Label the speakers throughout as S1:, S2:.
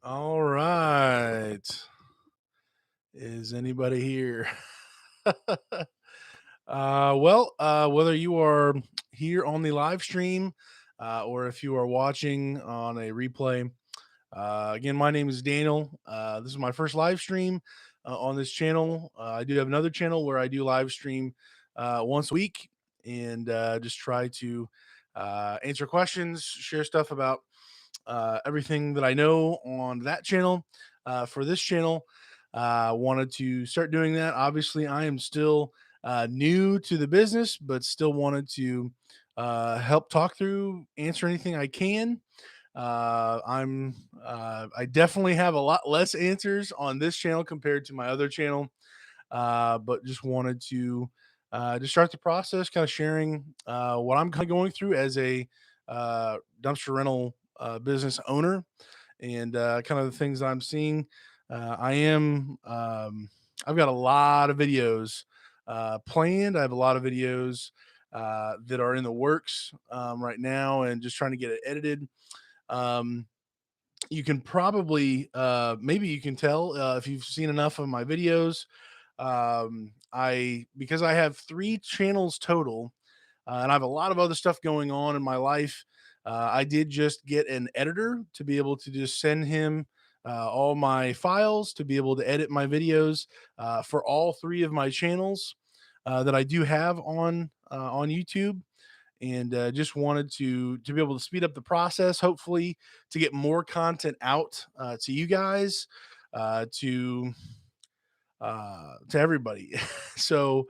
S1: All right. Is anybody here? Whether you are here on the live stream or if you are watching on a replay, again, my name is Daniel. This is my first live stream on this channel. I do have another channel where I do live stream once a week and just try to answer questions, share stuff about everything that I know on that channel. For this channel, wanted to start doing that. Obviously, I am still new to the business, but still wanted to help talk through, answer anything I can. I definitely have a lot less answers on this channel compared to my other channel, but just wanted to start the process, kind of sharing what I'm kind of going through as a dumpster rental business owner, and kind of the things I'm seeing. I am I've got a lot of videos planned. I have a lot of videos that are in the works right now, and just trying to get it edited. Um, you can probably maybe you can tell if you've seen enough of my videos. I Because I have three channels total, and I have a lot of other stuff going on in my life. I did just get an editor to be able to just send him all my files to be able to edit my videos for all three of my channels that I do have on YouTube, and just wanted to be able to speed up the process, hopefully to get more content out to you guys, to to everybody. So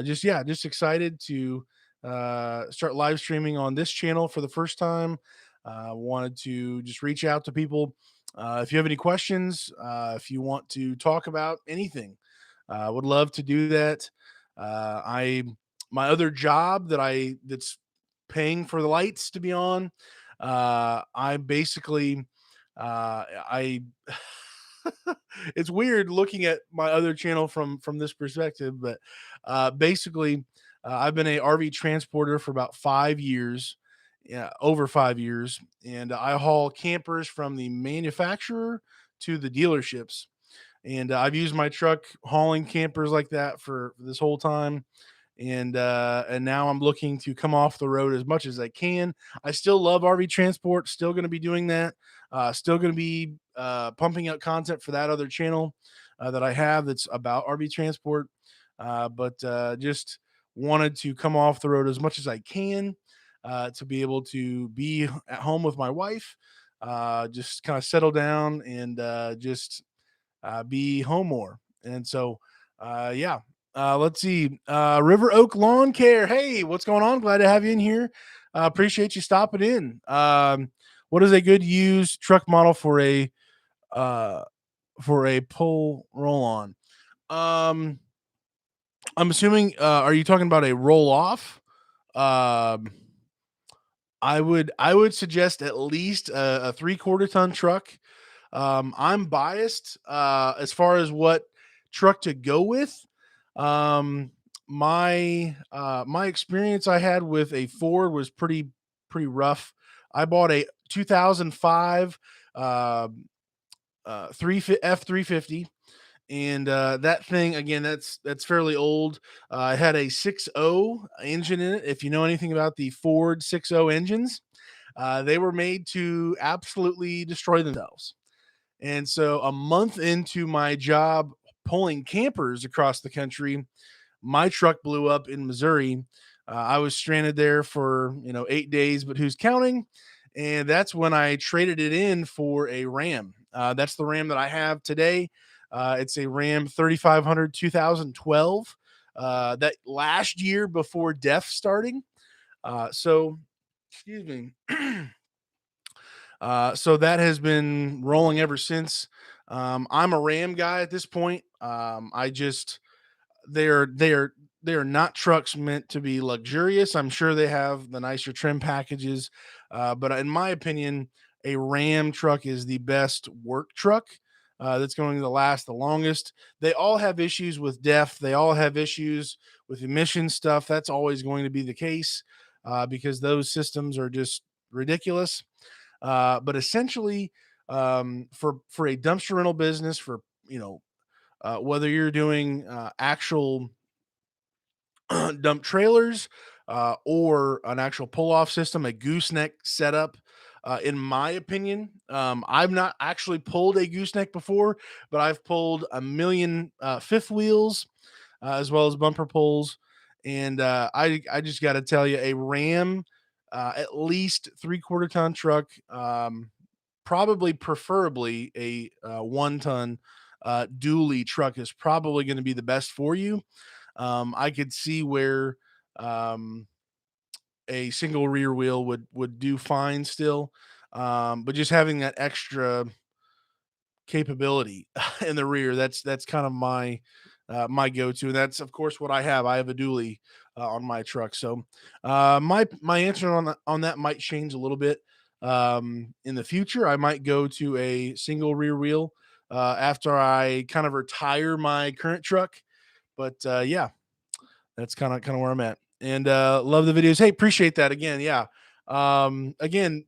S1: just yeah, just excited to start live streaming on this channel for the first time. Wanted to just reach out to people. If you have any questions, if you want to talk about anything, would love to do that. I My other job that's paying for the lights to be on. I basically I it's weird looking at my other channel from this perspective, but basically, I've been a RV transporter for about 5 years, yeah, over 5 years, and I haul campers from the manufacturer to the dealerships. And I've used my truck hauling campers like that for this whole time, and now I'm looking to come off the road as much as I can. I still love RV transport, still going to be doing that. Still going to be pumping out content for that other channel that I have that's about RV transport. But just wanted to come off the road as much as I can to be able to be at home with my wife, just kind of settle down and just be home more. And so, yeah. Let's see. River Oak Lawn Care. Hey, what's going on? Glad to have you in here. Appreciate you stopping in. What is a good used truck model uh, for a pull roll on? Um, I'm assuming. Are you talking about a roll off? Um, I would suggest at least a 3/4 ton truck. I'm biased as far as what truck to go with. Um, my experience I had with a Ford was pretty rough. I bought a 2005 uh, 350, and that thing again, that's fairly old. It had a 6.0 engine in it. If you know anything about the Ford 6.0 engines, they were made to absolutely destroy themselves. And so a month into my job pulling campers across the country, my truck blew up in Missouri. I was stranded there for 8 days, but who's counting? And that's when I traded it in for a Ram. That's the Ram that I have today. It's a Ram 3500 2012. That last year before DEF starting. So, excuse me. So that has been rolling ever since. I'm a Ram guy at this point. I just they're not trucks meant to be luxurious. I'm sure they have the nicer trim packages, but in my opinion, a Ram truck is the best work truck. That's going to last the longest. They all have issues with DEF. They all have issues with emission stuff. That's always going to be the case because those systems are just ridiculous. But essentially, for a dumpster rental business, for whether you're doing actual dump trailers or an actual pull off system, a gooseneck setup. In my opinion, I've not actually pulled a gooseneck before, but I've pulled a million fifth wheels as well as bumper pulls. And I just got to tell you, a Ram, at least 3/4 ton truck, probably preferably a 1 ton dually truck is probably going to be the best for you. I could see where um, a single rear wheel would do fine still, but just having that extra capability in the rear, that's kind of my go-to, and that's of course what I have. I have a dually on my truck, so my answer on that might change a little bit in the future. I might go to a single rear wheel after I kind of retire my current truck, but yeah, that's kind of where I'm at. And love the videos. Hey, appreciate that again. Yeah. Again,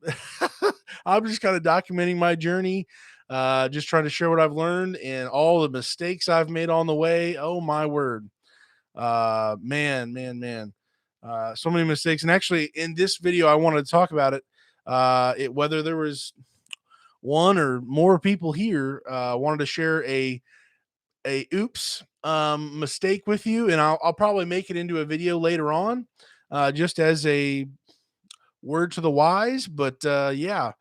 S1: I'm just kind of documenting my journey, just trying to share what I've learned and all the mistakes I've made on the way. Oh my word. Man. So many mistakes. And actually in this video, I wanted to talk about it. Whether there was one or more people here, wanted to share a oops mistake with you, and I'll probably make it into a video later on, just as a word to the wise. But yeah,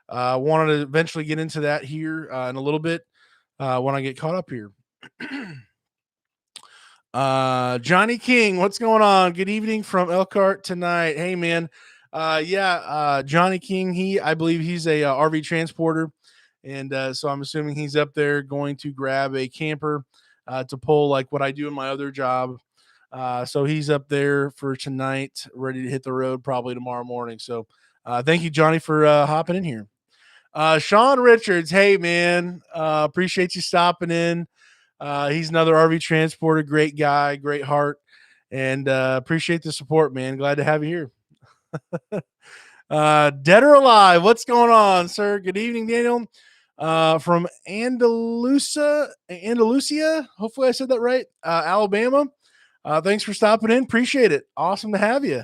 S1: I wanted to eventually get into that here in a little bit when I get caught up here. Johnny King, what's going on? Good evening from Elkhart tonight. Hey man, yeah, Johnny King, I believe he's a RV transporter, and so I'm assuming he's up there going to grab a camper to pull like what I do in my other job. So he's up there for tonight, ready to hit the road probably tomorrow morning. So thank you, Johnny, for hopping in here. Sean Richards, hey man, appreciate you stopping in. He's another RV transporter, great guy, great heart, and appreciate the support, man. Glad to have you here. Dead or alive, what's going on, sir? Good evening, Daniel. From Andalusia. Hopefully, I said that right. Alabama. Thanks for stopping in. Appreciate it. Awesome to have you.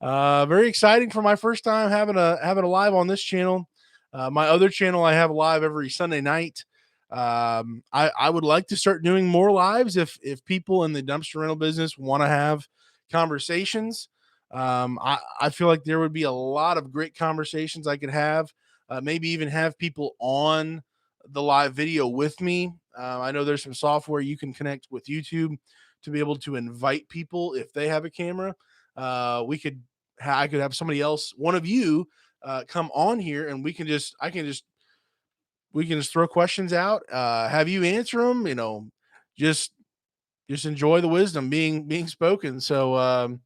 S1: Very exciting for my first time having a live on this channel. My other channel, I have live every Sunday night. I would like to start doing more lives if people in the dumpster rental business want to have conversations. I feel like there would be a lot of great conversations I could have. Maybe even have people on the live video with me. I know there's some software you can connect with YouTube to be able to invite people if they have a camera. I could have somebody else, one of you, come on here, and we can just throw questions out, have you answer them. Just just enjoy the wisdom being spoken. So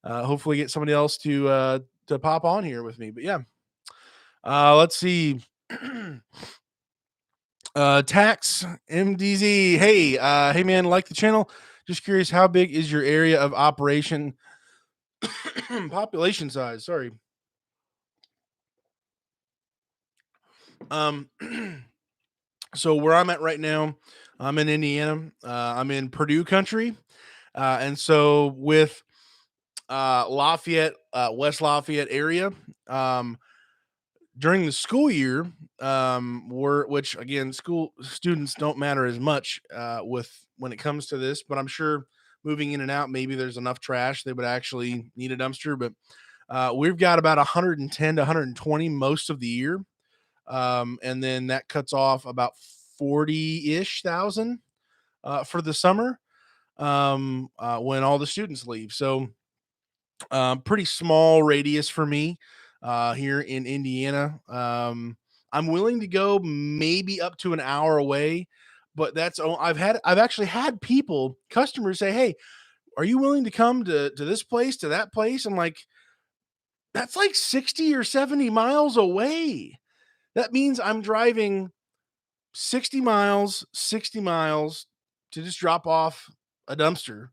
S1: hopefully get somebody else to pop on here with me. But yeah, let's see. Tax MDZ. Hey, hey man, like the channel. Just curious, how big is your area of operation? Population size. Sorry. Um, so where I'm at right now, I'm in Indiana. I'm in Purdue country, and so with Lafayette, West Lafayette area, um, during the school year, which again, school students don't matter as much with when it comes to this, but I'm sure moving in and out, maybe there's enough trash they would actually need a dumpster. But we've got about 110 to 120 most of the year. And then that cuts off about 40-ish thousand for the summer when all the students leave. So pretty small radius for me here in Indiana. I'm willing to go maybe up to an hour away, but I've actually had customers say, "Hey, are you willing to come to this place, to that place?" I'm like, "That's like 60 or 70 miles away. That means I'm driving 60 miles to just drop off a dumpster.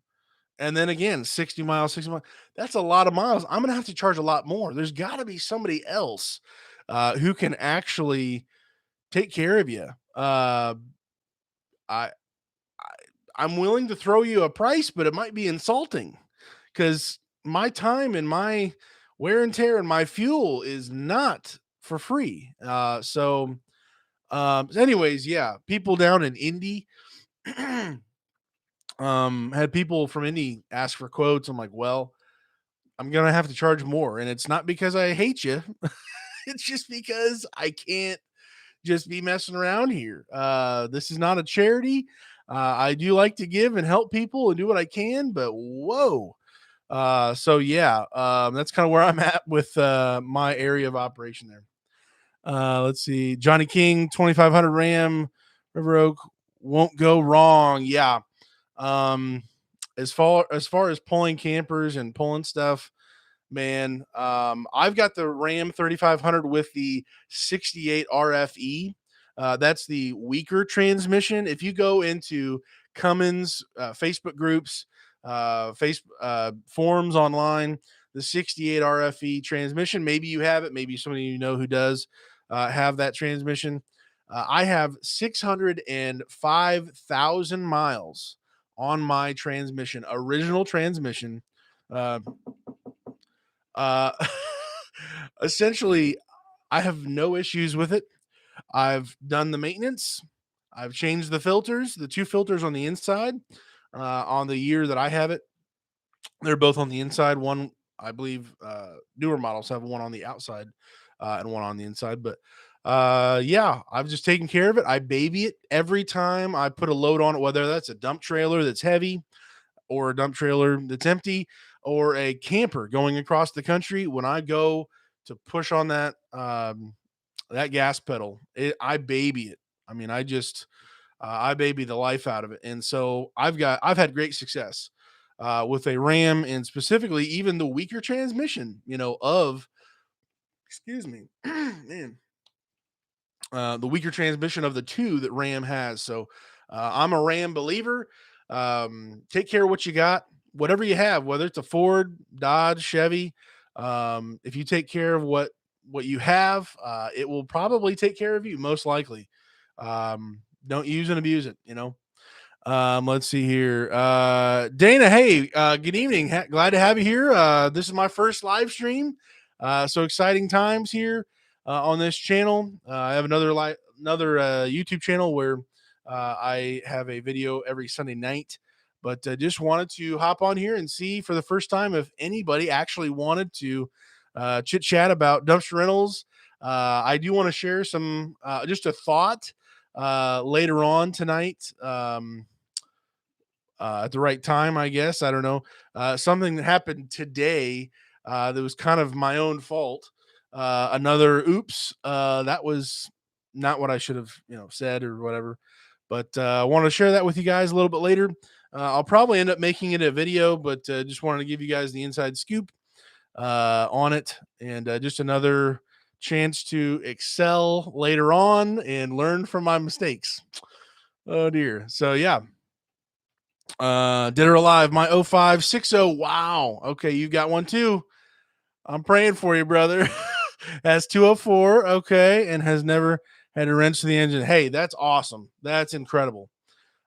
S1: And then again, 60 miles. That's a lot of miles. I'm going to have to charge a lot more. There's got to be somebody else who can actually take care of you. I, I I'm willing to throw you a price, but it might be insulting because my time and my wear and tear and my fuel is not for free. Anyways, yeah, people down in Indy had people from Indy ask for quotes. I'm like, well, I'm gonna have to charge more, and it's not because I hate you. It's just because I can't just be messing around here. This is not a charity. I do like to give and help people and do what I can, but whoa. So yeah, that's kind of where I'm at with my area of operation there. Let's see, Johnny King, 2500 Ram, River Oak won't go wrong. Yeah. Um, as far as pulling campers and pulling stuff, man. I've got the Ram 3500 with the 68 RFE. That's the weaker transmission. If you go into Cummins Facebook groups, forums online, the 68 RFE transmission, maybe you have it, maybe somebody you know who does have that transmission. I have 605,000 miles on my transmission, original transmission. Uh, uh, Essentially, I have no issues with it. I've done the maintenance. I've changed the filters, the two filters on the inside. On the year that I have it, they're both on the inside. One, I believe, newer models have one on the outside and one on the inside. But yeah, I've just taken care of it. I baby it every time I put a load on it, whether that's a dump trailer that's heavy or a dump trailer that's empty or a camper going across the country. When I go to push on that gas pedal, I baby it. I mean, I baby the life out of it. And so I've had great success with a Ram, and specifically even the weaker transmission, of, excuse me, man, the weaker transmission of the two that Ram has. So I'm a Ram believer. Take care of what you got, whatever you have, whether it's a Ford, Dodge, Chevy. If you take care of what you have, it will probably take care of you, most likely. Don't use and abuse it. Let's see here. Dana, hey, good evening. Glad to have you here. This is my first live stream. So exciting times here on this channel. I have another YouTube channel where I have a video every Sunday night. But just wanted to hop on here and see for the first time if anybody actually wanted to chit chat about dumpster rentals. I do want to share some just a thought later on tonight. At the right time, I guess. I don't know. Something that happened today that was kind of my own fault. Another oops. That was not what I should have, said or whatever. But I want to share that with you guys a little bit later. I'll probably end up making it a video, but just wanted to give you guys the inside scoop on it, and just another chance to excel later on and learn from my mistakes. Oh dear. So yeah, Dead or Alive, my 0560. Wow. Okay, you got one too. I'm praying for you, brother. Has 204. Okay, and has never had a wrench to the engine. Hey, that's awesome. That's incredible.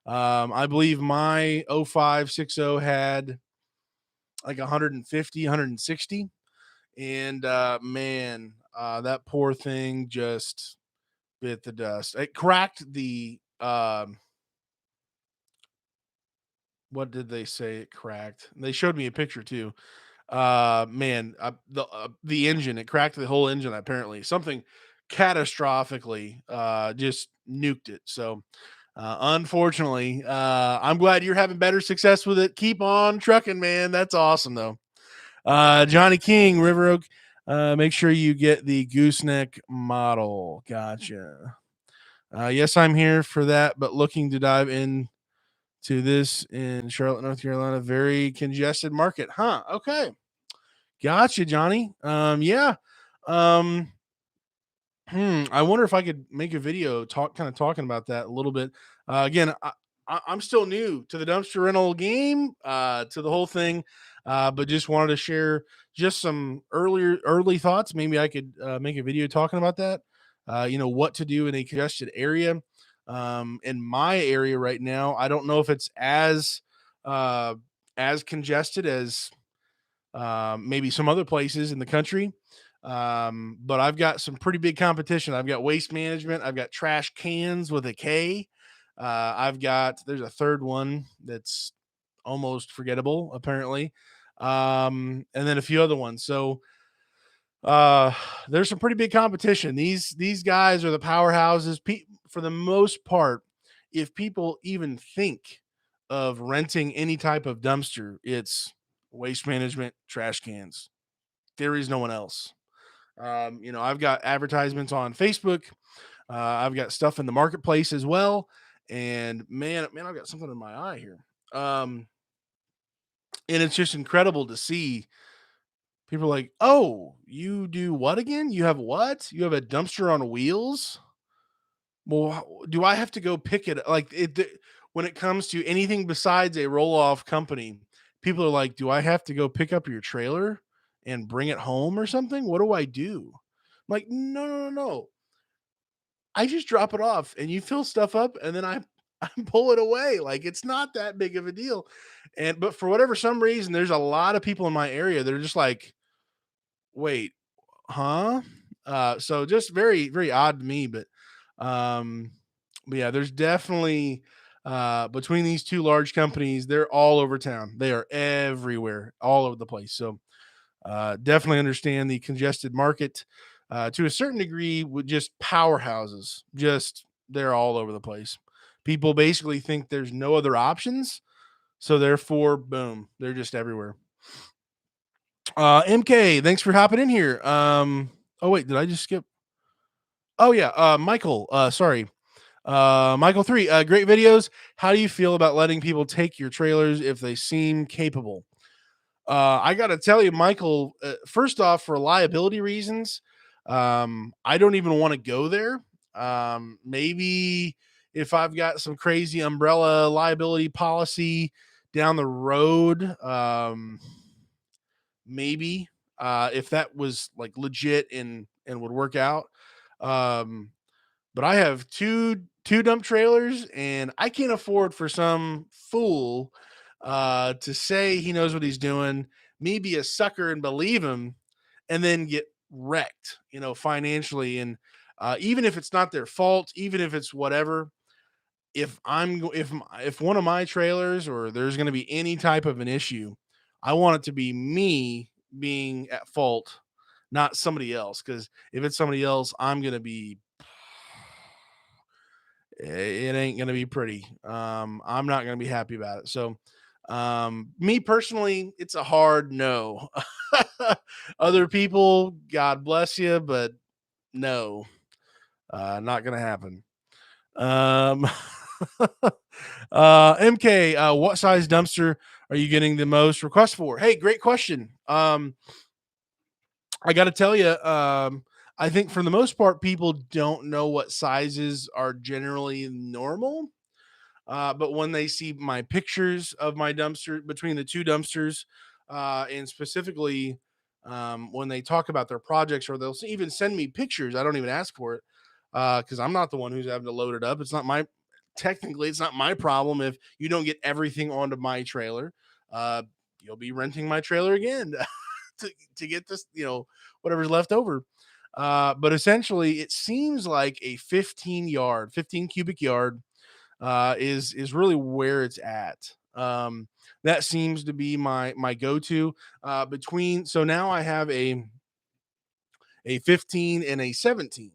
S1: I believe my 0560 had like 150, 160. And man, that poor thing just bit the dust. It cracked the what did they say it cracked? They showed me a picture too. Man, the engine, it cracked the whole engine, apparently. Something catastrophically just nuked it. So unfortunately, I'm glad you're having better success with it. Keep on trucking, man. That's awesome though. Johnny King, River Oak. Make sure you get the gooseneck model. Gotcha. Yes, I'm here for that, but looking to dive in to this in Charlotte, North Carolina. Very congested market. Huh. Okay. Gotcha, Johnny. Yeah. Um, I wonder if I could make a video talking about that a little bit. Again, I'm still new to the dumpster rental game, to the whole thing, but just wanted to share just some early thoughts. Maybe I could make a video talking about that. what to do in a congested area. In my area right now, I don't know if it's uh, as congested as maybe some other places in the country. But I've got some pretty big competition. I've got Waste Management. I've got Trash Cans with a K. There's a third one that's almost forgettable, apparently. And then a few other ones. So uh, there's some pretty big competition. These guys are the powerhouses. For the most part, if people even think of renting any type of dumpster, it's Waste Management, Trash Cans. There is no one else. I've got advertisements on Facebook. I've got stuff in the marketplace as well. And man, I've got something in my eye here. Um, and it's just incredible to see people like, oh, you do what again? You have what? You have a dumpster on wheels? Well, do I have to go pick it? When it comes to anything besides a roll off company, people are like, do I have to go pick up your trailer and bring it home or something? What do I do? I'm like, no, no, no, no. I just drop it off and you fill stuff up and then I I pull it away. Like it's not that big of a deal. But for whatever some reason, there's a lot of people in my area that are just like, wait, huh? So just very, very odd to me, um, but yeah, there's definitely between these two large companies, they're all over town. They are everywhere, all over the place. So definitely understand the congested market to a certain degree with just powerhouses. Just they're all over the place. People basically think there's no other options, so therefore, boom, they're just everywhere. MK, thanks for hopping in here. Oh wait, did I just skip? Oh yeah, Michael. Sorry, Michael 3. Great videos. How do you feel about letting people take your trailers if they seem capable? I got to tell you, Michael. First off, for liability reasons, I don't even want to go there. Maybe if I've got some crazy umbrella liability policy down the road, maybe if that was like legit and would work out. Um, but I have two dump trailers, and I can't afford for some fool to say he knows what he's doing, me be a sucker and believe him, and then get wrecked, financially. And even if it's not their fault, even if it's whatever, if one of my trailers or there's going to be any type of an issue, I want it to be me being at fault, not somebody else. Because if it's somebody else, I'm going to be it ain't gonna be pretty. I'm not gonna be happy about it. So, me personally, it's a hard no. Other people, God bless you, but no, not gonna happen. Um, MK, what size dumpster are you getting the most requests for? Hey, great question. I got to tell you, I think for the most part, people don't know what sizes are generally normal. But when they see my pictures of my dumpster between the two dumpsters, and specifically when they talk about their projects, or they'll even send me pictures, I don't even ask for it because I'm not the one who's having to load it up. It's not my technically, it's not my problem if you don't get everything onto my trailer. Uh, you'll be renting my trailer again to get this, whatever's left over. But essentially, it seems like a 15 cubic yard is really where it's at. That seems to be my go-to between. So now I have a 15 and a 17,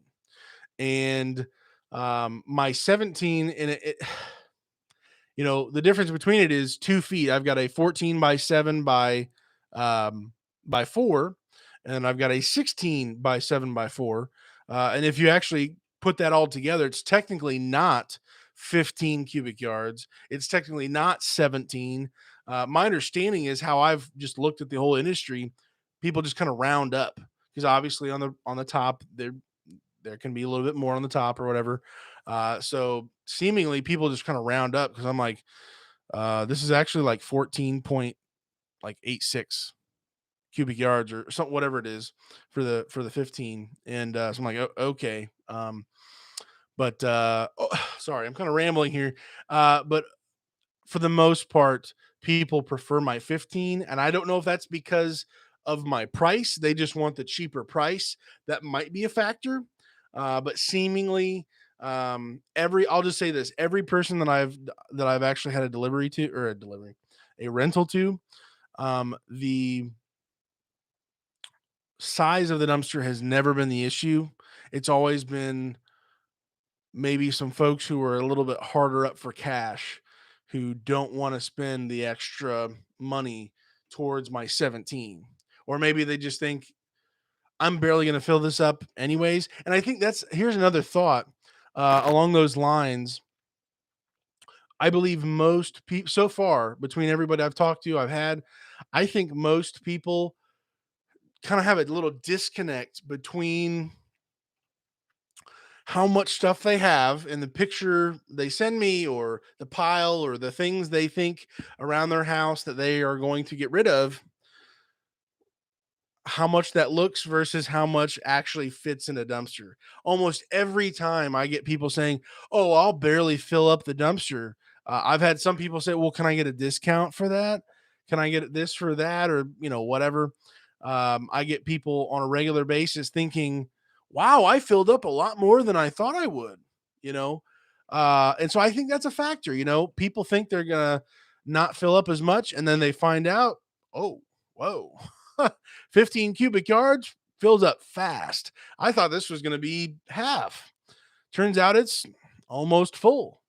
S1: and my 17 and the difference between it is 2 feet. I've got a 14 by 7 by 4, and I've got a 16 by 7 by 4. And if you actually put that all together, it's technically not 15 cubic yards. It's technically not 17. My understanding is how I've just looked at the whole industry. People just kind of round up because obviously on the top there can be a little bit more on the top or whatever. So seemingly people just kind of round up because I'm like, this is actually like 14 point like 86 cubic yards or something, whatever it is for the 15. And so I'm like, okay. But oh, sorry, I'm kind of rambling here. But for the most part, people prefer my 15. And I don't know if that's because of my price. They just want the cheaper price. That might be a factor. But seemingly, I'll just say this, every person that I've actually had a delivery to, or a rental to, the size of the dumpster has never been the issue. It's always been maybe some folks who are a little bit harder up for cash, who don't want to spend the extra money towards my 17. Or maybe they just think I'm barely going to fill this up anyways. And I think here's another thought along those lines. I believe most people so far, between everybody I've talked to, I think most people kind of have a little disconnect between how much stuff they have in the picture they send me, or the pile, or the things they think around their house that they are going to get rid of, how much that looks versus how much actually fits in a dumpster. Almost every time I get people saying, "Oh, I'll barely fill up the dumpster." I've had some people say, "Well, can I get a discount for that? Can I get this for that, or whatever?" I get people on a regular basis thinking, "Wow, I filled up a lot more than I thought I would." You know, and so I think that's a factor. People think they're gonna not fill up as much, and then they find out, "Oh, whoa." 15 cubic yards fills up fast. I thought this was going to be half. Turns out it's almost full.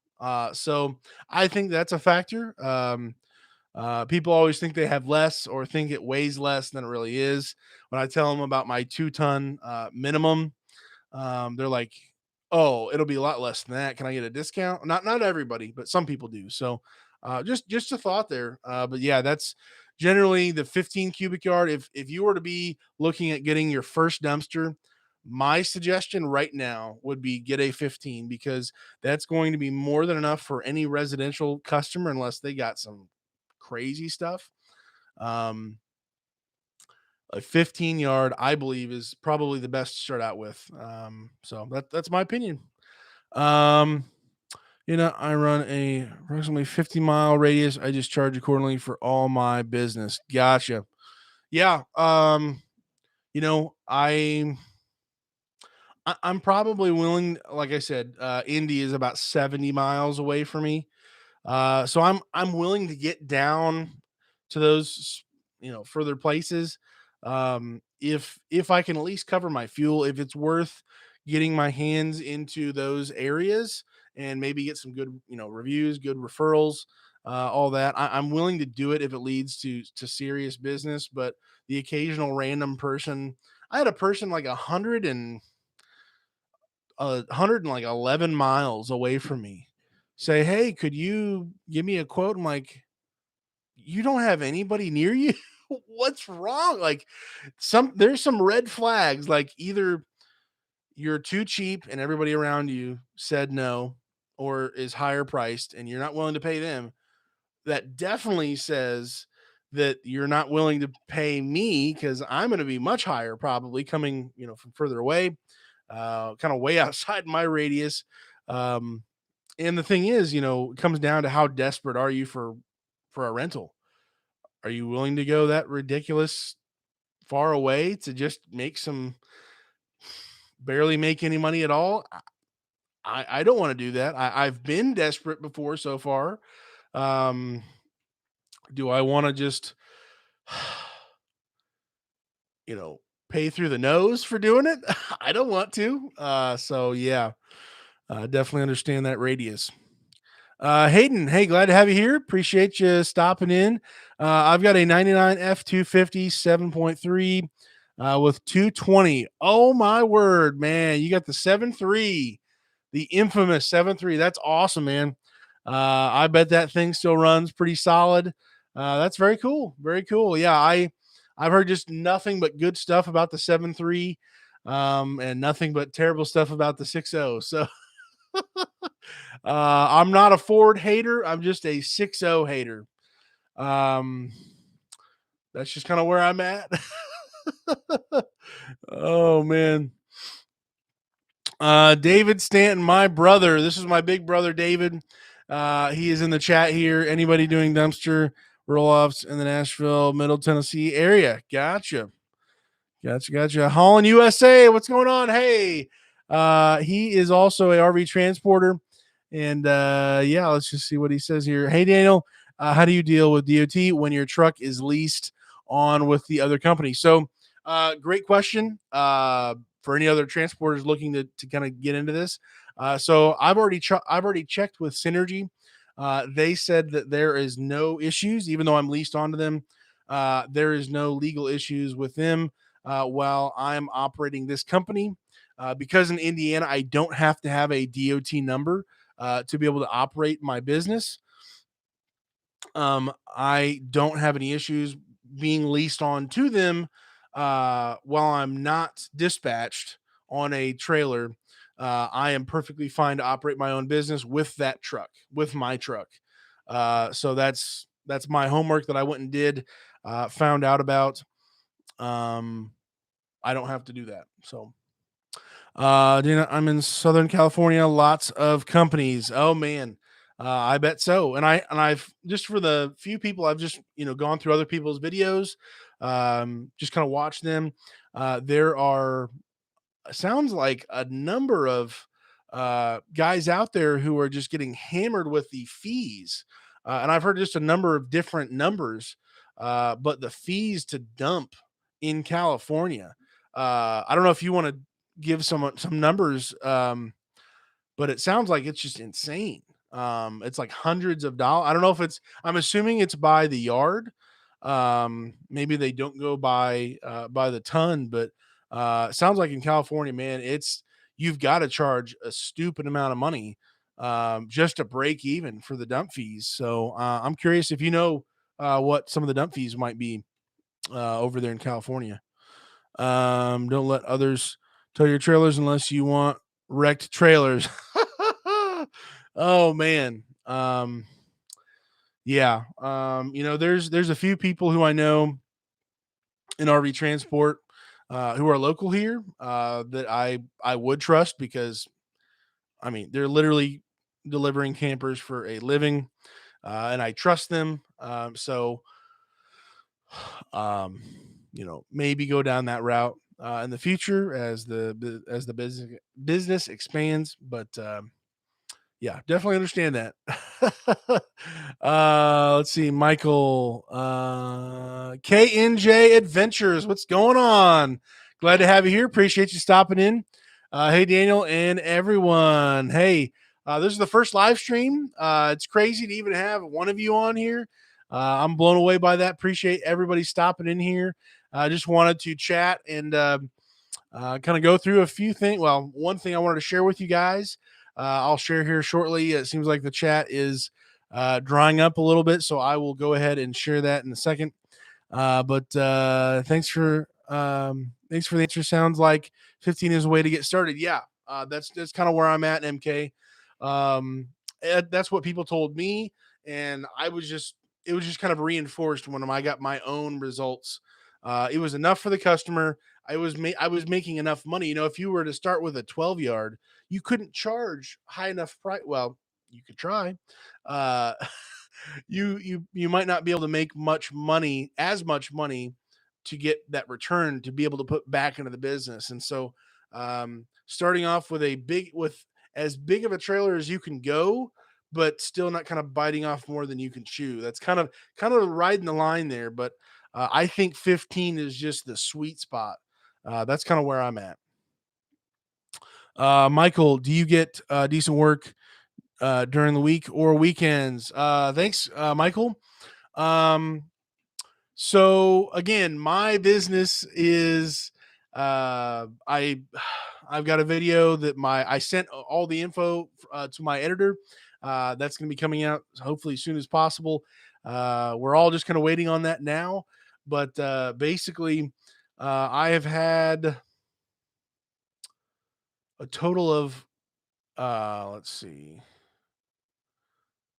S1: So I think that's a factor. People always think they have less or think it weighs less than it really is. When I tell them about my 2 ton minimum, they're like, "Oh, it'll be a lot less than that. Can I get a discount?" Not everybody, but some people do. So, just a thought there. But yeah, that's generally the 15 cubic yard. If you were to be looking at getting your first dumpster, my suggestion right now would be get a 15, because that's going to be more than enough for any residential customer, unless they got some crazy stuff. Um, a 15 yard, I believe, is probably the best to start out with. So that's my opinion. Um, I run a approximately 50-mile radius. I just charge accordingly for all my business. Gotcha. Yeah. You know, I, I'm probably willing, like I said, Indy is about 70 miles away from me. So I'm willing to get down to those, further places. If I can at least cover my fuel, if it's worth getting my hands into those areas and maybe get some good, reviews, good referrals, all that, I'm willing to do it if it leads to serious business. But the occasional random person, I had a person like 11 miles away from me say, "Hey, could you give me a quote?" I'm like, "You don't have anybody near you? What's wrong?" Like, there's some red flags. Like, either you're too cheap and everybody around you said no, or is higher priced and you're not willing to pay them. That definitely says that you're not willing to pay me, because I'm going to be much higher, probably coming, from further away, kind of way outside my radius. Um, and the thing is, it comes down to how desperate are you for a rental? Are you willing to go that ridiculous far away to just barely make any money at all? I don't want to do that. I've been desperate before so far. Um, do I want to just, you know, pay through the nose for doing it? I don't want to. So yeah, definitely understand that radius. Hayden, hey, glad to have you here. Appreciate you stopping in. I've got a 99 F250 7.3 with 220. Oh my word, man. You got the 7.3, the infamous 7.3. That's awesome, man. I bet that thing still runs pretty solid. That's very cool. Very cool. Yeah, I've heard just nothing but good stuff about the 7.3, and nothing but terrible stuff about the 6.0. So I'm not a Ford hater. I'm just a 6.0 hater. Um, That's just kind of where I'm at. Oh man. David Stanton, my brother. This is my big brother, David. He is in the chat here. Anybody doing dumpster roll offs in the Nashville, Middle Tennessee area? Gotcha. Gotcha. Holland, USA. What's going on? Hey, he is also a RV transporter. And yeah, let's just see what he says here. Hey, Daniel, how do you deal with DOT when your truck is leased on with the other company? So, great question for any other transporters looking to kind of get into this. So, I've already checked with Synergy. They said that there is no issues, even though I'm leased onto them. There is no legal issues with them while I'm operating this company. Because in Indiana, I don't have to have a DOT number to be able to operate my business. I don't have any issues being leased on to them while I'm not dispatched on a trailer. I am perfectly fine to operate my own business with that truck, with my truck. So that's my homework that I went and did, found out about. Um, I don't have to do that. So, Dana, I'm in Southern California. Lots of companies. Oh man, I bet so. And I've just for the few people I've just gone through other people's videos, just kind of watched them. There are sounds like a number of guys out there who are just getting hammered with the fees. And I've heard just a number of different numbers, but the fees to dump in California. I don't know if you want to give some numbers, but it sounds like it's just insane. It's like hundreds of dollars. I don't know if it's. I'm assuming it's by the yard. Maybe they don't go by the ton, but it sounds like in California, man, it's you've got to charge a stupid amount of money just to break even for the dump fees. So I'm curious if you know what some of the dump fees might be over there in California. Don't let others tow your trailers unless you want wrecked trailers. Oh man. Yeah. There's a few people who I know in RV transport who are local here that I would trust because I mean they're literally delivering campers for a living, and I trust them. So um, maybe go down that route in the future as the business expands. But yeah, definitely understand that. Let's see, Michael, KNJ Adventures. What's going on? Glad to have you here. Appreciate you stopping in. Hey, Daniel and everyone. Hey, this is the first live stream. It's crazy to even have one of you on here. I'm blown away by that. Appreciate everybody stopping in here. I just wanted to chat and kind of go through a few things. Well, one thing I wanted to share with you guys, I'll share here shortly. It seems like the chat is drying up a little bit, so I will go ahead and share that in a second. But thanks for the answer. Sounds like 15 is a way to get started. Yeah, that's kind of where I'm at in MK. That's what people told me, and it was just kind of reinforced when I got my own results. It was enough for the customer. I was making enough money. If you were to start with a 12 yard, you couldn't charge high enough price. Well, you could try. Uh, you might not be able to make as much money to get that return to be able to put back into the business. And so, starting off with as big of a trailer as you can go, but still not kind of biting off more than you can chew. That's kind of riding the line there. But I think 15 is just the sweet spot. That's kind of where I'm at. Michael, do you get decent work during the week or weekends? Thanks, Michael. Um, so again, my business is I I've got a video that I sent all the info to my editor. That's going to be coming out hopefully as soon as possible. We're all just kind of waiting on that now, but basically, I have had a total of let's see.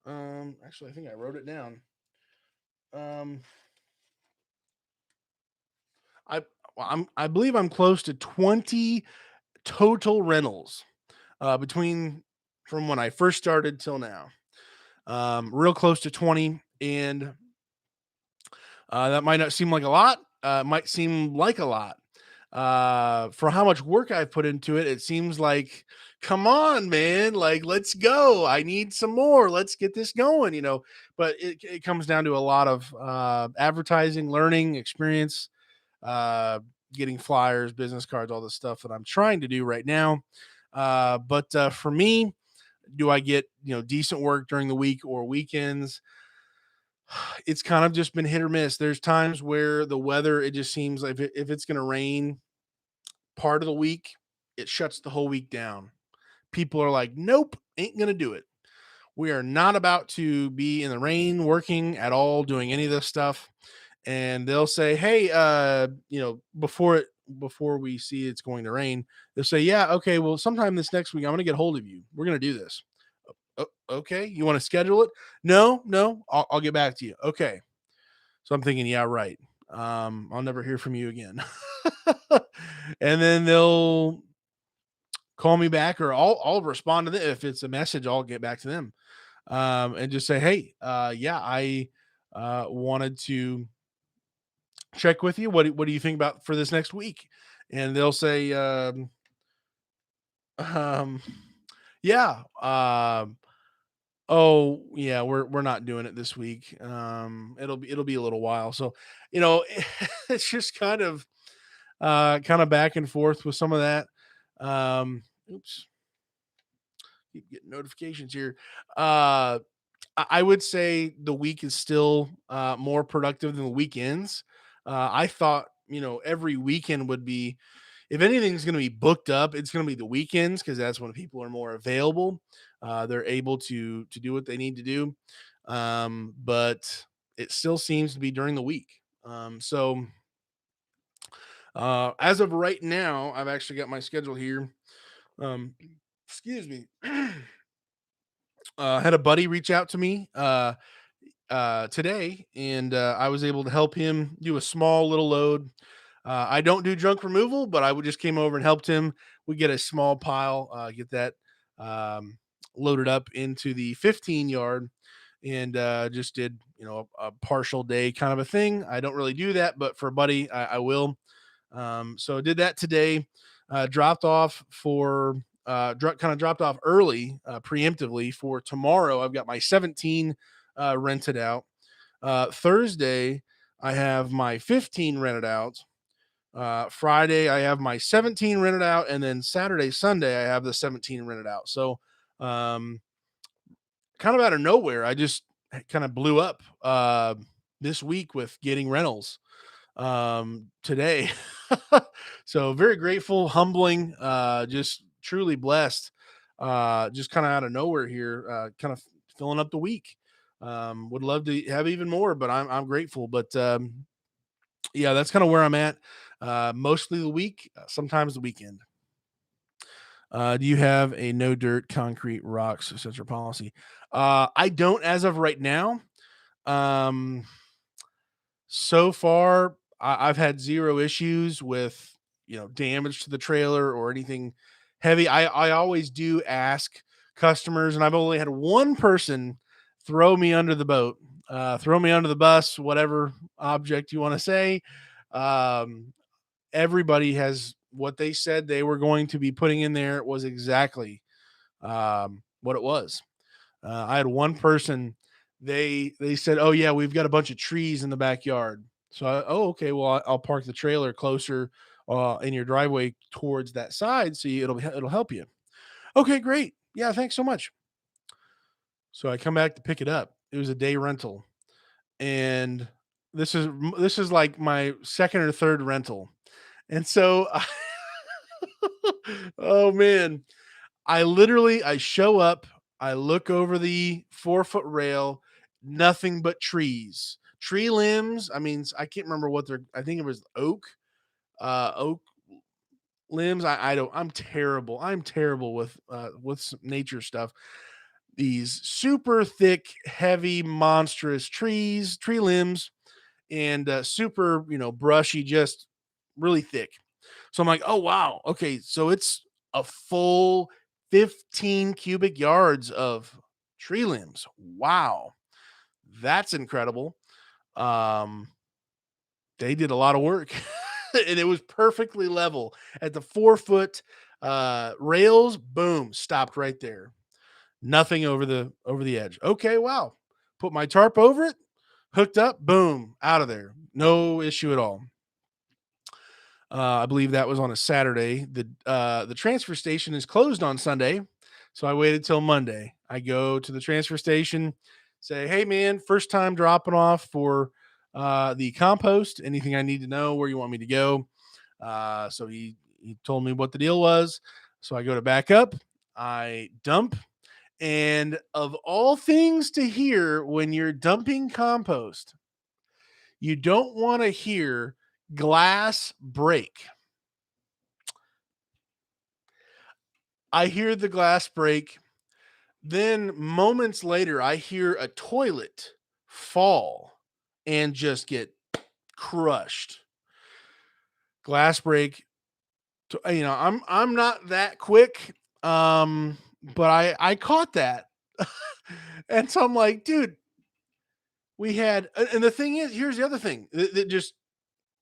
S1: Actually, I think I wrote it down. Um, I I believe I'm close to 20 total rentals between from when I first started till now. Real close to 20, and that might not seem like a lot. It might seem like a lot. For how much work I've put into it, it seems like, come on, man, like let's go. I need some more. Let's get this going, you know. But it comes down to a lot of advertising, learning, experience, uh, getting flyers, business cards, all the stuff that I'm trying to do right now. But for me, do I get decent work during the week or weekends? It's kind of just been hit or miss. There's times where the weather, it just seems like if it's going to rain part of the week, it shuts the whole week down. People are like, nope, ain't going to do it. We are not about to be in the rain working at all, doing any of this stuff. And they'll say, hey, before we see it's going to rain, they'll say, yeah, okay, well, sometime this next week, I'm going to get hold of you. We're going to do this. Okay, you want to schedule it? No, I'll get back to you. Okay. So I'm thinking, yeah, right. I'll never hear from you again. And then they'll call me back, or I'll respond to them. If it's a message, I'll get back to them and just say, hey, yeah, I wanted to check with you. What do you think about for this next week? And they'll say, um, yeah, oh yeah, we're not doing it this week. It'll be a little while. So, you know, it's just kind of back and forth with some of that. Oops, keep getting notifications here. Uh, I would say the week is still more productive than the weekends. I thought, every weekend would be, if anything's going to be booked up, it's going to be the weekends because that's when people are more available. They're able to do what they need to do, but it still seems to be during the week. So as of right now, I've actually got my schedule here. Um, excuse me. Had a buddy reach out to me today, and I was able to help him do a small little load. I don't do junk removal, but I would just came over and helped him. We get a small pile, get that um, loaded up into the 15 yard, and just did a partial day kind of a thing. I don't really do that, but for a buddy, I will. So I did that today. Dropped off for kind of dropped off early, preemptively for tomorrow. I've got my 17 rented out. Thursday, I have my 15 rented out. Friday, I have my 17 rented out, and then Saturday, Sunday, I have the 17 rented out. So, um, kind of out of nowhere, I just kind of blew up this week with getting rentals today. So very grateful, humbling, just truly blessed. Just kind of out of nowhere here, kind of filling up the week. Would love to have even more, but I'm grateful. But yeah, that's kind of where I'm at. Mostly the week, sometimes the weekend. Do you have a no dirt, concrete, rocks, etc. policy? I don't as of right now. Um, So far, I've had 0 issues with, damage to the trailer or anything heavy. I always do ask customers, and I've only had one person throw me under the boat, throw me under the bus, whatever object you wanna say. Um, Everybody has what they said they were going to be putting in there was exactly, what it was. I had one person, they said, "Oh yeah, we've got a bunch of trees in the backyard." So, oh okay, well I'll park the trailer closer in your driveway towards that side, so it'll help you. Okay, great. Yeah, thanks so much. So I come back to pick it up. It was a day rental, and this is like my second or third rental, and so, oh man, I show up, I look over the 4-foot rail, nothing but trees. Tree limbs, I mean, I can't remember what they're, I think it was oak limbs. I don't, I'm terrible with nature stuff. These super thick, heavy, monstrous tree limbs, and super, brushy, just really thick. So I'm like, oh wow, okay, so it's a full 15 cubic yards of tree limbs. Wow, that's incredible. Um, they did a lot of work, and it was perfectly level at the 4 foot rails. Boom, stopped right there. Nothing over the edge. Okay, wow. Put my tarp over it, hooked up, boom, out of there. No issue at all. I believe that was on a Saturday. The transfer station is closed on Sunday, so I waited till Monday. I go to the transfer station, say, "Hey, man, first time dropping off for the compost. Anything I need to know? Where you want me to go?" So he told me what the deal was. So I go to back up. I dump, and of all things to hear when you're dumping compost, you don't want to hear glass break. I hear the glass break. Then moments later, I hear a toilet fall and just get crushed. Glass break. I'm not that quick, but I caught that, and so I'm like, dude, we had. And the thing is, here's the other thing that just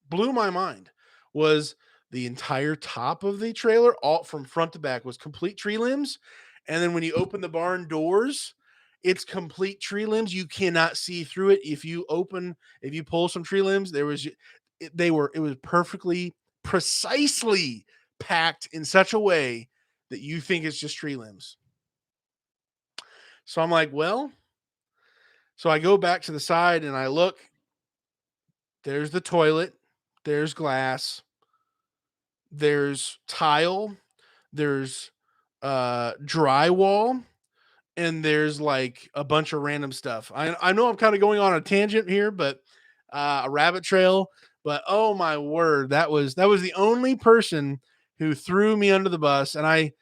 S1: blew my mind was the entire top of the trailer, all from front to back, was complete tree limbs. And then when you open the barn doors, it's complete tree limbs. You cannot see through it. If you pull some tree limbs, it was perfectly, precisely packed in such a way that you think it's just tree limbs. So I'm like, well, so I go back to the side and I look, there's the toilet, there's glass, there's tile, there's drywall, and there's like a bunch of random stuff. I know I'm kind of going on a tangent here, but a rabbit trail. But oh my word, that was the only person who threw me under the bus, and I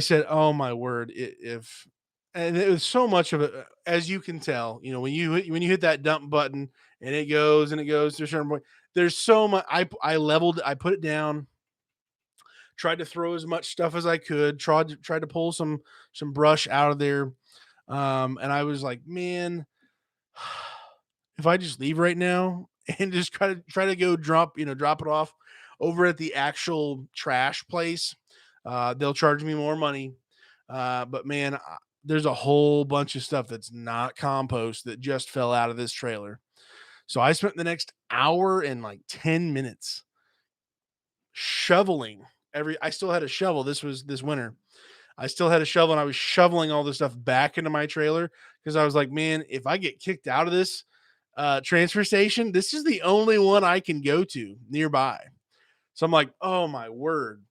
S1: said, oh my word, if and it was so much of it, as you can tell, when you hit that dump button and it goes to a certain point. There's so much. I leveled, I put it down, tried to throw as much stuff as I could, tried to pull some brush out of there. And I was like, man, if I just leave right now and just try to go drop it off over at the actual trash place, they'll charge me more money. But man, there's a whole bunch of stuff that's not compost that just fell out of this trailer. So I spent the next hour and like 10 minutes shoveling I still had a shovel. This was this winter. I still had a shovel and I was shoveling all this stuff back into my trailer because I was like, man, if I get kicked out of this transfer station, this is the only one I can go to nearby. So I'm like, oh my word.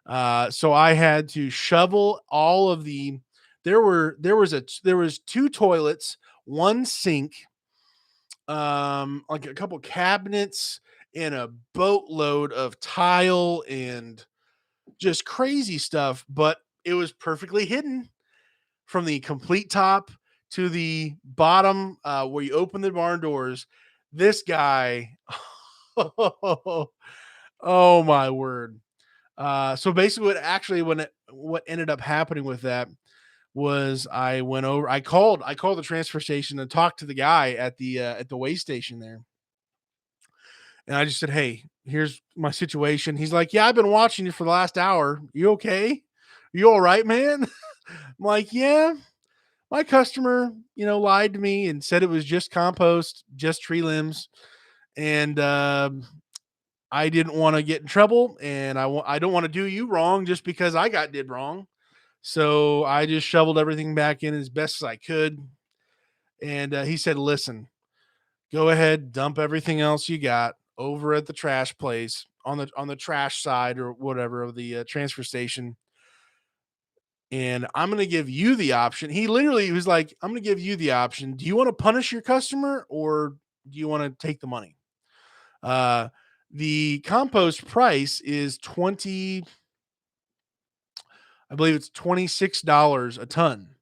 S1: So I had to shovel all of the there was two toilets, one sink, like a couple cabinets and a boatload of tile and just crazy stuff, but it was perfectly hidden from the complete top to the bottom, where you open the barn doors. This guy, oh my word. So basically, what ended up happening with that was I called the transfer station and talked to the guy at the way station there. And I just said, "Hey, here's my situation." He's like, "Yeah, I've been watching you for the last hour. You okay? You all right, man?" I'm like, "Yeah, my customer, lied to me and said it was just compost, just tree limbs, and I didn't want to get in trouble, and I don't want to do you wrong just because I got did wrong. So I just shoveled everything back in as best as I could." And he said, "Listen, go ahead, dump everything else you got over at the trash place on the trash side or whatever of the transfer station. And I'm going to give you the option." He literally was like, "I'm going to give you the option. Do you want to punish your customer or do you want to take the money?" Uh, the compost price is I believe it's $26 a ton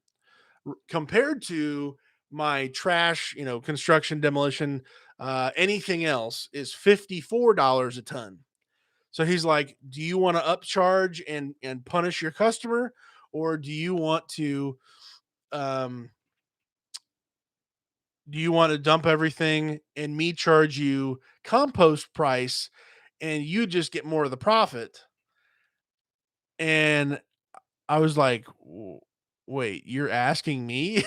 S1: compared to my trash, construction, demolition, anything else is $54 a ton. So he's like, "Do you want to upcharge and punish your customer, or um, do you want to dump everything and me charge you compost price, and you just get more of the profit?" And I was like, Wait, you're asking me?"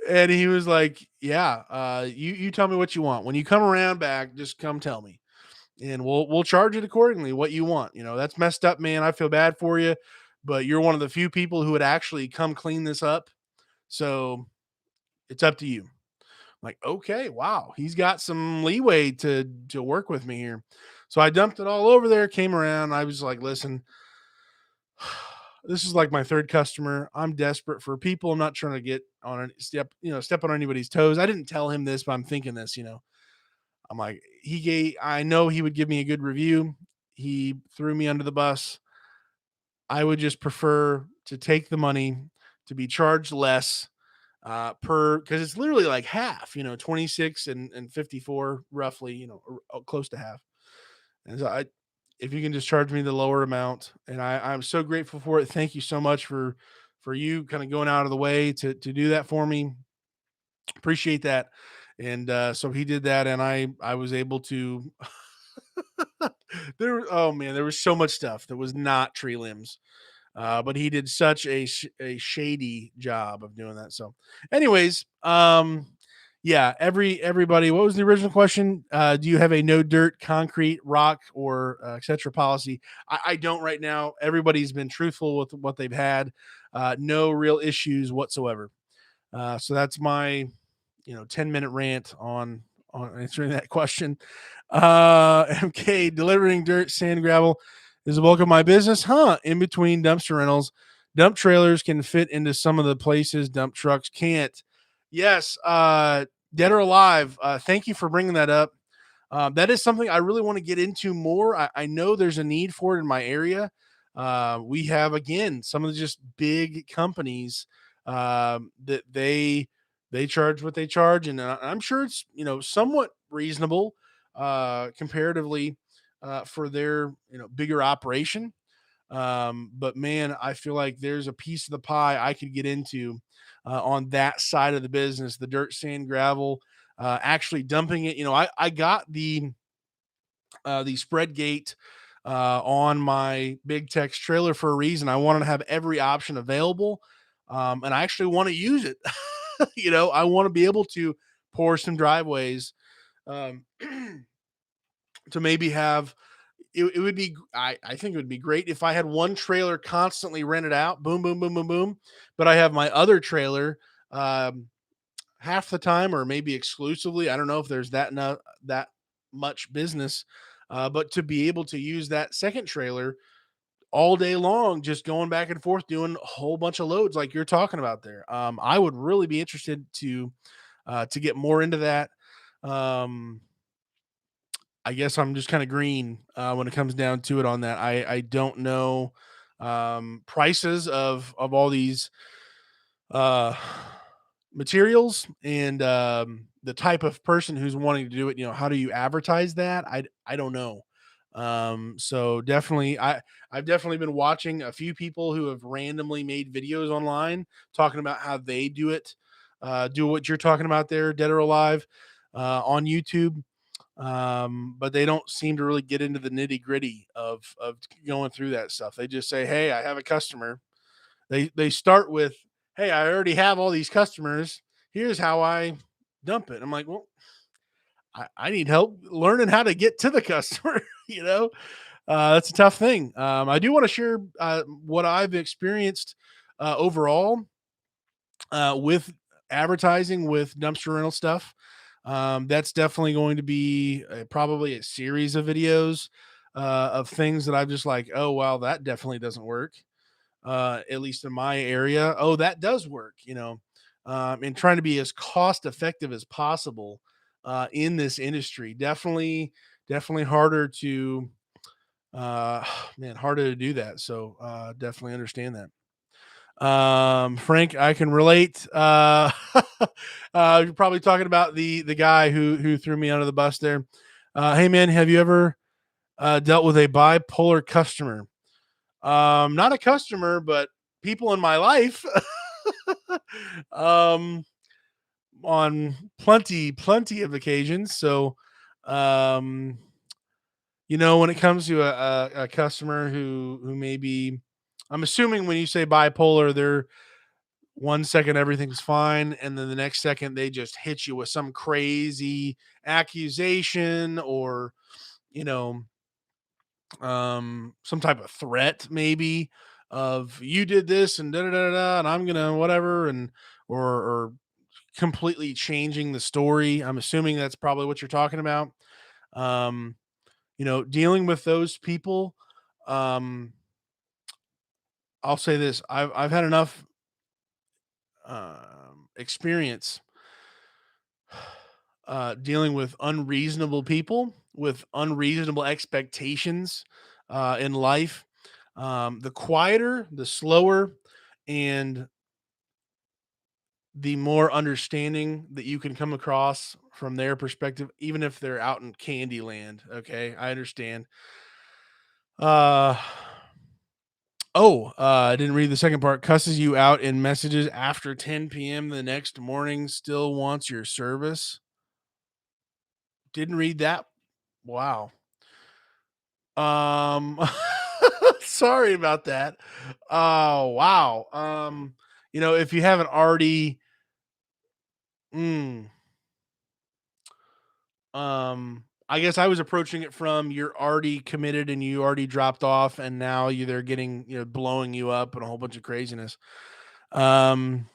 S1: And he was like, "Yeah, you tell me what you want. When you come around back, just come tell me, and we'll charge it accordingly. What you want, that's messed up, man. I feel bad for you, but you're one of the few people who would actually come clean this up, so it's up to you." I'm like, okay, wow, he's got some leeway to work with me here. So I dumped it all over there, came around. I was like, listen, this is like my third customer. I'm desperate for people. I'm not trying to get on a step on anybody's toes. I didn't tell him this, but I'm thinking this. I'm like, I know he would give me a good review. He threw me under the bus. I would just prefer to take the money, to be charged less per, because it's literally like half, 26 and 54 roughly, or close to half. And so if you can just charge me the lower amount, and I'm so grateful for it. Thank you so much for you kind of going out of the way to do that for me. Appreciate that. And so he did that, and I was able to. Oh man, there was so much stuff that was not tree limbs. But he did such a shady job of doing that. So, anyways, yeah, everybody. What was the original question? Do you have a no dirt, concrete, rock, or etc. policy? I don't right now. Everybody's been truthful with what they've had. No real issues whatsoever. So that's my 10-minute rant on answering that question. MK, delivering dirt, sand, gravel is the bulk of my business. In between dumpster rentals, dump trailers can fit into some of the places dump trucks can't. Yes, dead or alive. Thank you for bringing that up. That is something I really want to get into more. I know there's a need for it in my area. We have, again, some of the just big companies that they charge what they charge, and I'm sure it's somewhat reasonable comparatively for their bigger operation. But man, I feel like there's a piece of the pie I could get into on that side of the business, the dirt, sand, gravel, actually dumping it. I got the spread gate on my big tex trailer for a reason. I wanted to have every option available. And I actually want to use it. I want to be able to pour some driveways, um, to maybe have it would be I think it would be great if I had one trailer constantly rented out, boom, boom, boom, boom, boom. But I have my other trailer half the time, or maybe exclusively. I don't know if there's that much business, but to be able to use that second trailer all day long, just going back and forth, doing a whole bunch of loads like you're talking about there. I would really be interested to get more into that. Um, I guess I'm just kind of green when it comes down to it on that. I don't know prices of all these uh, materials, and the type of person who's wanting to do it. How do you advertise that? I don't know. So definitely, I've definitely been watching a few people who have randomly made videos online talking about how they do it. Do what you're talking about there, dead or alive, on YouTube. But they don't seem to really get into the nitty gritty of going through that stuff. They just say, "Hey, I have a customer." They start with, "Hey, I already have all these customers. Here's how I dump it." I'm like, "Well, I need help learning how to get to the customer." That's a tough thing. I do want to share what I've experienced overall with advertising with dumpster rental stuff. That's definitely going to be probably a series of videos of things that I'm just like, oh, wow, that definitely doesn't work. At least in my area. Oh, that does work, and trying to be as cost effective as possible in this industry. Definitely harder uh, harder to do that. So definitely understand that. Frank, I can relate. You're probably talking about the guy who threw me under the bus there. Hey man, have you ever dealt with a bipolar customer? Not a customer, but people in my life. um, on plenty of occasions. So, um, when it comes to a customer who maybe, I'm assuming when you say bipolar, they're 1 second everything's fine, and then the next second they just hit you with some crazy accusation, or you know some type of threat, maybe, of you did this and da da da da, and I'm gonna whatever, and or completely changing the story. I'm assuming that's probably what you're talking about. um Dealing with those people, um I'll say this: I've had enough experience dealing with unreasonable people with unreasonable expectations in life. The quieter, the slower, and the more understanding that you can come across from their perspective, even if they're out in Candyland. Okay, I understand. Uh, I didn't read the second part. Cusses you out in messages after 10 p.m. the next morning. Still wants your service. Didn't read that. Wow. Um, sorry about that. Oh, wow. If you haven't already, mm, I guess I was approaching it from, you're already committed and you already dropped off, and now they're getting, blowing you up and a whole bunch of craziness. Um,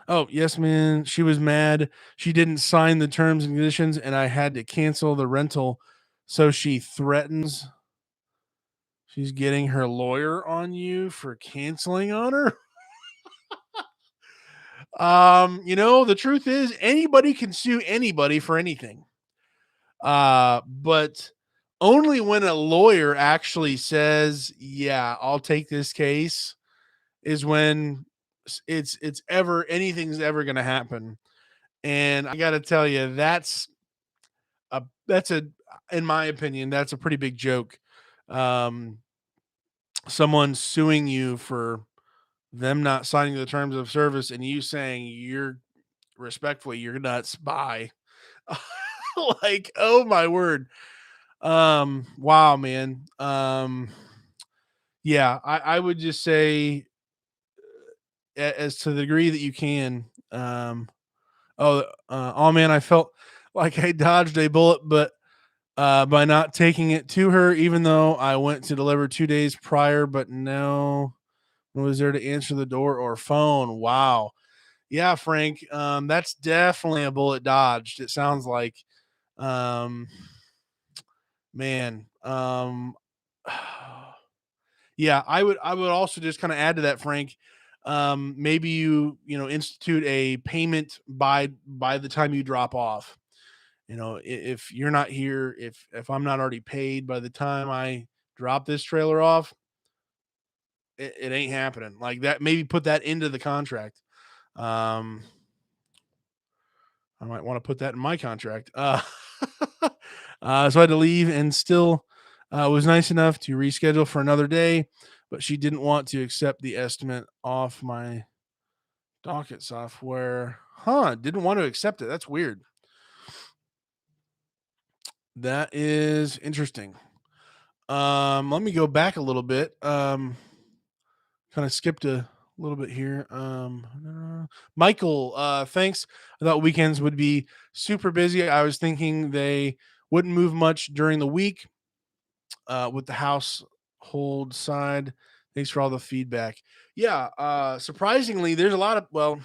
S1: oh, yes, man. She was mad. She didn't sign the terms and conditions, and I had to cancel the rental. So she threatens she's getting her lawyer on you for canceling on her. The truth is anybody can sue anybody for anything. But only when a lawyer actually says, "Yeah, I'll take this case," is when it's ever anything's ever going to happen. And I got to tell you, that's a in my opinion, that's a pretty big joke. Um, Someone suing you for them not signing the terms of service, and you saying you're respectfully you're nuts. Bye. Like, oh my word. Wow, man. Yeah, I would just say, as to the degree that you can. Oh man, I felt like I dodged a bullet, but by not taking it to her, even though I went to deliver 2 days prior, but no one was there to answer the door or phone. Wow. Yeah, Frank. That's definitely a bullet dodged. It sounds like. Um, man. Yeah, I would also just kind of add to that, Frank. Maybe institute a payment by the time you drop off. If you're not here, if I'm not already paid by the time I drop this trailer off, it ain't happening. Like that, maybe put that into the contract. Um, I might want to put that in my contract. So I had to leave, and still was nice enough to reschedule for another day, but she didn't want to accept the estimate off my docket software. Huh? Didn't want to accept it. That's weird. That is interesting. Let me go back a little bit. Kind of skipped a little bit here. Michael, thanks. I thought weekends would be super busy. I was thinking they wouldn't move much during the week with the household side. Thanks for all the feedback. Yeah, surprisingly, there's a lot of, well,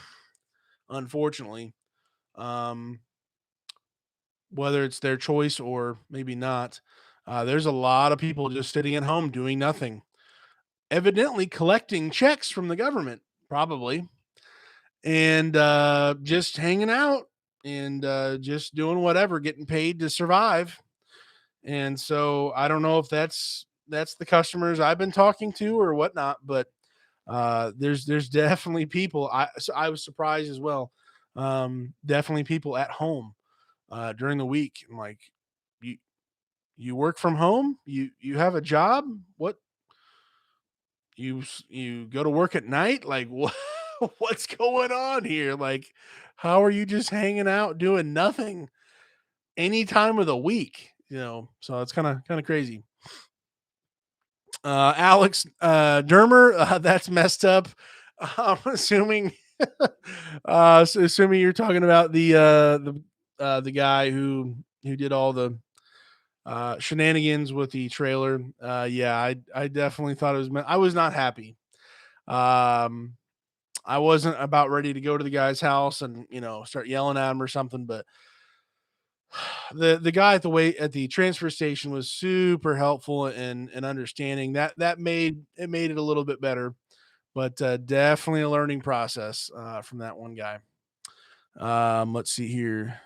S1: unfortunately, um, whether it's their choice or maybe not, there's a lot of people just sitting at home doing nothing, evidently collecting checks from the government, probably, and just hanging out, and just doing whatever, getting paid to survive. And so I don't know if that's the customers I've been talking to or whatnot, but There's definitely people. I was surprised as well. Definitely people at home during the week. I'm like, you you work from home? You have a job? What you go to work at night? Like what what's going on here? Like how are you just hanging out doing nothing any time of the week? So it's kind of crazy. Alex Dermer, that's messed up. I'm assuming, assuming you're talking about the guy who did all the shenanigans with the trailer. Yeah, I definitely thought it was. I was not happy. Um, I wasn't about ready to go to the guy's house and start yelling at him or something, but the guy at the transfer station was super helpful and understanding. That made it a little bit better, but definitely a learning process from that one guy. Let's see here.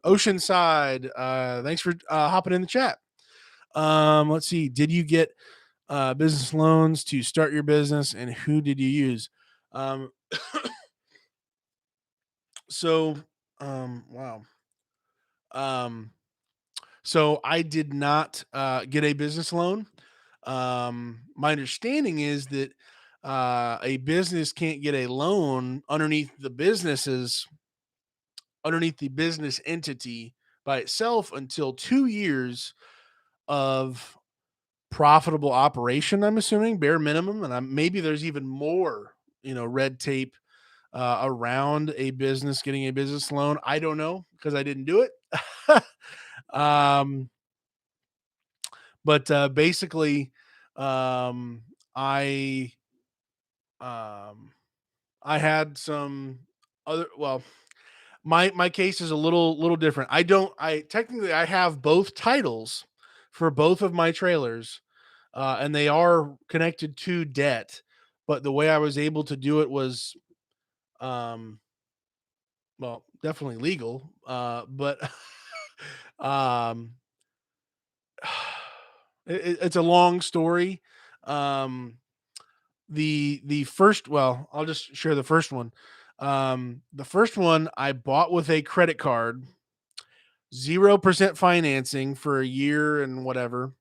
S1: Oceanside, thanks for hopping in the chat. Let's see. Did you get business loans to start your business, and who did you use? Um, so, wow. Um, so I did not get a business loan. My understanding is that a business can't get a loan underneath the business entity by itself until 2 years of profitable operation. I'm assuming bare minimum, and maybe there's even more, red tape around a business getting a business loan. I don't know because I didn't do it. um, but basically, um, I um, I had some other. Well, my case is a little different. I technically I have both titles for both of my trailers, and they are connected to debt. But the way I was able to do it was, um, well, definitely legal. But um, it's a long story. Um, the first, well, I'll just share the first one. The first one I bought with a credit card, 0% financing for a year and whatever.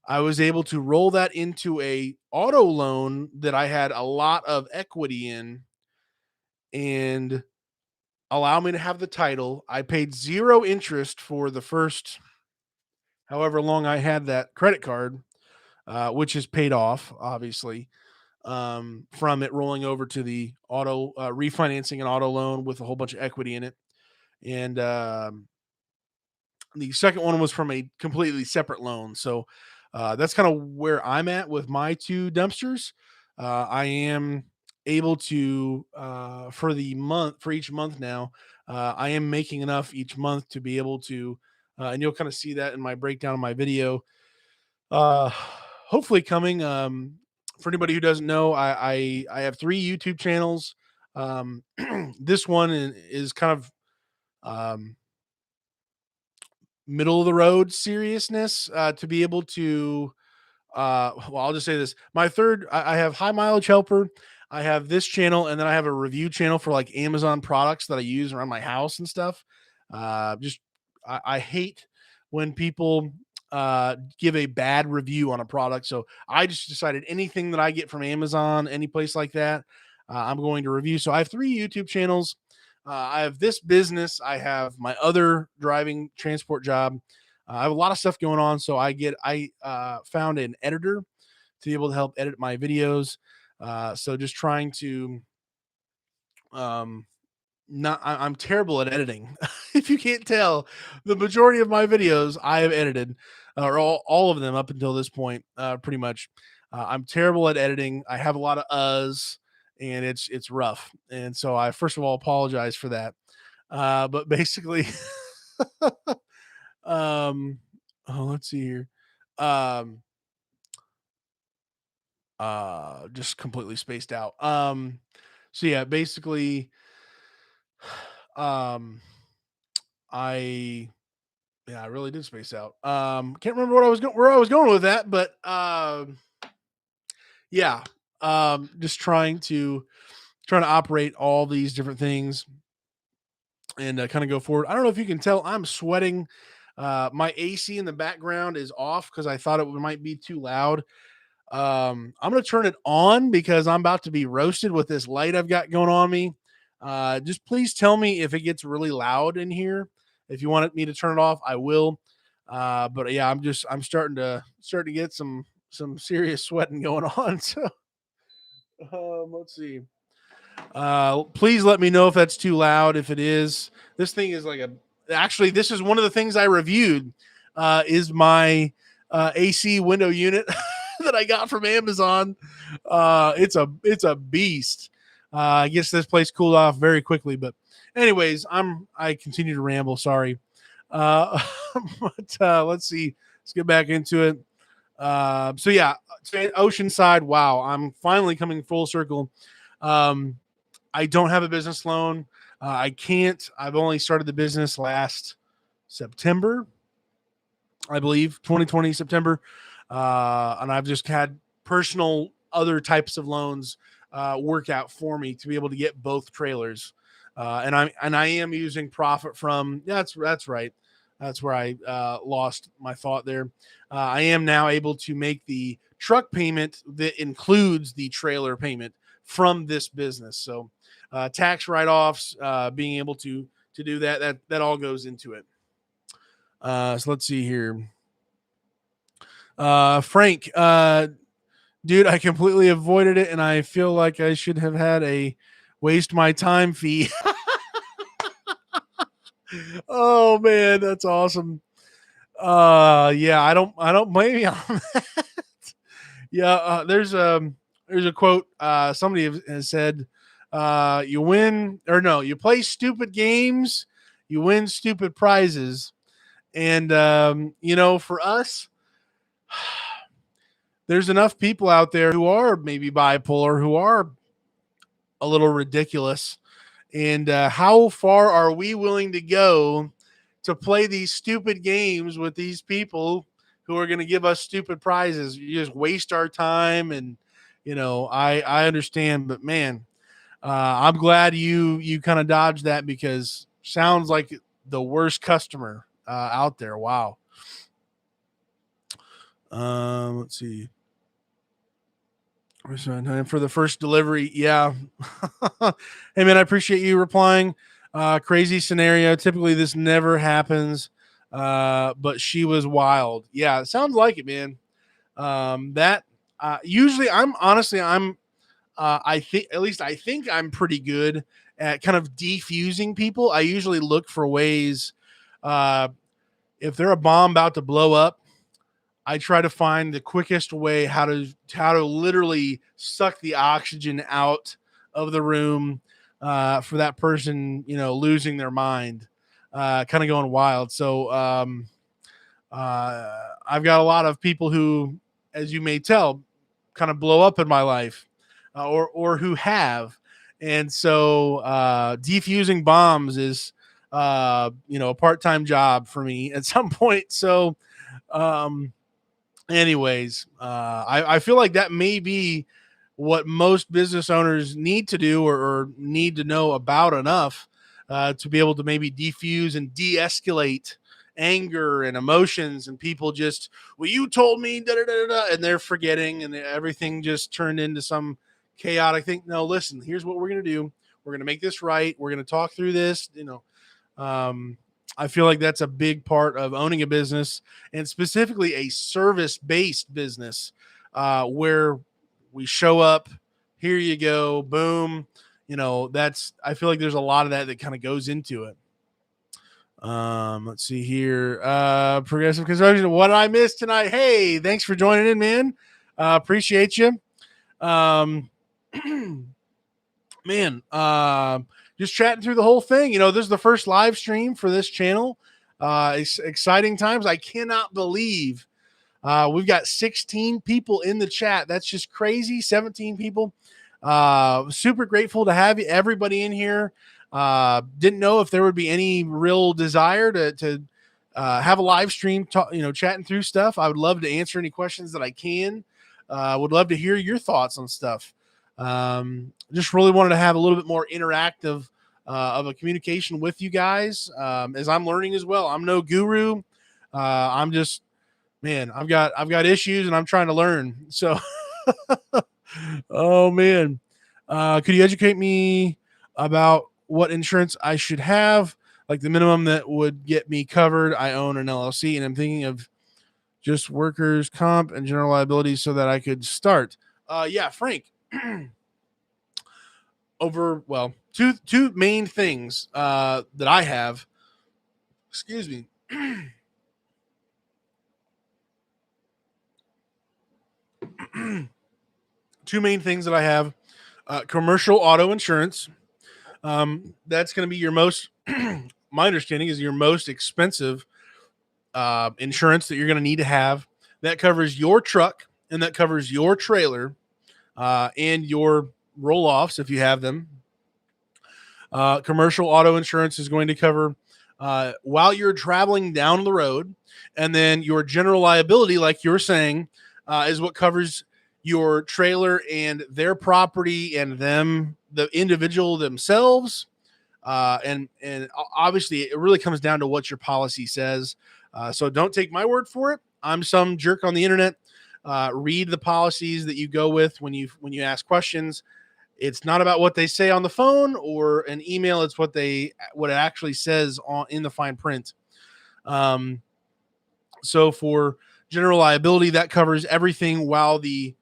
S1: I was able to roll that into a auto loan that I had a lot of equity in and allow me to have the title. I paid zero interest for the first however long I had that credit card, which is paid off, obviously, from it rolling over to the auto refinancing an auto loan with a whole bunch of equity in it. And the second one was from a completely separate loan. So that's kind of where I'm at with my two dumpsters. I am able to for each month now. I am making enough each month to be able to, and you'll kind of see that in my breakdown of my video. Uh, Hopefully coming. For anybody who doesn't know, I have three YouTube channels. This one is kind of um, middle of the road seriousness to be able to well, I'll just say this. My third, I have high mileage helper. I have this channel, and then I have a review channel for like Amazon products that I use around my house and stuff. Just I hate when people give a bad review on a product. So I just decided anything that I get from Amazon, any place like that, I'm going to review. So I have three YouTube channels. I have this business. I have my other driving transport job. I have a lot of stuff going on, so I found an editor to be able to help edit my videos. So just trying to um, not I'm terrible at editing. If you can't tell, the majority of my videos I have edited, or all of them up until this point, pretty much. I'm terrible at editing. I have a lot of uhs, and it's rough. And so I first of all apologize for that. But basically, um, oh, let's see here. Um, just completely spaced out. So yeah, basically, um, I yeah, I really did space out. Can't remember where I was going with that, but Yeah. Just trying to operate all these different things and kind of go forward. I don't know if you can tell, I'm sweating. My AC in the background is off because I thought it might be too loud. I'm gonna turn it on because I'm about to be roasted with this light I've got going on me. Just please tell me if it gets really loud in here. If you want me to turn it off, I will. But yeah, I'm starting to get some serious sweating going on. So let's see. Please let me know if that's too loud. If it is, this thing is like a. Actually, this is one of the things I reviewed. Is my AC window unit that I got from Amazon. It's a beast. I guess this place cooled off very quickly, but anyways, I continue to ramble. Sorry, uh, but let's see. Let's get back into it. So yeah, Oceanside. Wow, I'm finally coming full circle. Um, I don't have a business loan. I can't. I've only started the business last September, I believe, 2020 September, and I've just had personal other types of loans work out for me to be able to get both trailers, and I am using profit from. Yeah, that's right. That's where I lost my thought there. I am now able to make the truck payment that includes the trailer payment from this business. So tax write-offs, being able to do that all goes into it. So let's see here. Frank, dude, I completely avoided it, and I feel like I should have had a waste my time fee. Oh man, that's awesome. Yeah, I don't blame you on that. Yeah, there's a quote. Somebody has said, "You win or no, you play stupid games, you win stupid prizes." And for us, there's enough people out there who are maybe bipolar, who are a little ridiculous. And how far are we willing to go to play these stupid games with these people who are going to give us stupid prizes? You just waste our time, and I understand, but man, I'm glad you kind of dodged that because sounds like the worst customer out there. Wow. Let's see. Time for the first delivery. Yeah. Hey man, I appreciate you replying. Crazy scenario. Typically this never happens. But she was wild. Yeah, it sounds like it, man. That usually I'm I think at least I think I'm pretty good at kind of defusing people. I usually look for ways uh if they're a bomb about to blow up, I try to find the quickest way how to literally suck the oxygen out of the room for that person, losing their mind, kind of going wild. So I've got a lot of people who, as you may tell, kind of blow up in my life, or who have, and so defusing bombs is a part-time job for me at some point. So. Um, Anyways, I feel like that may be what most business owners need to do, or need to know about enough to be able to maybe defuse and de-escalate anger and emotions, and people just, well, you told me da, da, da, da, and they're forgetting, and everything just turned into some chaotic thing. No, listen, here's what we're going to do. We're going to make this right. We're going to talk through this, um, I feel like that's a big part of owning a business, and specifically a service-based business, where we show up, here you go, boom. I feel like there's a lot of that kind of goes into it. Let's see here. Progressive construction. What did I miss tonight? Hey, thanks for joining in, man. Appreciate you. Um, man, just chatting through the whole thing. This is the first live stream for this channel. It's exciting times. I cannot believe we've got 16 people in the chat. That's just crazy. 17 people. Super grateful to have everybody in here. Didn't know if there would be any real desire to have a live stream, chatting through stuff. I would love to answer any questions that I can. Would love to hear your thoughts on stuff. Just really wanted to have a little bit more interactive of a communication with you guys as I'm learning as well. I'm no guru. I'm just, man, I've got issues and I'm trying to learn. So, oh man, could you educate me about what insurance I should have? Like the minimum that would get me covered. I own an LLC and I'm thinking of just workers' comp and general liability so that I could start. Yeah, Frank. Two main things that I have. Excuse me. Two main things that I have: commercial auto insurance. That's going to be your most. My understanding is your most expensive insurance that you're going to need to have. That covers your truck and that covers your trailer and your roll offs if you have them. Commercial auto insurance is going to cover while you're traveling down the road. And then your general liability, like you're saying, is what covers your trailer and their property and them, the individual themselves. And obviously, it really comes down to what your policy says. So don't take my word for it. I'm some jerk on the internet. Read the policies that you go with when you ask questions. It's not about what they say on the phone or an email. It's what it actually says in the fine print. So for general liability, that covers everything while the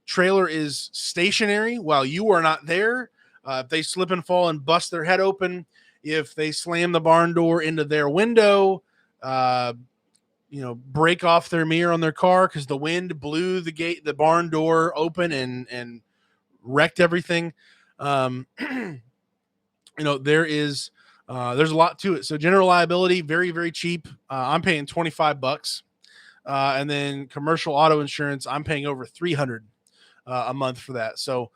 S1: trailer is stationary, while you are not there. If they slip and fall and bust their head open, if they slam the barn door into their window, break off their mirror on their car because the wind blew the barn door open and wrecked everything. There's a lot to it. So general liability, very, very cheap. I'm paying $25. And then commercial auto insurance, I'm paying over $300 a month for that. So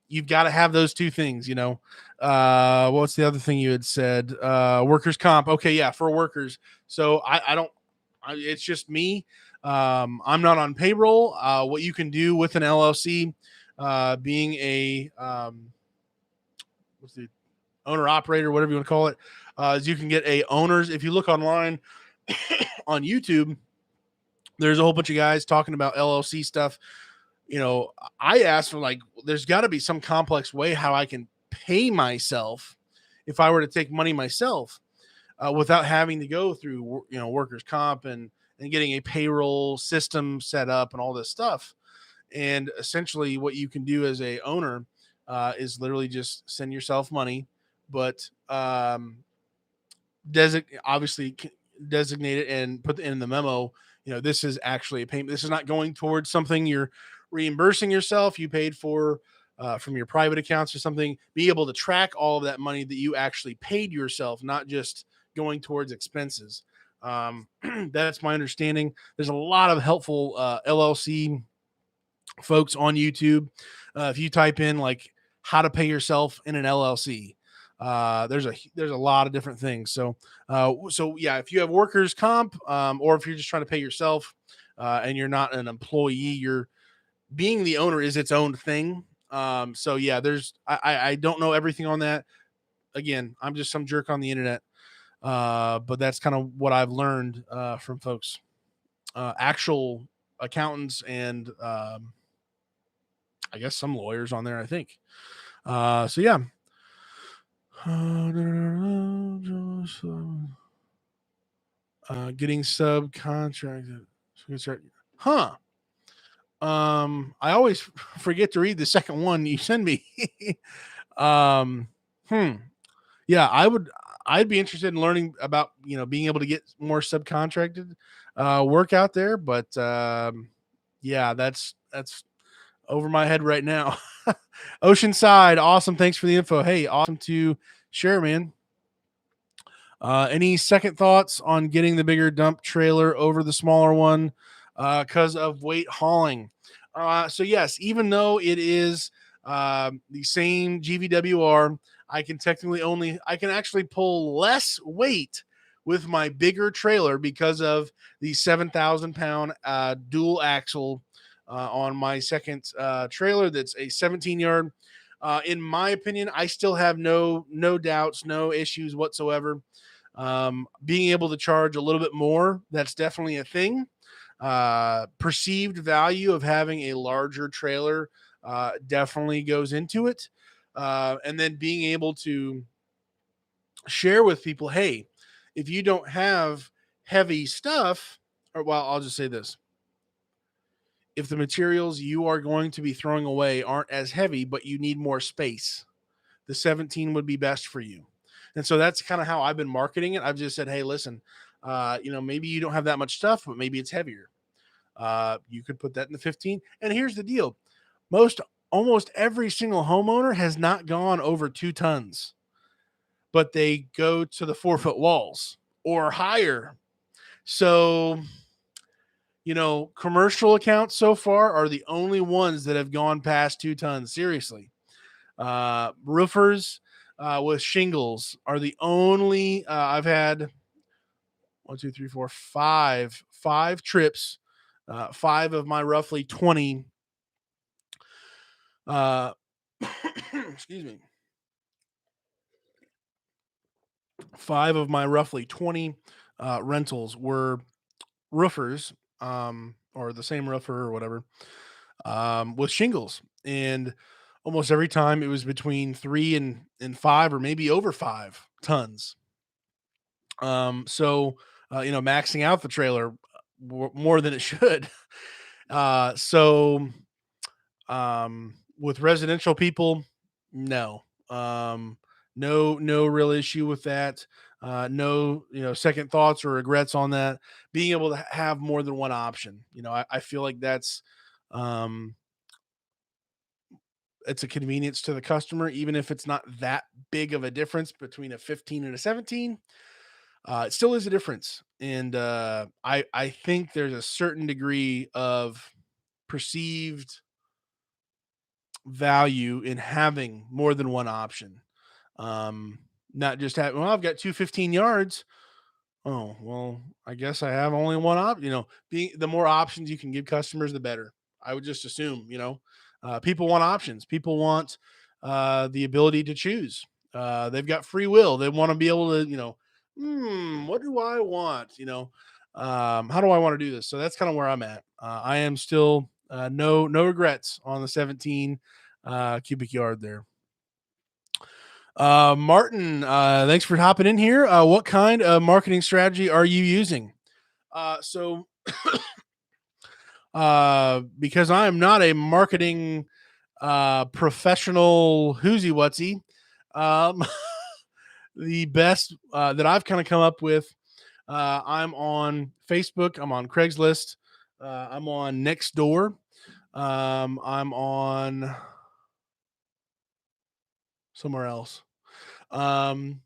S1: you've got to have those two things, what's the other thing you had said? Workers' comp. Okay. Yeah. For workers. So it's just me. I'm not on payroll. What you can do with an LLC, being a, what's the owner operator, whatever you want to call it, is you can get a owners. If you look online on YouTube, there's a whole bunch of guys talking about LLC stuff. I asked for there's got to be some complex way how I can pay myself if I were to take money myself without having to go through, workers' comp and getting a payroll system set up and all this stuff. And essentially what you can do as a owner is literally just send yourself money, but obviously designate it and put in the memo, this is actually a payment. This is not going towards something you're reimbursing yourself. You paid for from your private accounts or something. Be able to track all of that money that you actually paid yourself, not just going towards expenses. That's my understanding. There's a lot of helpful LLC folks on YouTube. If you type in how to pay yourself in an LLC, there's a lot of different things. So yeah, if you have workers comp, or if you're just trying to pay yourself, and you're not an employee, you're being the owner is its own thing. So yeah, I don't know everything on that. Again, I'm just some jerk on the internet. But that's kind of what I've learned, from folks, actual accountants and, I guess some lawyers on there, I think. So yeah. Getting subcontracted. Huh. I always forget to read the second one you send me. um, Yeah, I'd be interested in learning about, being able to get more subcontracted work out there, but yeah, that's over my head right now. Oceanside, awesome. Thanks for the info. Hey, awesome to share, man. Any second thoughts on getting the bigger dump trailer over the smaller one because of weight hauling? So yes, even though it is the same GVWR, I can actually pull less weight with my bigger trailer because of the 7,000 pound dual axle on my second trailer. That's a 17 yard. In my opinion, I still have no doubts, no issues whatsoever. Being able to charge a little bit more, that's definitely a thing. Perceived value of having a larger trailer definitely goes into it. And then being able to share with people, hey, if you don't have heavy stuff, or well, I'll just say this. If the materials you are going to be throwing away aren't as heavy, but you need more space, the 17 would be best for you. And so that's kind of how I've been marketing it. I've just said, hey, listen, maybe you don't have that much stuff, but maybe it's heavier. You could put that in the 15. And here's the deal: almost every single homeowner has not gone over 2 tons, but they go to the 4 foot walls or higher. So, commercial accounts so far are the only ones that have gone past 2 tons. Seriously. Roofers with shingles are the only, I've had one, two, three, four, five trips, five of my roughly 20, uh, excuse me, five of my roughly 20 rentals were roofers, or the same roofer or whatever, with shingles. And almost every time it was between 3 and 5, or maybe over 5 tons. So, maxing out the trailer more than it should. So, with residential people, no, no real issue with that. No, second thoughts or regrets on that. Being able to have more than one option, I feel like um, it's a convenience to the customer, even if it's not that big of a difference between a 15 and a 17. It still is a difference, and I think there's a certain degree of perceived value in having more than one option. Um, Not just having, well, I've got 2 15 yards. Oh, well, I guess I have only one option. Being the more options you can give customers, the better. I would just assume, people want options. People want the ability to choose. They've got free will. They want to be able to, what do I want? How do I want to do this? So that's kind of where I'm at. I am still no regrets on the 17 cubic yard there. Martin, thanks for hopping in here. What kind of marketing strategy are you using? So, because I am not a marketing professional whoozy whatsy, um, the best that I've kind of come up with, I'm on Facebook, I'm on Craigslist, I'm on Nextdoor, I'm on somewhere else. Um,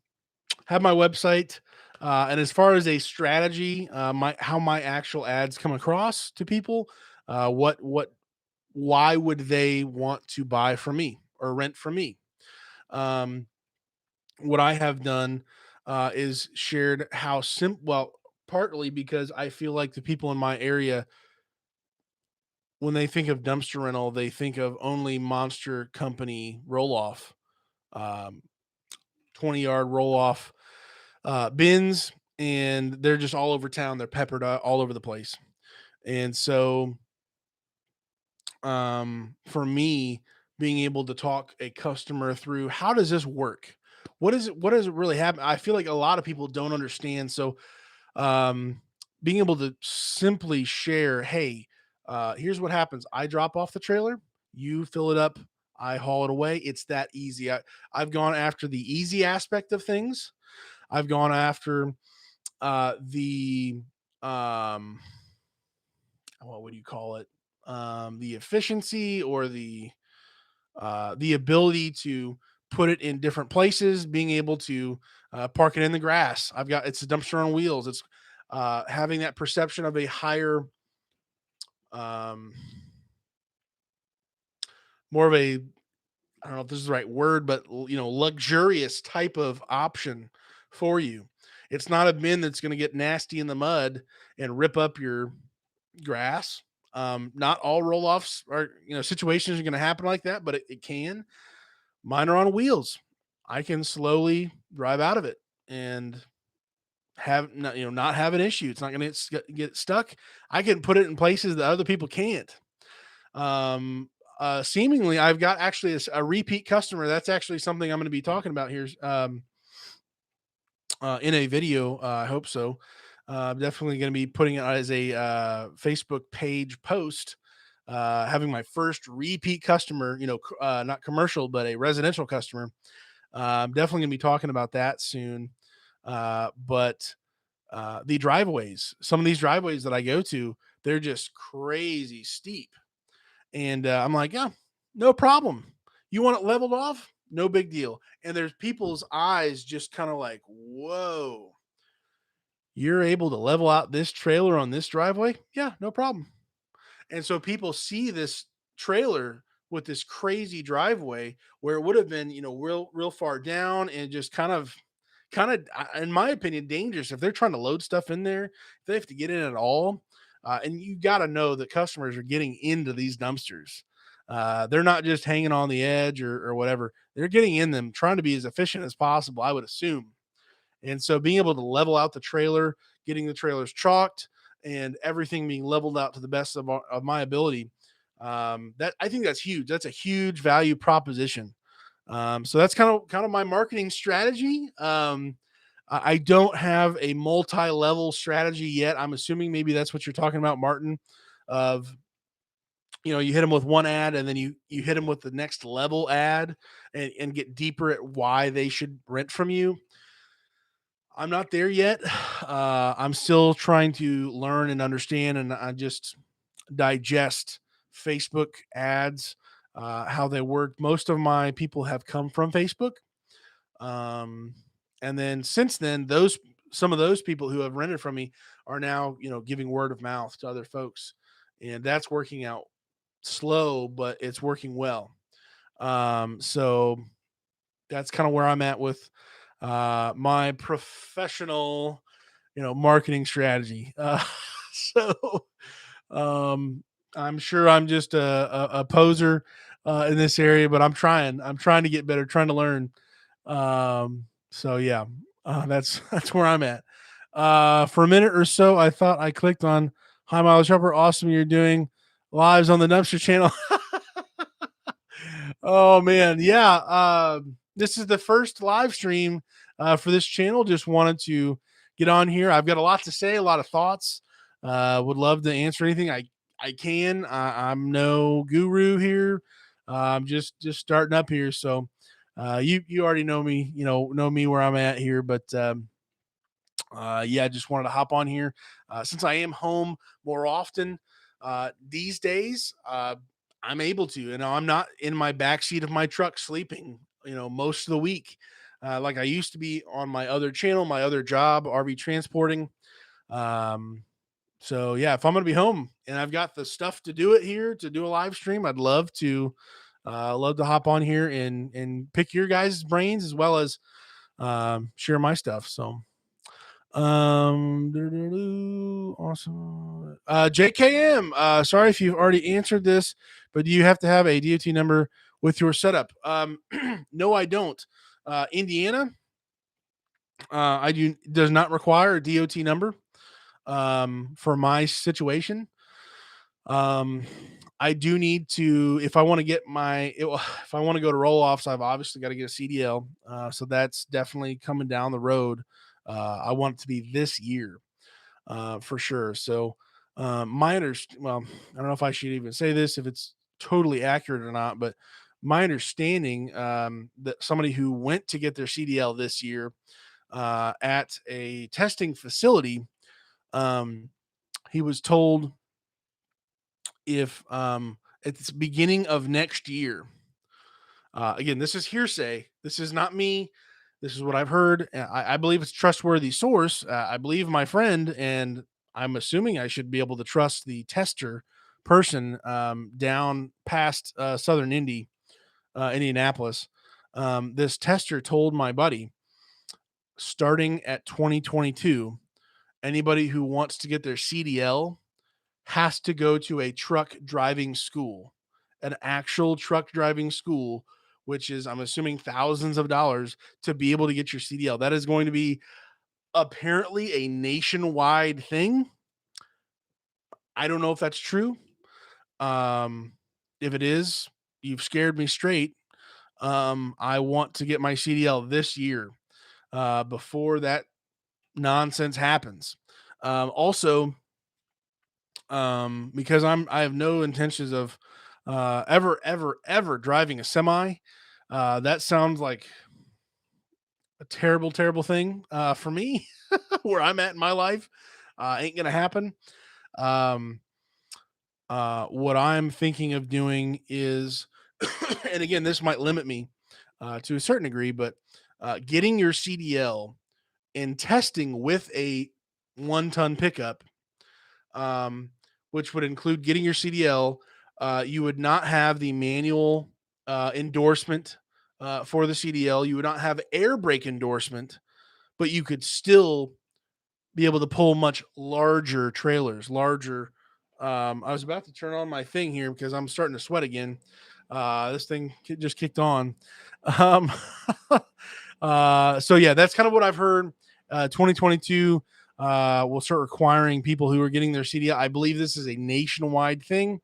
S1: have my website. And as far as a strategy, how my actual ads come across to people, why would they want to buy from me or rent from me? Um, what I have done is shared how simple. Well, partly because I feel like the people in my area, when they think of dumpster rental, they think of only monster company roll off, um, 20-yard roll off bins, and they're just all over town. They're peppered all over the place. And so, for me, being able to talk a customer through, how does this work? What does it really happen? I feel like a lot of people don't understand. So, um, being able to simply share, hey, here's what happens. I drop off the trailer, you fill it up, I haul it away. It's that easy. I've gone after the easy aspect of things. I've gone after the what would you call it? The efficiency, or the ability to put it in different places, being able to park it in the grass. It's a dumpster on wheels. It's having that perception of a higher, um, more of a, I don't know if this is the right word, but luxurious type of option for you. It's not a bin that's going to get nasty in the mud and rip up your grass. Not all roll offs are, situations are going to happen like that, but it can. Mine are on wheels. I can slowly drive out of it and not have an issue. It's not going to get stuck. I can put it in places that other people can't. Um, Seemingly, I've got actually a repeat customer. That's actually something I'm going to be talking about here in a video. I hope so. I'm definitely going to be putting it as a Facebook page post. Having my first repeat customer, not commercial, but a residential customer. I'm definitely going to be talking about that soon. But the driveways, some of these driveways that I go to, they're just crazy steep. And I'm like, yeah, no problem. You want it leveled off? No big deal. And there's people's eyes just kind of like, whoa, you're able to level out this trailer on this driveway? Yeah, no problem. And so people see this trailer with this crazy driveway where it would have been, real far down and just kind of, in my opinion, dangerous if they're trying to load stuff in there. If they have to get in at all, and you got to know that customers are getting into these dumpsters. They're not just hanging on the edge or whatever. They're getting in them, trying to be as efficient as possible, I would assume. And so being able to level out the trailer, getting the trailers chalked, and everything being leveled out to the best of my ability, that I think that's huge. That's a huge value proposition. So that's kind of my marketing strategy. I don't have a multi-level strategy yet. I'm assuming maybe that's what you're talking about, Martin. Of you hit them with one ad and then you hit them with the next level ad and get deeper at why they should rent from you. I'm not there yet. I'm still trying to learn and understand, and I just digest Facebook ads, how they work. Most of my people have come from Facebook, um, and then since then, those some of those people who have rented from me are now giving word of mouth to other folks, and that's working out slow, but it's working well. So that's kind of where I'm at with my professional, marketing strategy. So um, I'm sure I'm just a poser in this area, but I'm trying. I'm trying to get better, trying to learn. So yeah, that's that's where I'm at. For a minute or so, I thought I clicked on High Mileage Shopper. Awesome, you're doing lives on the Dumpster channel. Oh man, yeah. This is the first live stream for this channel. Just wanted to get on here. I've got a lot to say, a lot of thoughts. Would love to answer anything I can. I'm no guru here. I'm just starting up here, so you already know me. Know me where I'm at here, but yeah, just wanted to hop on here since I am home more often these days. I'm able to, I'm not in my backseat of my truck sleeping, most of the week, like I used to be on my other channel, my other job, RV transporting. Um, so yeah, if I'm gonna be home and I've got the stuff to do it here to do a live stream, I'd love to hop on here and pick your guys' brains as well as share my stuff. So awesome. JKM, sorry if you've already answered this, but do you have to have a DOT number with your setup? No, I don't. Indiana, I does not require a DOT number for my situation. Um, I do need to, if I want to get if I want to go to roll offs, I've obviously got to get a CDL. So that's definitely coming down the road. I want it to be this year, for sure. So, well, I don't know if I should even say this, if it's totally accurate or not, but my understanding, that somebody who went to get their CDL this year, at a testing facility, um, he was told if at the beginning of next year, again, this is hearsay. This is not me. This is what I've heard. I believe it's a trustworthy source. I believe my friend, and I'm assuming I should be able to trust the tester person down past Southern Indianapolis. This tester told my buddy starting at 2022, anybody who wants to get their CDL has to go to a truck driving school, an actual truck driving school, which is, I'm assuming, thousands of dollars to be able to get your CDL. That is going to be apparently a nationwide thing. I don't know if that's true. If it is, you've scared me straight. I want to get my CDL this year before that nonsense happens. Also, because I have no intentions of ever driving a semi. That sounds like a terrible, terrible thing for me where I'm at in my life. Ain't gonna happen. Um, what I'm thinking of doing is, and again, this might limit me to a certain degree, but getting your CDL and testing with a 1-ton pickup, um, which would include getting your CDL. You would not have the manual endorsement for the CDL. You would not have air brake endorsement, but you could still be able to pull much larger trailers, larger. I was about to turn on my thing here because I'm starting to sweat again. This thing just kicked on. Um, so yeah, that's kind of what I've heard. 2022 will start requiring people who are getting their CDL. I believe this is a nationwide thing.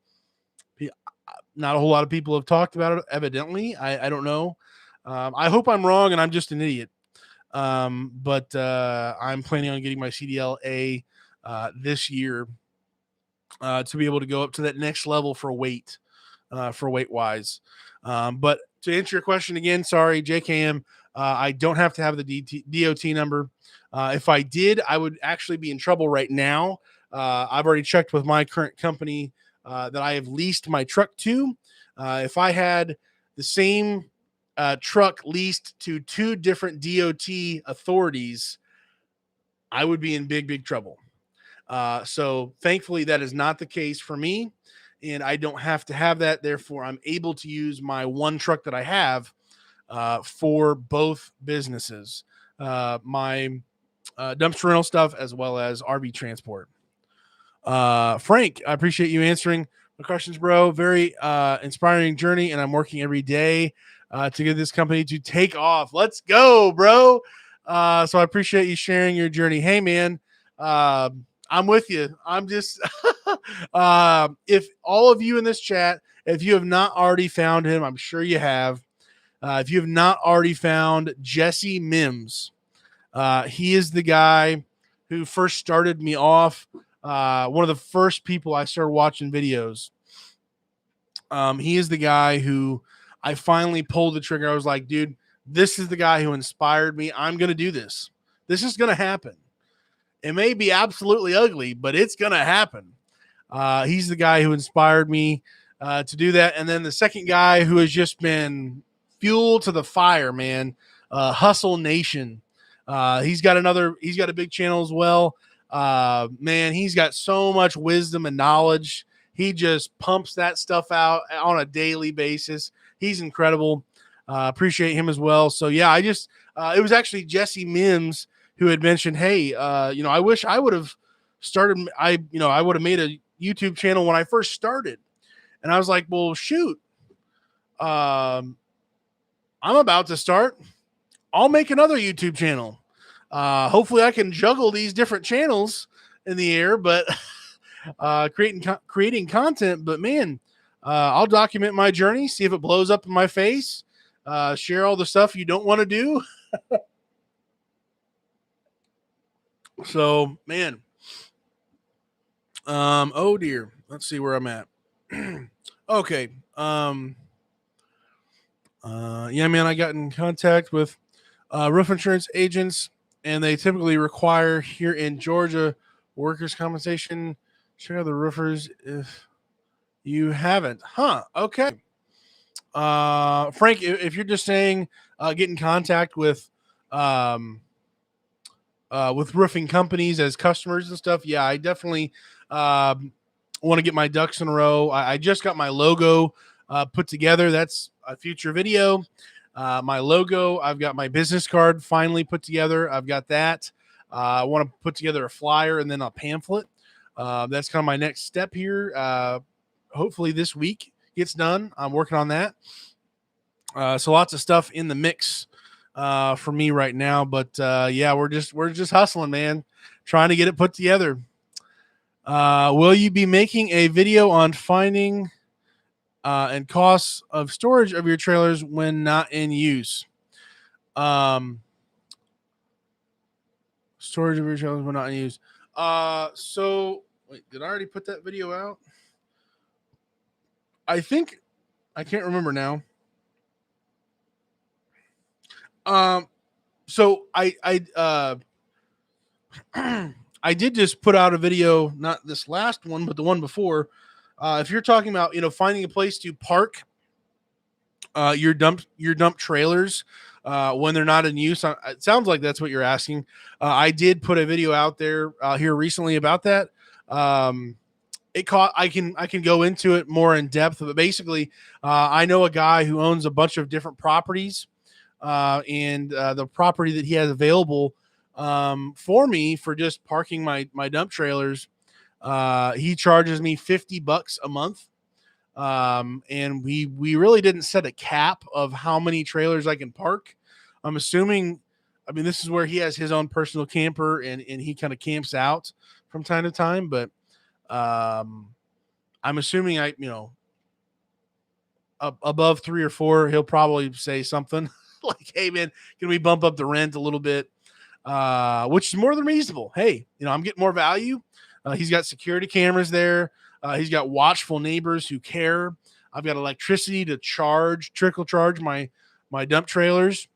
S1: Not a whole lot of people have talked about it. Evidently, I don't know. I hope I'm wrong and I'm just an idiot. But I'm planning on getting my CDLA this year to be able to go up to that next level for weight wise. But to answer your question again, sorry, JKM, I don't have to have the DOT number. If I did, I would actually be in trouble right now. I've already checked with my current company that I have leased my truck to. If I had the same truck leased to 2 different DOT authorities, I would be in big, big trouble. So thankfully, that is not the case for me, and I don't have to have that. Therefore, I'm able to use my one truck that I have for both businesses, my dumpster rental stuff as well as RV transport. Frank, I appreciate you answering my questions, bro. Very inspiring journey, and I'm working every day to get this company to take off. Let's go, bro. So I appreciate you sharing your journey. Hey, man, I'm with you. I'm just, if all of you in this chat, if you have not already found him, I'm sure you have. If you have not already found Jesse Mims, he is the guy who first started me off. One of the first people I started watching videos. He is the guy who I finally pulled the trigger. I was like, dude, this is the guy who inspired me. I'm going to do this. This is going to happen. It may be absolutely ugly, but it's going to happen. He's the guy who inspired me to do that. And then the second guy who has just been fuel to the fire, man, Hustle Nation. He's got a big channel as well. Man, he's got so much wisdom and knowledge. He just pumps that stuff out on a daily basis. He's incredible. Appreciate him as well. So yeah, it was actually Jesse Mims who had mentioned, hey, I wish I would have started. I would have made a YouTube channel when I first started. And I was like, well, shoot, I'm about to start. I'll make another YouTube channel. Hopefully I can juggle these different channels in the air, but creating content. But man, I'll document my journey, see if it blows up in my face, share all the stuff you don't want to do. So, man, oh dear, let's see where I'm at. Okay. Yeah, man, I got in contact with roof insurance agents, and they typically require here in Georgia workers' compensation. Check out the roofers if you haven't. Huh. Okay. Frank, if you're just saying get in contact with roofing companies as customers and stuff, yeah, I definitely want to get my ducks in a row. I just got my logo put together. That's a future video. My logo, I've got my business card finally put together. I've got that. I want to put together a flyer and then a pamphlet. That's kind of my next step here. Hopefully this week gets done. I'm working on that. So lots of stuff in the mix for me right now. But yeah, we're just hustling, man, trying to get it put together. Will you be making a video on finding and costs of storage of your trailers when not in use? Storage of your trailers when not in use. So wait, did I already put that video out? I think I can't remember now. So I did just put out a video, not this last one, but the one before. If you're talking about, finding a place to park your dump trailers when they're not in use, it sounds like that's what you're asking. I did put a video out there here recently about that. I can go into it more in depth, but basically, I know a guy who owns a bunch of different properties, and the property that he has available for me for just parking my dump trailers, he charges me $50 a month. And we really didn't set a cap of how many trailers I can park. I'm assuming, I mean, this is where he has his own personal camper and he kind of camps out from time to time, but I'm assuming above 3 or 4, he'll probably say something like, "Hey man, can we bump up the rent a little bit?" Which is more than reasonable. Hey, I'm getting more value. He's got security cameras there. He's got watchful neighbors who care. I've got electricity to trickle charge my dump trailers.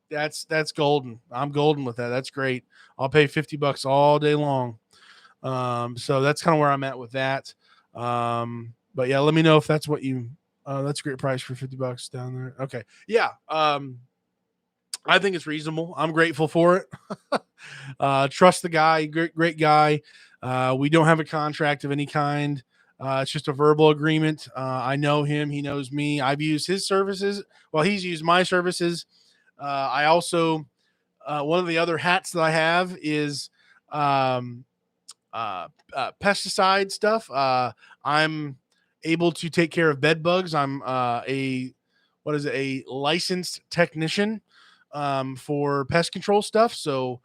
S1: That's golden. I'm golden with that. That's great. I'll pay $50 all day long. So that's kind of where I'm at with that. But yeah, let me know if that's what you. That's a great price for $50 down there. Okay, yeah. I think it's reasonable. I'm grateful for it. Trust the guy. Great guy. We don't have a contract of any kind. It's just a verbal agreement. I know him. He knows me. I've used his services. Well, he's used my services. I also, one of the other hats that I have is pesticide stuff. I'm able to take care of bed bugs. I'm a licensed technician for pest control stuff. So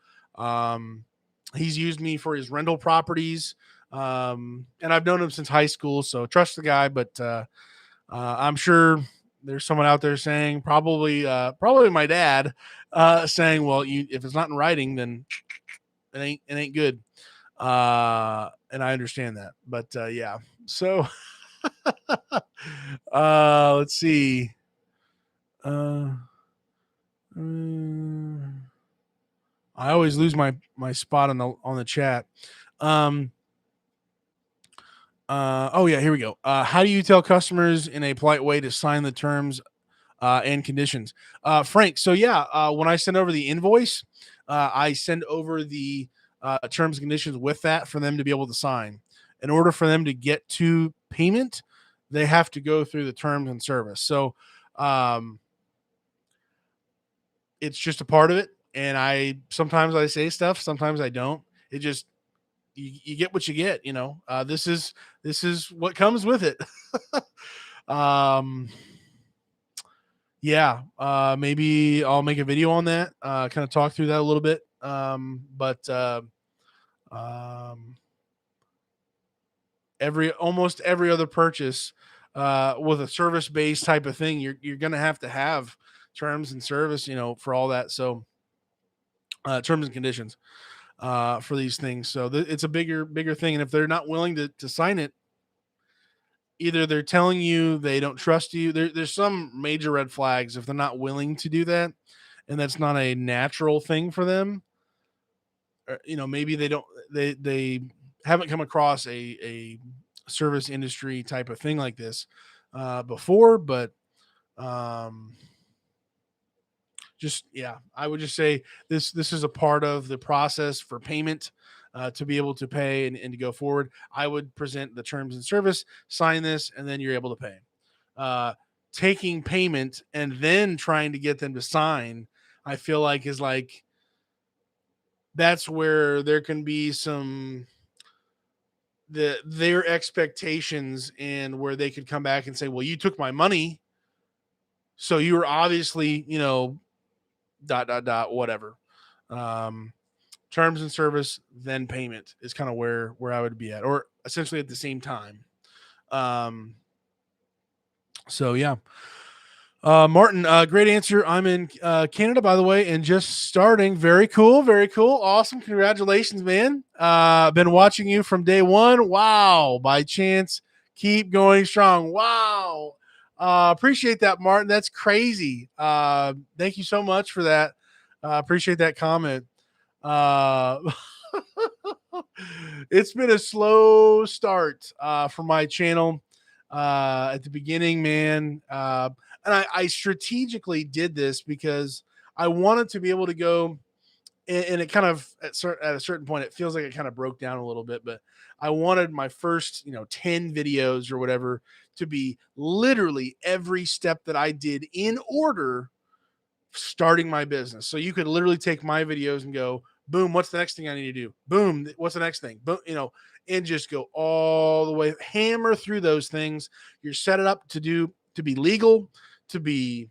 S1: he's used me for his rental properties. And I've known him since high school, so trust the guy. But I'm sure there's someone out there saying, probably my dad, saying, "Well, if it's not in writing, then it ain't good." And I understand that, but yeah. So let's see. I always lose my spot on the chat. Oh yeah, here we go. How do you tell customers in a polite way to sign the terms and conditions? Frank, so yeah, when I send over the invoice, I send over the terms and conditions with that for them to be able to sign. In order for them to get to payment, they have to go through the terms and service. So it's just a part of it. And sometimes I say stuff, sometimes I don't. It just, you get what you get, this is what comes with it. Yeah, maybe I'll make a video on that, kind of talk through that a little bit. But almost every other purchase with a service-based type of thing, you're going to have terms and service, for all that. So terms and conditions for these things. So it's a bigger thing. And if they're not willing to sign it, either they're telling you they don't trust you. There's some major red flags if they're not willing to do that, and that's not a natural thing for them. Or, maybe they haven't come across a service industry type of thing like this before, but just, yeah, I would just say this is a part of the process for payment, to be able to pay and to go forward. I would present the terms and service, sign this, and then you're able to pay. taking payment and then trying to get them to sign, I feel like is like that's where there can be some their expectations and where they could come back and say, well, you took my money, so you were obviously, dot dot dot whatever. Um, Terms and service, then payment is kind of where I would be at, or essentially at the same time. Um, so yeah. Martin, great answer. I'm in Canada, by the way, and just starting. Very cool, very cool, awesome. Congratulations, man. Been watching you from day one. Wow, by chance, keep going strong. Wow, appreciate that, Martin. That's crazy. Thank you so much for that. Appreciate that comment. Uh, it's been a slow start for my channel at the beginning, man. And I strategically did this because I wanted to be able to go, and it kind of at a certain point, it feels like it kind of broke down a little bit, but I wanted my first, 10 videos or whatever to be literally every step that I did in order starting my business. So you could literally take my videos and go, boom, what's the next thing I need to do? Boom, what's the next thing? Boom, and just go all the way, hammer through those things. You're set it up to be legal, to be,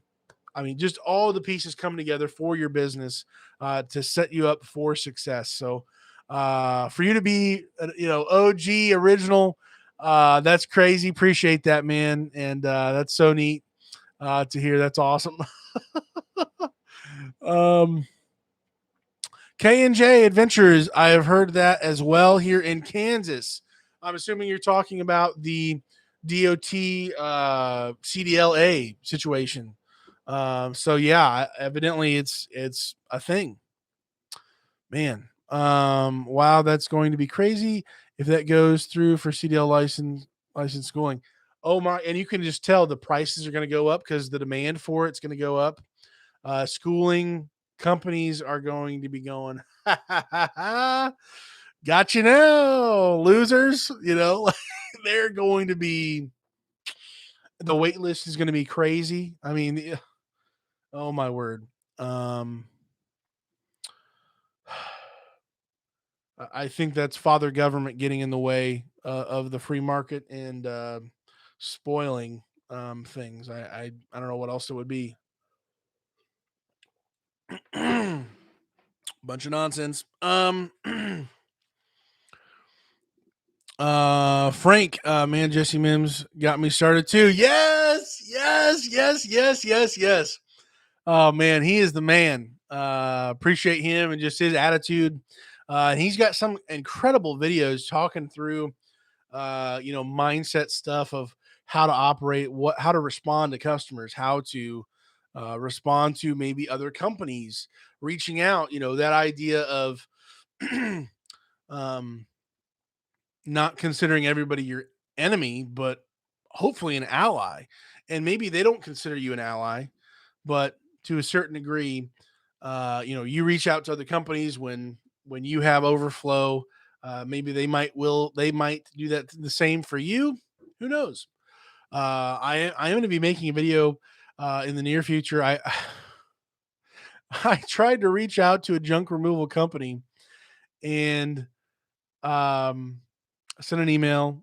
S1: I mean, just all the pieces come together for your business to set you up for success. So for you to be, OG original, that's crazy. Appreciate that, man. And that's so neat to hear. That's awesome. Um, K&J Adventures, I have heard that as well here in Kansas. I'm assuming you're talking about the DOT CDLA situation. So yeah, evidently it's a thing, man. Wow, that's going to be crazy if that goes through for CDL license schooling. Oh my, and you can just tell the prices are going to go up because the demand for it's going to go up. Schooling companies are going to be going, got you now, losers. They're going to be, the wait list is going to be crazy. I mean, oh my word. Um, I think that's father government getting in the way of the free market and spoiling things. I don't know what else it would be. Bunch of nonsense. Frank, man, Jesse Mims got me started too. Yes, yes, yes, yes, yes, yes. Oh man, he is the man. Appreciate him and just his attitude. And he's got some incredible videos talking through mindset stuff of how to operate, how to respond to customers, how to respond to maybe other companies reaching out, that idea of um not considering everybody your enemy, but hopefully an ally. And maybe they don't consider you an ally, but to a certain degree, you reach out to other companies when you have overflow. Maybe they might do that the same for you. Who knows? I am going to be making a video in the near future. I tried to reach out to a junk removal company and sent an email.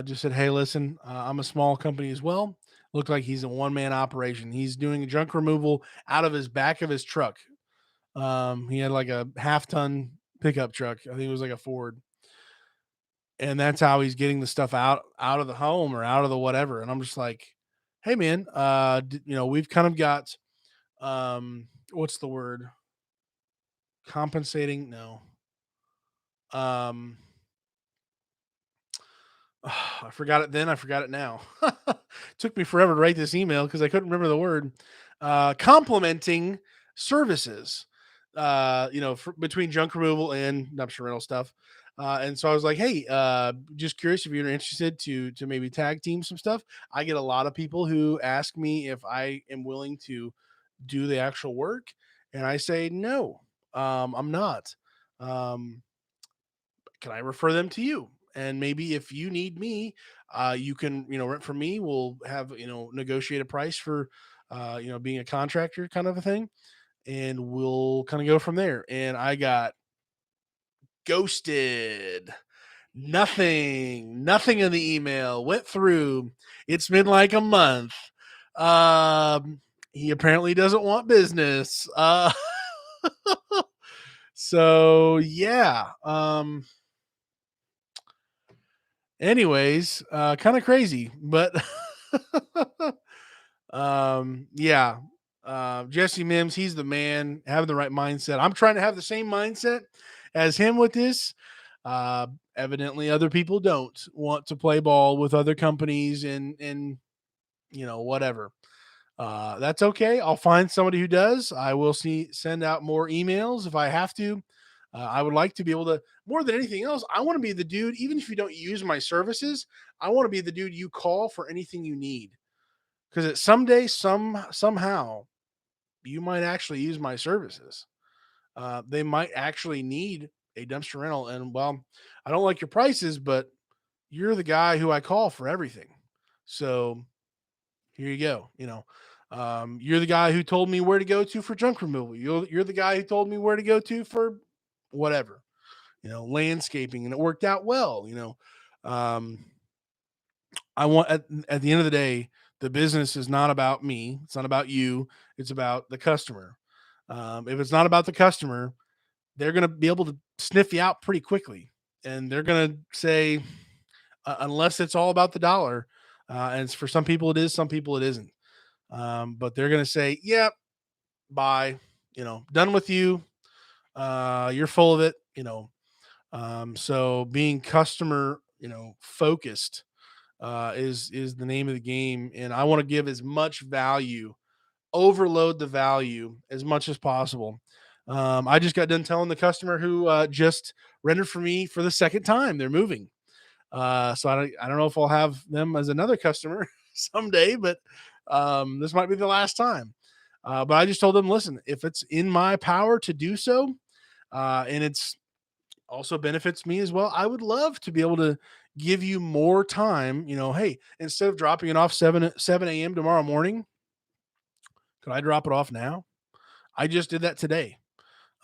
S1: Just said, hey, listen, I'm a small company as well. Looked like he's a one man operation. He's doing junk removal out of his back of his truck. He had like a half-ton pickup truck. I think it was like a Ford, and that's how he's getting the stuff out of the home or out of the whatever. And I'm just like, hey, man, we've kind of got what's the word? Compensating? No. Um, I forgot it then. I forgot it now. Took me forever to write this email because I couldn't remember the word. Complementing services, between junk removal and dumpster rental stuff. And so I was like, hey, just curious if you're interested to maybe tag team some stuff. I get a lot of people who ask me if I am willing to do the actual work. And I say, no, I'm not. Um, can I refer them to you? and maybe if you need me, you can, rent from me. We'll have, negotiate a price for, being a contractor kind of a thing, and we'll kind of go from there. And I got ghosted. Nothing in the email went through. It's been like a month. He apparently doesn't want business. So yeah. Anyways, kind of crazy, but yeah. Jesse Mims, he's the man, having the right mindset. I'm trying to have the same mindset as him with this. Evidently, other people don't want to play ball with other companies and whatever. That's okay. I'll find somebody who does. I will send out more emails if I have to. I would like to be able to, more than anything else, I want to be the dude, even if you don't use my services, I want to be the dude you call for anything you need. Because someday, somehow, you might actually use my services. They might actually need a dumpster rental. And well, I don't like your prices, but you're the guy who I call for everything. So here you go. You're the guy who told me where to go to for junk removal. You're the guy who told me where to go to for whatever, landscaping, and it worked out well. Um, I want at the end of the day, the business is not about me. It's not about you. It's about the customer. If it's not about the customer, they're going to be able to sniff you out pretty quickly, and they're going to say, unless it's all about the dollar, and it's, for some people it is, some people it isn't. But they're going to say, "Yep, bye. Done with you. You're full of it." So being customer, focused is the name of the game, and I want to give as much value, overload the value as much as possible. I just got done telling the customer who just rented for me for the second time they're moving. So I don't know if I'll have them as another customer someday, but this might be the last time. But I just told them, listen, if it's in my power to do so, and it's also benefits me as well, I would love to be able to give you more time. Hey, instead of dropping it off 7 a.m. tomorrow morning, could I drop it off now? I just did that today.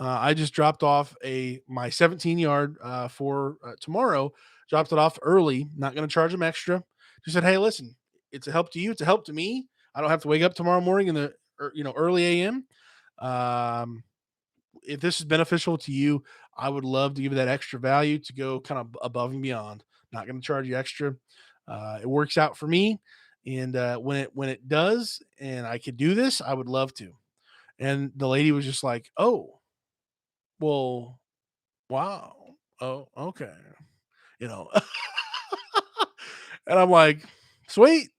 S1: I just dropped off my 17-yard for tomorrow. Dropped it off early. Not going to charge them extra. Just said, hey, listen, it's a help to you. It's a help to me. I don't have to wake up tomorrow morning in the early a.m. Um, if this is beneficial to you, I would love to give you that extra value to go kind of above and beyond. Not going to charge you extra. It works out for me, and when it does, and I could do this, I would love to. And the lady was just like, "Oh, well, wow. Oh, okay." You know, and I'm like, "Sweet.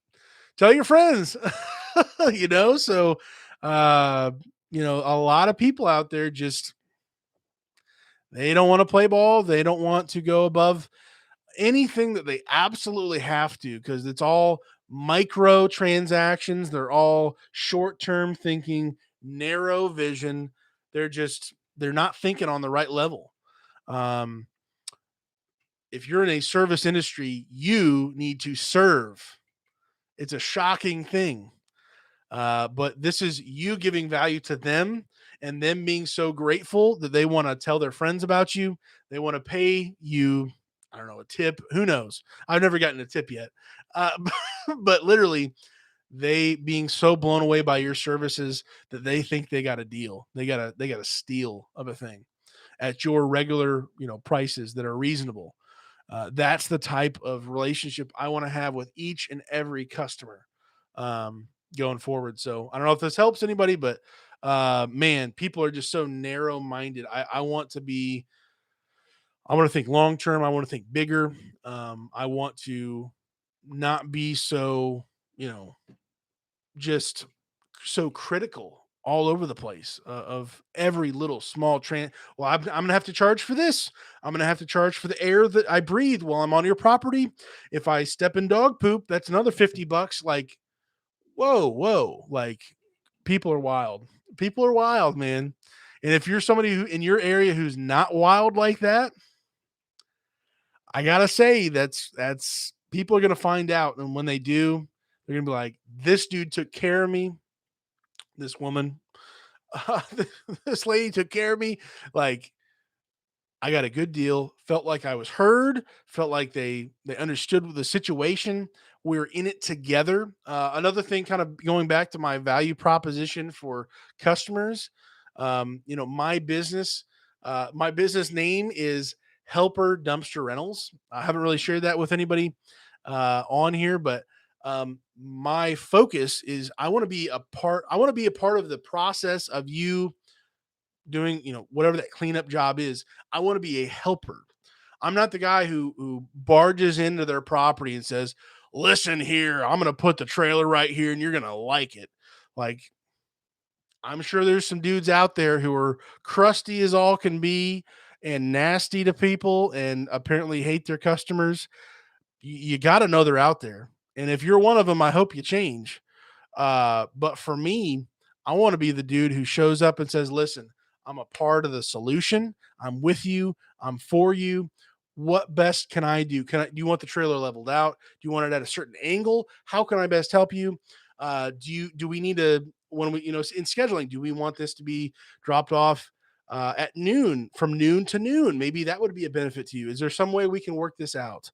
S1: Tell your friends." So uh, a lot of people out there just they don't want to play ball. They don't want to go above anything that they absolutely have to because it's all micro transactions. They're all short term thinking, narrow vision. They're not thinking on the right level. Um, if you're in a service industry, you need to serve. It's a shocking thing. But this is you giving value to them and them being so grateful that they want to tell their friends about you. They want to pay you, I don't know, a tip. Who knows? I've never gotten a tip yet. Uh, but literally, they being so blown away by your services that they think they got a deal. They got a steal of a thing at your regular, prices that are reasonable. That's the type of relationship I want to have with each and every customer going forward. So I don't know if this helps anybody, but man, people are just so narrow minded. I want to think long term. I want to think bigger. I want to not be so, just so critical all over the place of every little small well, I'm going to have to charge for this. I'm going to have to charge for the air that I breathe while I'm on your property. If I step in dog poop, that's another $50. Like, whoa. Like, people are wild. People are wild, man. And if you're somebody who in your area who's not wild like that, I gotta say that's people are gonna find out, and when they do, they're gonna be like, "This dude took care of me. This woman, uh, this lady took care of me." Like, I got a good deal, felt like I was heard, felt like they understood the situation. We were in it together. Another thing, kind of going back to my value proposition for customers, my business name is Helper Dumpster Rentals. I haven't really shared that with anybody on here, but my focus is I want to be a part. I want to be a part of the process of you doing, whatever that cleanup job is. I want to be a helper. I'm not the guy who barges into their property and says, "Listen here, I'm going to put the trailer right here and you're going to like it." Like, I'm sure there's some dudes out there who are crusty as all can be and nasty to people and apparently hate their customers. You got to know they're out there. And if you're one of them, I hope you change. But for me, I want to be the dude who shows up and says, "Listen, I'm a part of the solution. I'm with you. I'm for you. What best can I do? Do you want the trailer leveled out? Do you want it at a certain angle? How can I best help you? Do we need to, when we, in scheduling, do we want this to be dropped off at noon, from noon to noon? Maybe that would be a benefit to you. Is there some way we can work this out?"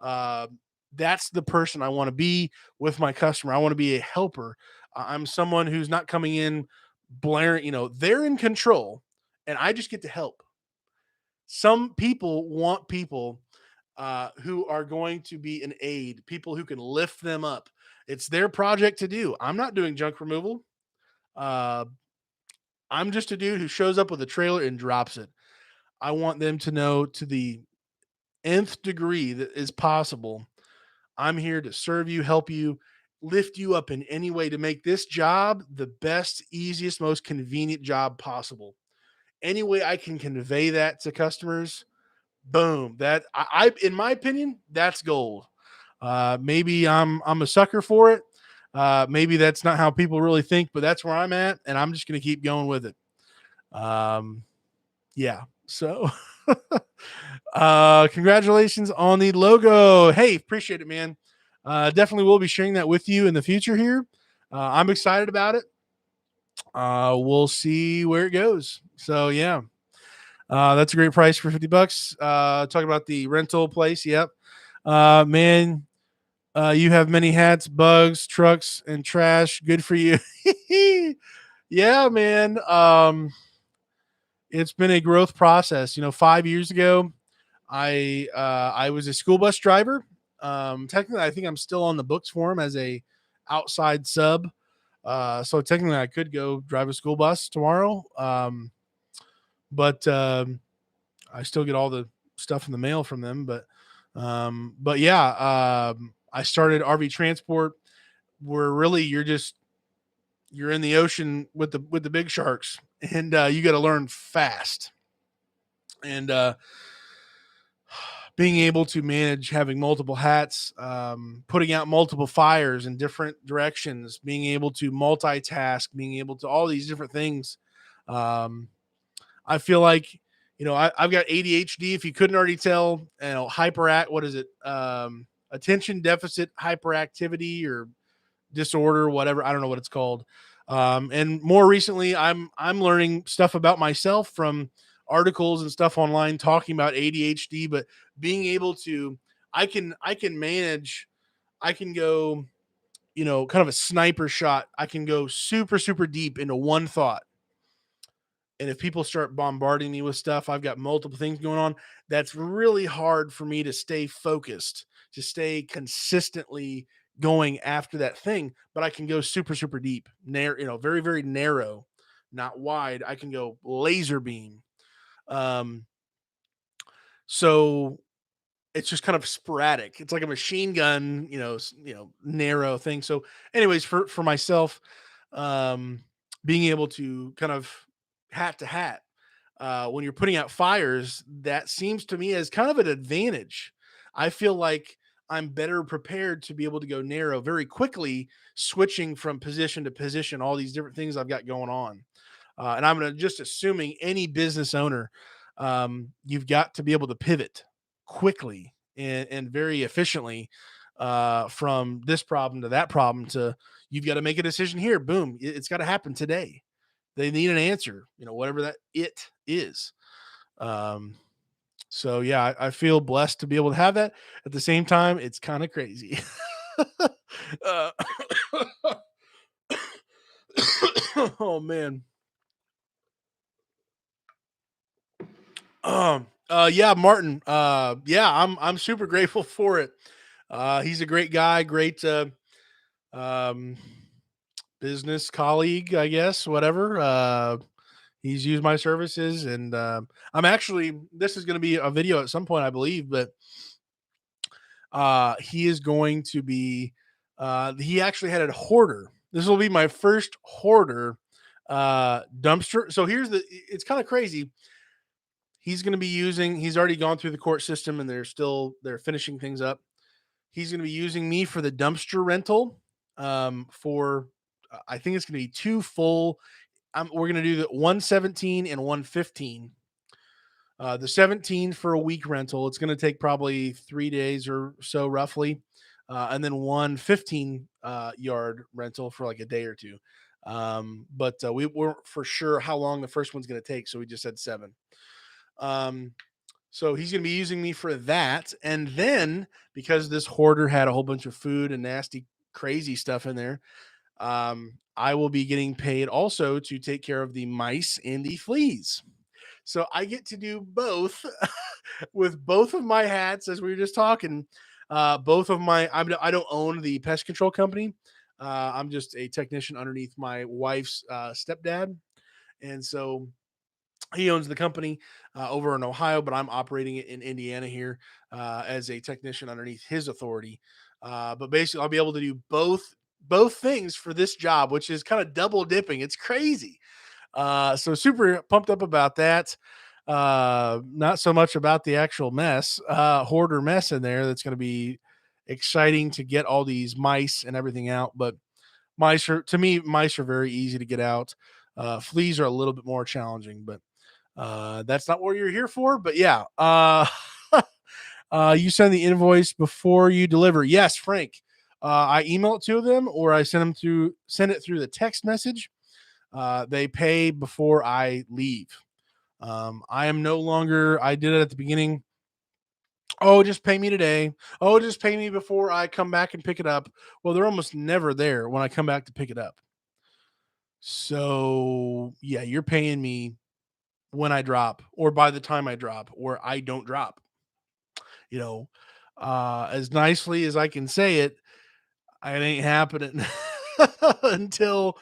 S1: Uh, that's the person I want to be with my customer. I want to be a helper. I'm someone who's not coming in blaring, they're in control and I just get to help. Some people want people who are going to be an aid, people who can lift them up. It's their project to do. I'm not doing junk removal. Uh, I'm just a dude who shows up with a trailer and drops it. I want them to know to the nth degree that is possible, I'm here to serve you, help you, lift you up in any way to make this job the best, easiest, most convenient job possible. Any way I can convey that to customers, boom. That in my opinion, that's gold. Maybe I'm a sucker for it. Maybe that's not how people really think, but that's where I'm at, and I'm just gonna keep going with it. Um, yeah. So congratulations on the logo. Hey, appreciate it, man. Definitely will be sharing that with you in the future here. I'm excited about it. We'll see where it goes. So yeah, that's a great price for $50. Talking about the rental place. Yep. Man, you have many hats, bugs, trucks, and trash. Good for you. Yeah, man. It's been a growth process. 5 years ago, I was a school bus driver. Technically, I think I'm still on the books for him as a outside sub. So technically, I could go drive a school bus tomorrow. But I still get all the stuff in the mail from them. But yeah, I started RV transport, where really you're in the ocean with the big sharks, and you got to learn fast. And being able to manage having multiple hats, putting out multiple fires in different directions, being able to multitask, being able to all these different things. Um, I feel like, I've got ADHD. If you couldn't already tell, hyperact, what is it? Attention deficit hyperactivity or disorder, whatever. I don't know what it's called. And more recently, I'm learning stuff about myself from articles and stuff online talking about ADHD, but being able to, I can manage, I can go, kind of a sniper shot. I can go super, super deep into one thought. And if people start bombarding me with stuff, I've got multiple things going on. That's really hard for me to stay focused, to stay consistently going after that thing. But I can go super, super deep, very, very narrow, not wide. I can go laser beam. Um, so it's just kind of sporadic. It's like a machine gun, narrow thing. So, anyways, for myself, being able to kind of hat to hat, when you're putting out fires, that seems to me as kind of an advantage. I feel like I'm better prepared to be able to go narrow very quickly, switching from position to position, all these different things I've got going on. And I'm gonna just assuming any business owner, you've got to be able to pivot quickly and very efficiently, from this problem to that problem to you've got to make a decision here. Boom, it's got to happen today. They need an answer, whatever that it is. Um, so yeah, I feel blessed to be able to have that. At the same time, it's kind of crazy. uh, oh man. Yeah, Martin. Yeah, I'm super grateful for it. He's a great guy, great um business colleague, I guess, whatever. He's used my services, and I'm actually this is going to be a video at some point, I believe, but he is going to be he actually had a hoarder. This will be my first hoarder dumpster. So here's the it's kind of crazy. He's going to be using he's already gone through the court system, and they're finishing things up. He's going to be using me for the dumpster rental for I think it's going to be two full. We're going to do the 117 and 115. The 17 for a week rental. It's going to take probably 3 days or so, roughly. And then 115 yard rental for like a day or two. But we weren't for sure how long the first one's going to take. So we just said 7. Um, so he's going to be using me for that. And then because this hoarder had a whole bunch of food and nasty, crazy stuff in there, I will be getting paid also to take care of the mice and the fleas. So I get to do both with both of my hats, as we were just talking. Both of my, I don't own the pest control company. I'm just a technician underneath my wife's stepdad, and so he owns the company over in Ohio, but I'm operating it in Indiana here as a technician underneath his authority. But basically, I'll be able to do both things for this job, which is kind of double dipping. It's crazy. So super pumped up about that. Not so much about the actual mess, hoarder mess in there. That's going to be exciting to get all these mice and everything out. But mice are very easy to get out. Fleas are a little bit more challenging, but that's not what you're here for. But yeah, you send the invoice before you deliver. Yes, Frank. I email it to them, or I send it through the text message. They pay before I leave. I am no longer. I did it at the beginning. Oh, just pay me today. Oh, just pay me before I come back and pick it up. Well, they're almost never there when I come back to pick it up. So yeah, you're paying me when I drop, or by the time I drop, or I don't drop. You know, as nicely as I can say it, it ain't happening until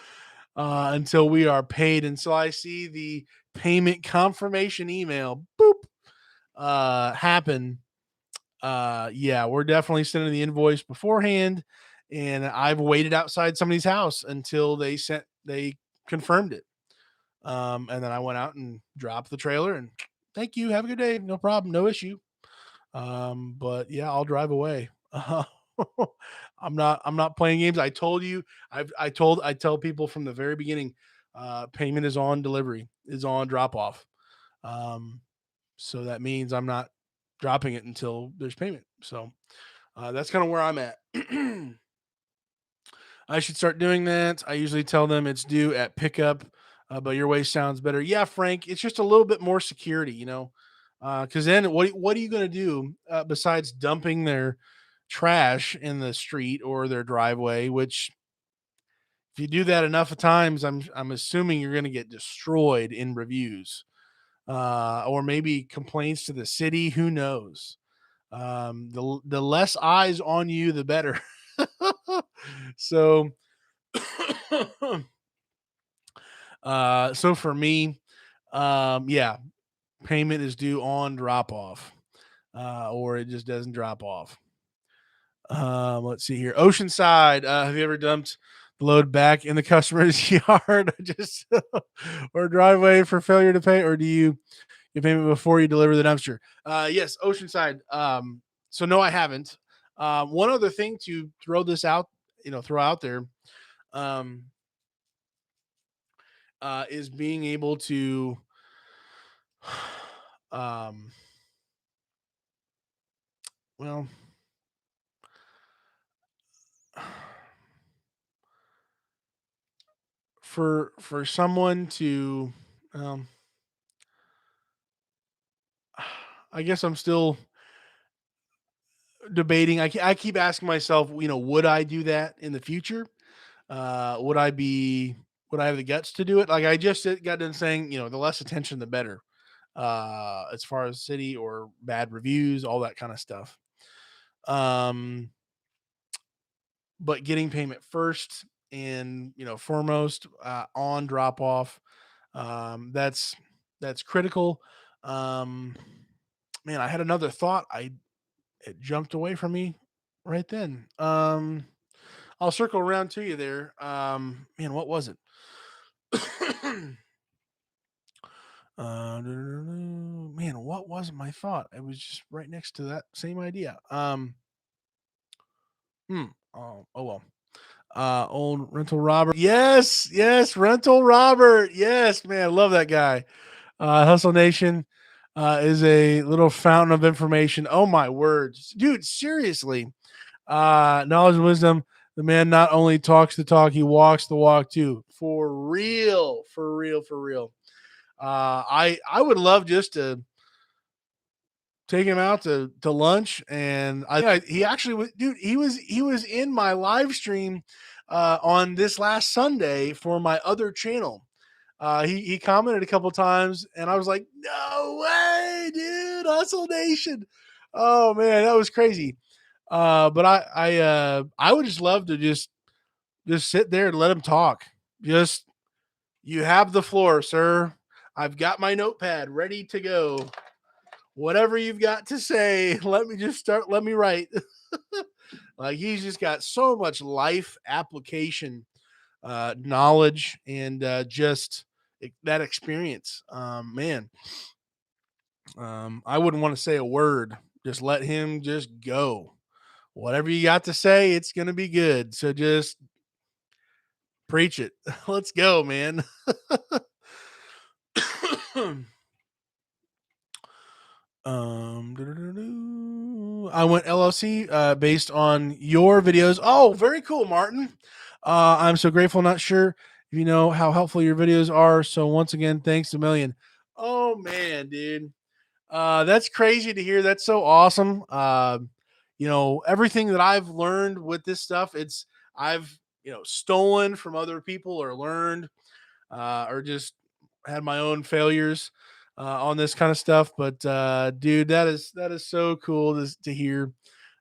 S1: until we are paid. And so I see the payment confirmation email, boop, happen. Yeah, we're definitely sending the invoice beforehand, and I've waited outside somebody's house until they confirmed it. And then I went out and dropped the trailer, and thank you, have a good day, no problem, no issue. But yeah, I'll drive away. I'm not playing games. I told you, I tell people from the very beginning, payment is on delivery, is on drop off. Um, so that means I'm not dropping it until there's payment. So that's kind of where I'm at. I should start doing that. I usually tell them it's due at pickup, but your way sounds better. Yeah, Frank, it's just a little bit more security, because then what are you going to do besides dumping their trash in the street or their driveway? Which if you do that enough of times, I'm assuming you're going to get destroyed in reviews, or maybe complaints to the city. Who knows? The less eyes on you, the better. So, so for me, yeah, payment is due on drop off, or it just doesn't drop off. Let's see here. Oceanside, have you ever dumped the load back in the customer's yard, just or driveway for failure to pay, or do you payment before you deliver the dumpster? Yes, Oceanside. So no, I haven't. One other thing to throw out there, um, is being able to, um, well, for someone to, um, I guess I'm still debating. I keep asking myself, would I do that in the future? Would I be? Would I have the guts to do it? Like I just got done saying, the less attention, the better. As far as city or bad reviews, all that kind of stuff. Um, but getting payment first and foremost on drop off, that's critical. Um, man, I had another thought. It jumped away from me right then. I'll circle around to you there. Man, what was it? Man, what was my thought? It was just right next to that same idea. Hmm. Oh well. Old Rental Robert. Yes, yes, Rental Robert. Yes, man, love that guy. Hustle Nation is a little fountain of information. Oh my words, dude! Seriously, knowledge and wisdom. The man not only talks the talk, he walks the walk too. For real, for real, for real. I would love just to take him out to lunch, and he actually was, dude. He was in my live stream on this last Sunday for my other channel. He commented a couple times, and I was like, "No way, dude! Hustle Nation!" Oh man, that was crazy. But I would just love to just sit there and let him talk. Just you have the floor, sir. I've got my notepad ready to go. Whatever you've got to say, let me just start. Let me write. Like he's just got so much life application, knowledge, and just that experience. Man, I wouldn't want to say a word. Just let him just go. Whatever you got to say, it's gonna be good. So just preach it. Let's go, man. I went LLC based on your videos. Oh, very cool, Martin. I'm so grateful. Not sure if you know how helpful your videos are. So once again, thanks a million. Oh man, dude. That's crazy to hear. That's so awesome. Everything that I've learned with this stuff, I've stolen from other people or learned or just had my own failures on this kind of stuff. But dude, that is so cool to hear.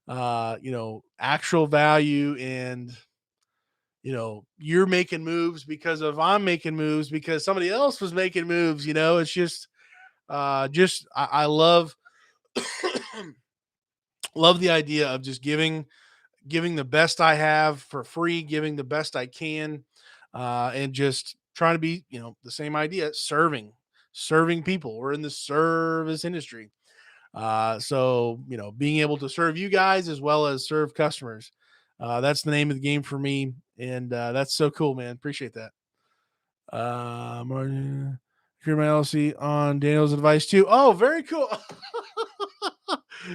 S1: Actual value, and you're making moves because of I'm making moves because somebody else was making moves. It's just I love love the idea of just giving the best I have for free, giving the best I can, and just trying to be, the same idea, serving people. We're in the service industry. So, being able to serve you guys as well as serve customers. That's the name of the game for me. And that's so cool, man. Appreciate that. Martin, hear my LC on Daniel's advice too. Oh, very cool.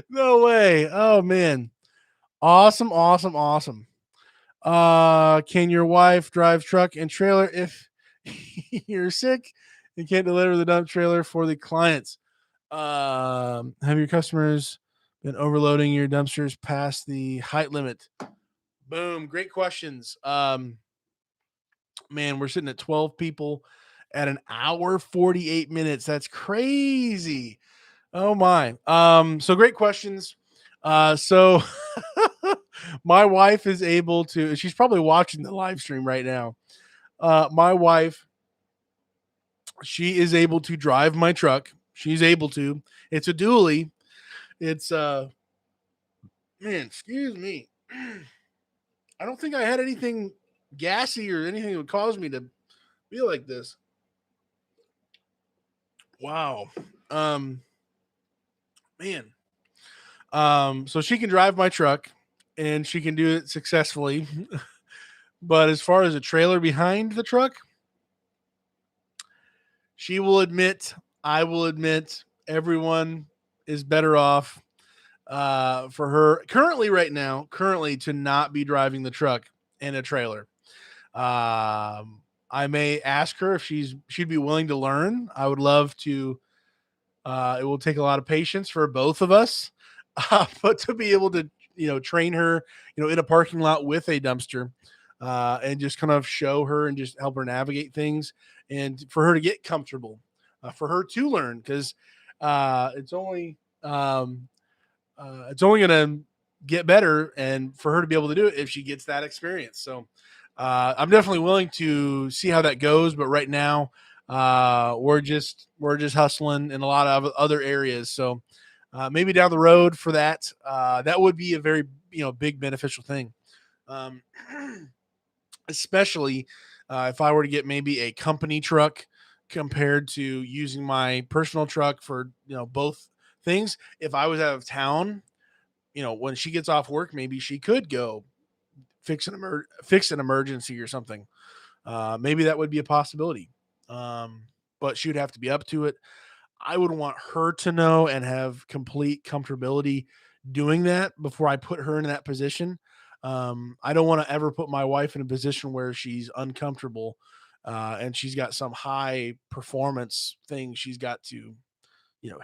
S1: No way. Oh, man. Awesome, awesome, awesome. Can your wife drive truck and trailer if you're sick and can't deliver the dump trailer for the clients? Have your customers been overloading your dumpsters past the height limit? Boom, great questions. Man, we're sitting at 12 people at an hour 48 minutes. That's crazy. Oh my. So great questions. So my wife is able to, she's probably watching the live stream right now. My wife, she is able to drive my truck. She's able to. It's a dually. It's man, excuse me. I don't think I had anything gassy or anything that would cause me to feel like this. Wow. Um man. So she can drive my truck and she can do it successfully. But as far as a trailer behind the truck, she will admit, I will admit, everyone is better off for her currently right now, currently to not be driving the truck in a trailer. I may ask her if she'd be willing to learn. I would love to. It will take a lot of patience for both of us, but to be able to, train her, in a parking lot with a dumpster, and just kind of show her and just help her navigate things, and for her to get comfortable, for her to learn, because it's only it's only going to get better, and for her to be able to do it if she gets that experience. So I'm definitely willing to see how that goes, but right now we're just hustling in a lot of other areas. So maybe down the road for that, that would be a very big beneficial thing, um, especially if I were to get maybe a company truck compared to using my personal truck for both things. If I was out of town, when she gets off work, maybe she could go fix an emergency or something. Maybe that would be a possibility. Um, but she would have to be up to it. I would want her to know and have complete comfortability doing that before I put her in that position. I don't want to ever put my wife in a position where she's uncomfortable, and she's got some high performance thing she's got to,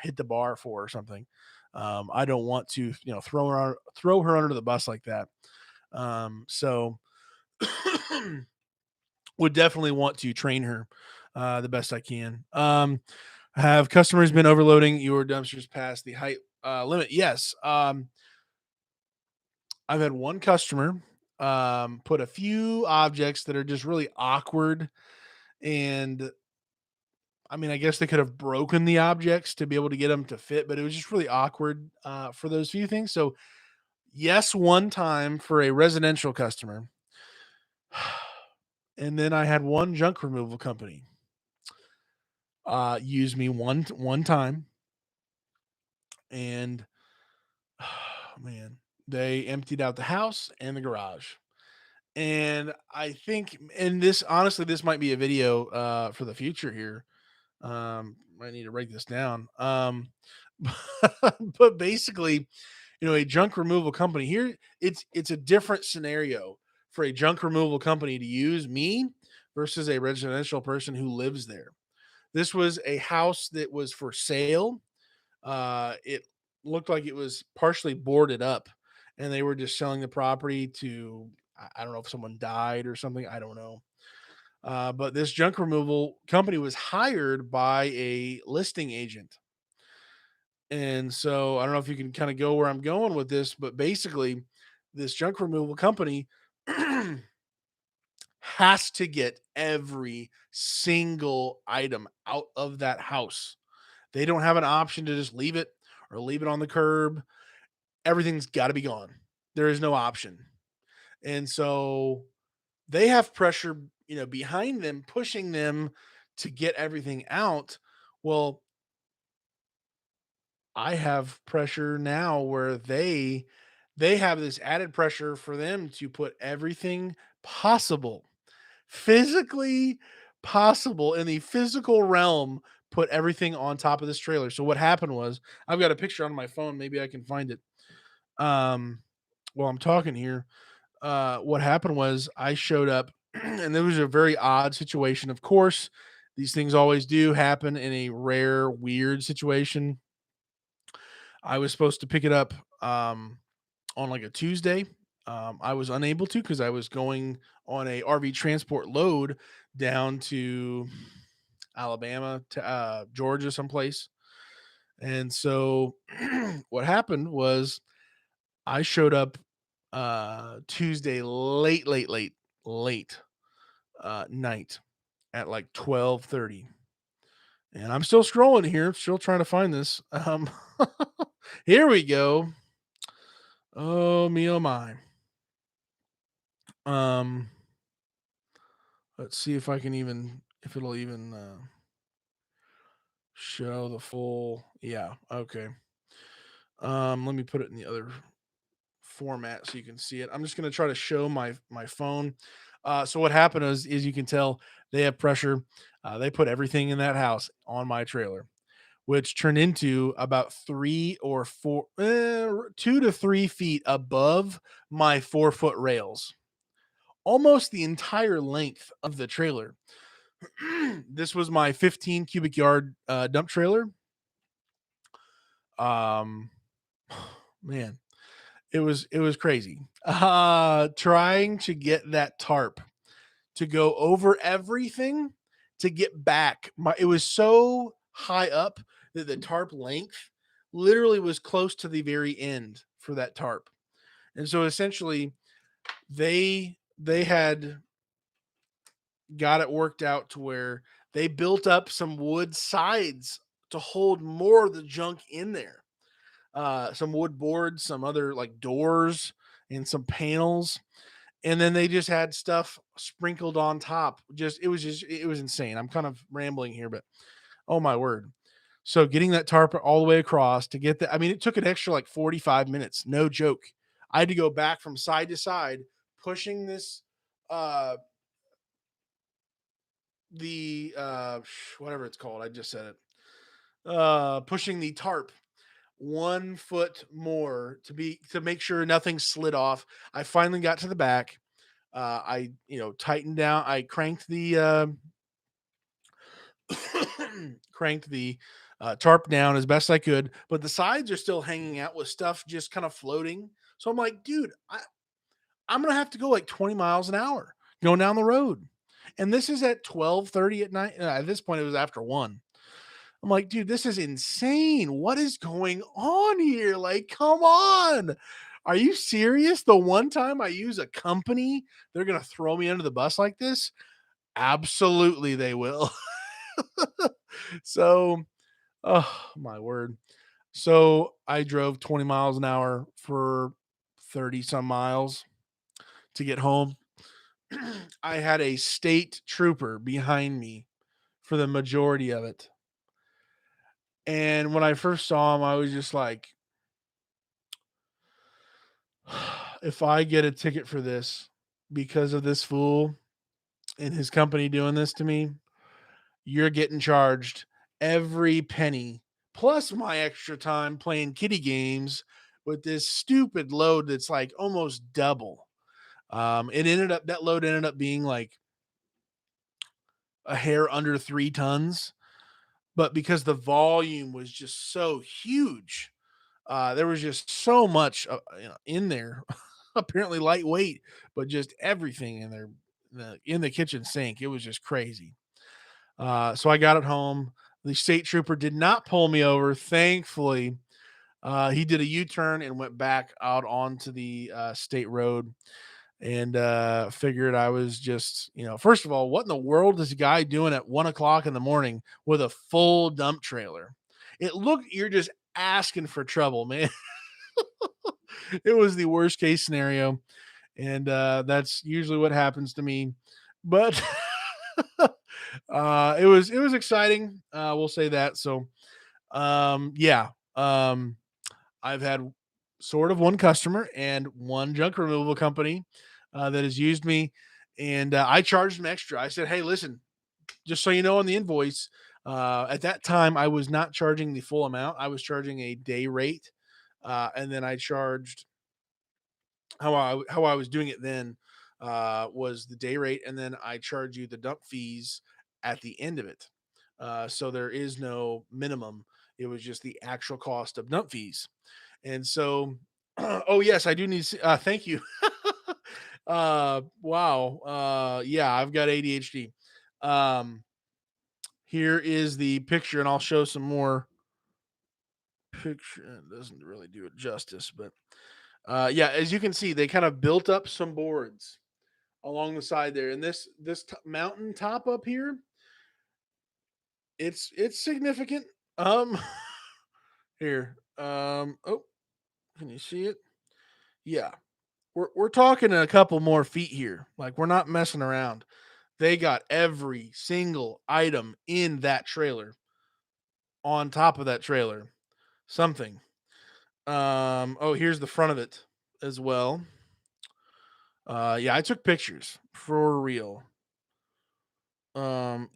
S1: hit the bar for or something. I don't want to, throw her under the bus like that. So would definitely want to train her the best I can. Have customers been overloading your dumpsters past the height limit? Yes. I've had one customer put a few objects that are just really awkward. And I mean, I guess they could have broken the objects to be able to get them to fit, but it was just really awkward for those few things. So, yes, one time for a residential customer. And then I had one junk removal company use me one time, and man, they emptied out the house and the garage. And I think, and this honestly, this might be a video for the future here. I need to write this down. But basically, a junk removal company here, it's a different scenario for a junk removal company to use me versus a residential person who lives there. This was a house that was for sale. It looked like it was partially boarded up, and they were just selling the property to, I don't know if someone died or something. I don't know. But this junk removal company was hired by a listing agent. And so I don't know if you can kind of go where I'm going with this, but basically, this junk removal company has to get every single item out of that house. They don't have an option to just leave it or leave it on the curb. Everything's got to be gone. There is no option. And so they have pressure, behind them, pushing them to get everything out. Well, I have pressure now where they have this added pressure for them to put everything possible, physically possible in the physical realm, put everything on top of this trailer. So what happened was, I've got a picture on my phone, maybe I can find it. Um while I'm talking here, what happened was I showed up and there was a very odd situation. Of course, these things always do happen in a rare, weird situation. I was supposed to pick it up on like a Tuesday. I was unable to because I was going on a RV transport load down to Alabama to Georgia, someplace. And so what happened was I showed up Tuesday late night at like 12:30. And I'm still scrolling here, still trying to find this. Here we go. Oh me, oh my. Um, let's see if I can even if it'll even show the full. Yeah, okay. Let me put it in the other format so you can see it. I'm just gonna try to show my phone. So what happened is you can tell they have pressure. They put everything in that house on my trailer. which turned into about 2 to 3 feet above my 4 foot rails, almost the entire length of the trailer. This was my 15 cubic yard dump trailer. Um, man, it was crazy. Trying to get that tarp to go over everything to get back. It was so high up that the tarp length literally was close to the very end for that tarp. And so essentially they had got it worked out to where they built up some wood sides to hold more of the junk in there. Some wood boards, some other like doors and some panels, and then they just had stuff sprinkled on top. It was insane. I'm kind of rambling here, but oh my word. So getting that tarp all the way across to get that, I mean, it took an extra like 45 minutes, no joke. I had to go back from side to side, pushing this uh the whatever it's called. I just said it. Pushing the tarp 1 foot more to make sure nothing slid off. I finally got to the back. I tightened down. I cranked the cranked the tarp down as best I could, but the sides are still hanging out with stuff just kind of floating. So I'm like, dude, I'm gonna have to go like 20 miles an hour going down the road, and this is at 12:30 at night. At this point, it was after 1. I'm like, dude, this is insane. What is going on here? Like, come on. Are you serious? The one time I use a company, they're going to throw me under the bus like this? Absolutely, they will. So, oh my word. So I drove 20 miles an hour for 30 some miles to get home. I had a state trooper behind me for the majority of it. And when I first saw him, I was just like, if I get a ticket for this because of this fool and his company doing this to me, you're getting charged every penny plus my extra time playing kitty games with this stupid load that's like almost double. That load ended up being like a hair under 3 tons, but because the volume was just so huge, there was just so much in there. Apparently lightweight, but just everything in there, in the kitchen sink. It was just crazy. So I got it home. The state trooper did not pull me over, thankfully. He did a U-turn and went back out onto the state road, and figured I was just, first of all, what in the world is a guy doing at 1 o'clock in the morning with a full dump trailer? You're just asking for trouble, man. It was the worst case scenario, and that's usually what happens to me. But it was exciting. We'll say that. So yeah, I've had sort of one customer and one junk removal company that has used me, and I charged them extra. I said, hey, listen, just so you know, on the invoice, at that time I was not charging the full amount. I was charging a day rate, and then I charged how I was doing it then was the day rate, and then I charge you the dump fees at the end of it. So there is no minimum. It was just the actual cost of dump fees. And so, oh yes, I do need. Thank you. Wow. Yeah, I've got ADHD. Um, Here is the picture, and I'll show some more picture. It doesn't really do it justice, but yeah, as you can see, they kind of built up some boards along the side there, and this mountain top up here, it's significant. Um, here, oh, can you see it? Yeah, we're talking a couple more feet here. Like, we're not messing around. They got every single item in that trailer on top of that trailer. Something. Oh, here's the front of it as well. Yeah, I took pictures for real.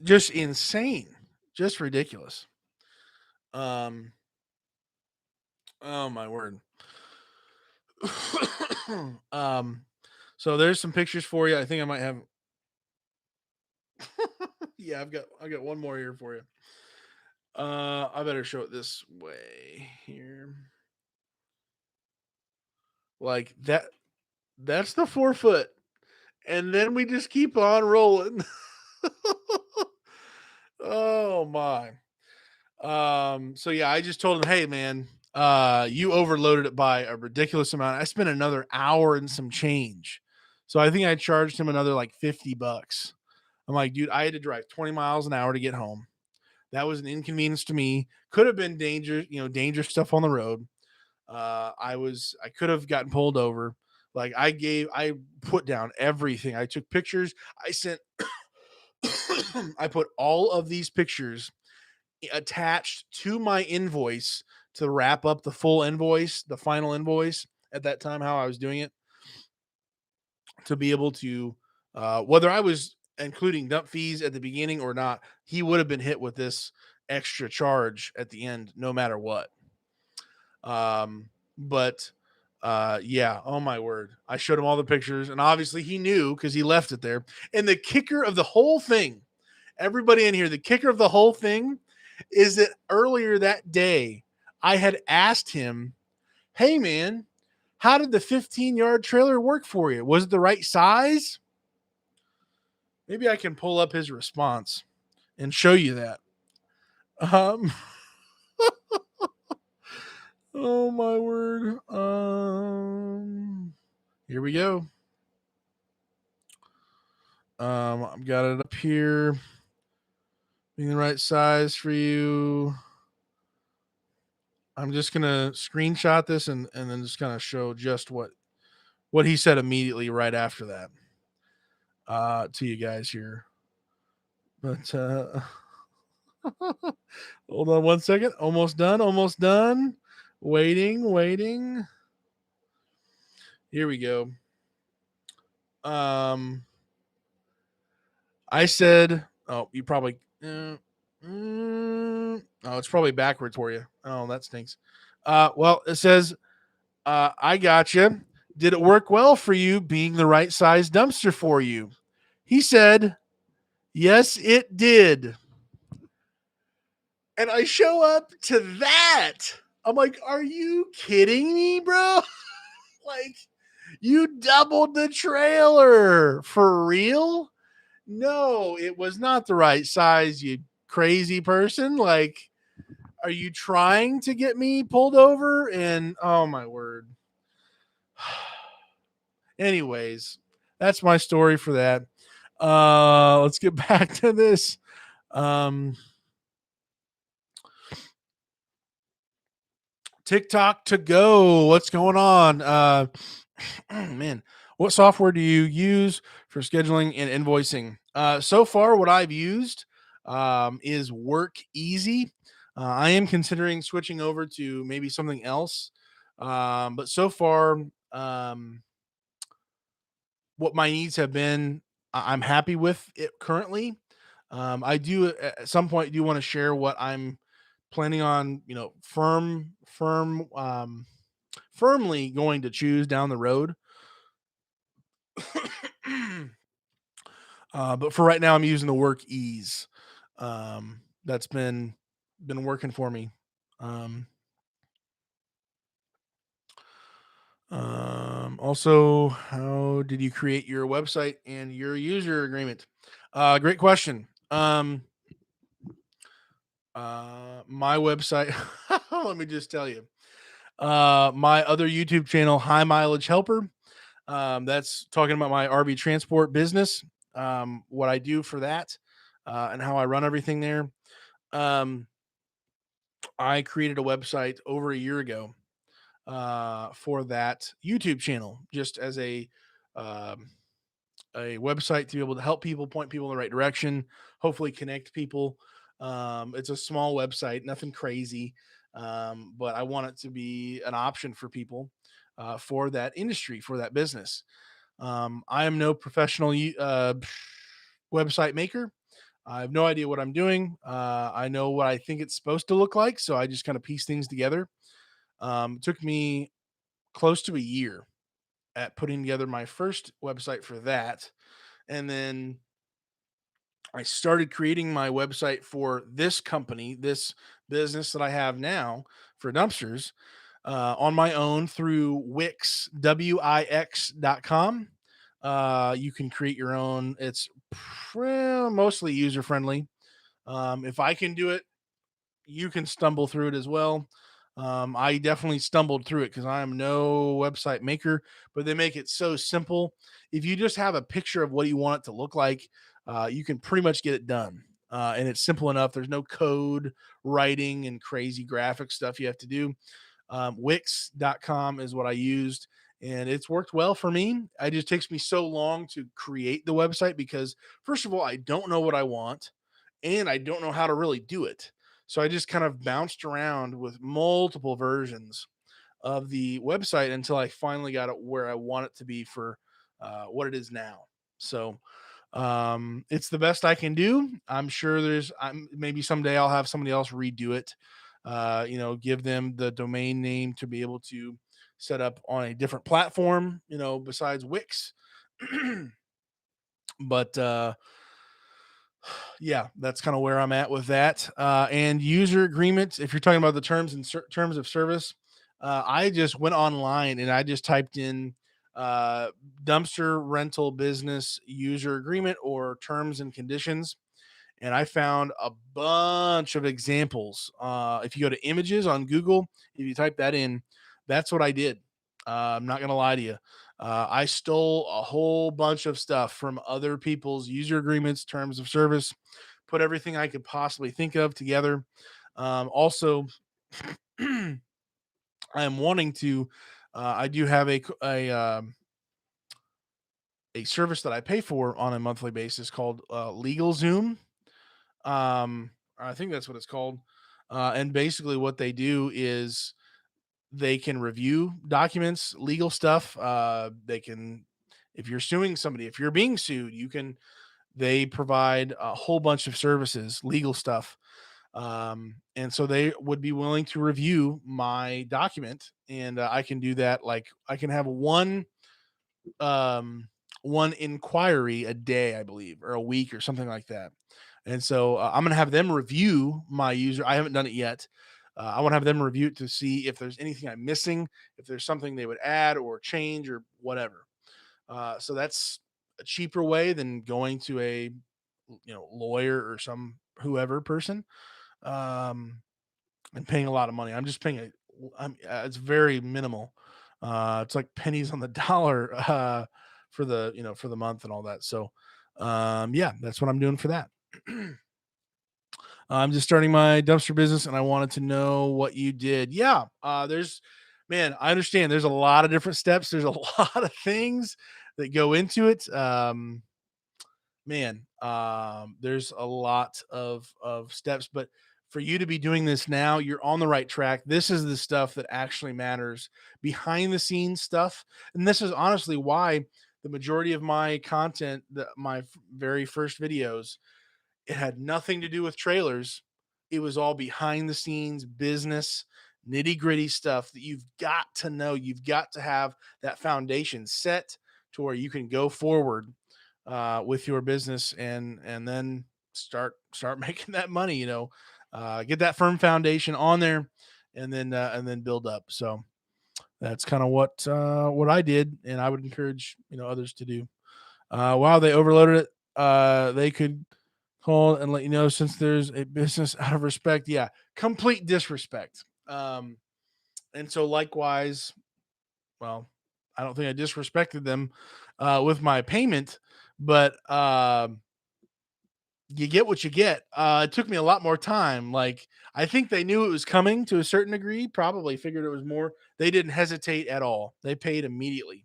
S1: Just insane, just ridiculous. Um, oh my word. um, so there's some pictures for you. I think I might have. Yeah, I got one more here for you. I better show it this way here. Like that. That's the 4 foot, and then we just keep on rolling. Oh my. So yeah, I just told him, hey man, you overloaded it by a ridiculous amount. I spent another hour and some change. So I think I charged him another like $50. I'm like, dude, I had to drive 20 miles an hour to get home. That was an inconvenience to me. Could have been dangerous stuff on the road. I could have gotten pulled over. Like I put down everything. I took pictures. I sent, I put all of these pictures attached to my invoice to wrap up the full invoice, the final invoice at that time, how I was doing it to be able to, whether I was including dump fees at the beginning or not, he would have been hit with this extra charge at the end, no matter what. But yeah, oh my word. I showed him all the pictures, and obviously he knew because he left it there. And the kicker of the whole thing, everybody in here, the kicker of the whole thing is that earlier that day, I had asked him, hey man, how did the 15-yard trailer work for you? Was it the right size? Maybe I can pull up his response and show you that. Um, oh my word. Here we go. I've got it up here. Being the right size for you. I'm just gonna screenshot this and then just kind of show just what he said immediately right after that to you guys here. But hold on one second. Almost done. Almost done. Waiting. Waiting. Here we go. Um, I said, oh, you probably. Oh, it's probably backwards for you. Oh, that stinks. Well, it says, I got you. Did it work well for you being the right size dumpster for you? He said, yes, it did. And I show up to that. I'm like, are you kidding me, bro? Like, you doubled the trailer for real? No, it was not the right size, you crazy person. Like, are you trying to get me pulled over? And oh my word. Anyways, that's my story for that. Let's get back to this. Um, TikTok to go. What's going on? Man, what software do you use for scheduling and invoicing? So far, what I've used is Work Easy. I am considering switching over to maybe something else. But so far, um, what my needs have been, I'm happy with it currently. I do at some point do want to share what I'm planning on, firmly going to choose down the road. But for right now, I'm using the Work Ease. That's been working for me. Um, also, how did you create your website and your user agreement? Great question. My website. Let me just tell you. My other YouTube channel, High Mileage Helper. That's talking about my RV transport business, what I do for that, and how I run everything there. Um, I created a website over a year ago for that YouTube channel, just as um, a website to be able to help people, point people in the right direction, hopefully connect people. It's a small website, nothing crazy, but I want it to be an option for people for that industry, for that business. I am no professional website maker. I have no idea what I'm doing. I know what I think it's supposed to look like, so I just kind of piece things together. It took me close to a year at putting together my first website for that, and then I started creating my website for this company, this business that I have now for dumpsters, on my own through Wix, Wix.com. You can create your own. It's mostly user friendly. If I can do it, you can stumble through it as well. I definitely stumbled through it because I am no website maker, but they make it so simple. If you just have a picture of what you want it to look like, you can pretty much get it done. And it's simple enough. There's no code writing and crazy graphic stuff you have to do. Wix.com is what I used, and it's worked well for me. It just takes me so long to create the website because, first of all, I don't know what I want, and I don't know how to really do it. So I just kind of bounced around with multiple versions of the website until I finally got it where I want it to be for what it is now. So it's the best I can do. I'm sure maybe someday I'll have somebody else redo it. Give them the domain name to be able to set up on a different platform, besides Wix. But yeah, that's kind of where I'm at with that. And user agreements, if you're talking about the terms and terms of service, I just went online and I just typed in uh, dumpster rental business user agreement or terms and conditions, and I found a bunch of examples. If you go to images on Google, if you type that in, that's what I did. I'm not going to lie to you. I stole a whole bunch of stuff from other people's user agreements, terms of service, put everything I could possibly think of together. Also, I am wanting to. I do have a service that I pay for on a monthly basis called LegalZoom. I think that's what it's called. And basically, what they do is they can review documents, legal stuff. They can, if you're suing somebody, if you're being sued, you can. They provide a whole bunch of services, legal stuff, and so they would be willing to review my document, and I can do that. Like I can have um, one inquiry a day, I believe, or a week, or something like that. And so I'm going to have them review my user. I haven't done it yet. I want to have them review it to see if there's anything I'm missing, if there's something they would add or change or whatever. So that's a cheaper way than going to a lawyer or some whoever person, um, and paying a lot of money. I'm just paying it's very minimal. It's like pennies on the dollar for the month and all that. So yeah, that's what I'm doing for that. I'm just starting my dumpster business and I wanted to know what you did. Yeah, man, I understand there's a lot of different steps. There's a lot of things that go into it. There's a lot of steps, but for you to be doing this now, you're on the right track. This is the stuff that actually matters, behind the scenes stuff. And this is honestly why the majority of my content, my very first videos, it had nothing to do with trailers. It was all behind the scenes business, nitty gritty stuff that you've got to know. You've got to have that foundation set to where you can go forward with your business, and then start making that money. Get that firm foundation on there, and then build up. So that's kind of what I did, and I would encourage others to do. Wow, they overloaded it. They could call and let you know since there's a business out of respect. Yeah, complete disrespect. And so likewise, well, I don't think I disrespected them with my payment, but you get what you get. It took me a lot more time. Like I think they knew it was coming to a certain degree. Probably figured it was more. They didn't hesitate at all. They paid immediately.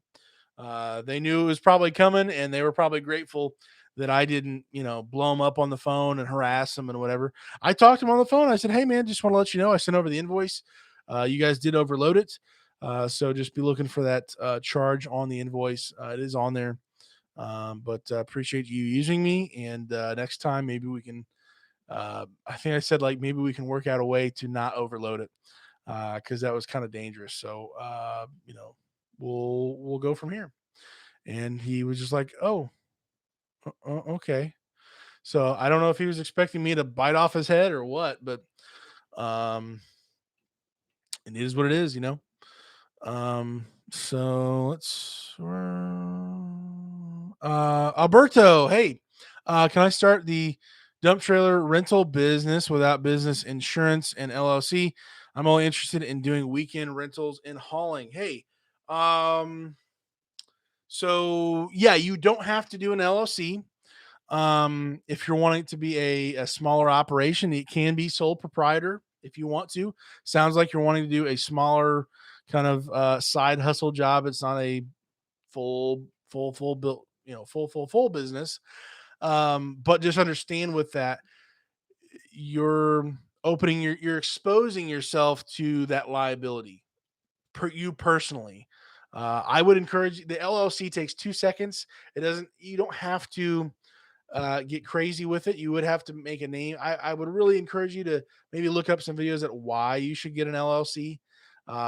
S1: They knew it was probably coming, and they were probably grateful that I didn't, blow them up on the phone and harass them and whatever. I talked to them on the phone. I said, "Hey, man, just want to let you know I sent over the invoice. You guys did overload it, so just be looking for that charge on the invoice. It is on there. But appreciate you using me. And next time, maybe we can. I think I said like maybe we can work out a way to not overload it because that was kind of dangerous. So we'll go from here. And he was just like, "Oh, okay." So I don't know if he was expecting me to bite off his head or what, but um, it is what it is, you know. So let's Alberto, hey, can I start the dump trailer rental business without business insurance and LLC? I'm only interested in doing weekend rentals and hauling. Hey, um, so yeah, you don't have to do an LLC. If you're wanting to be a smaller operation, it can be sole proprietor if you want to. Sounds like you're wanting to do a smaller kind of side hustle job. It's not a full built, full business. But just understand with that, you're you're exposing yourself to that liability you personally. I would encourage the LLC takes 2 seconds. You don't have to get crazy with it. You would have to make a name. I would really encourage you to maybe look up some videos at why you should get an LLC.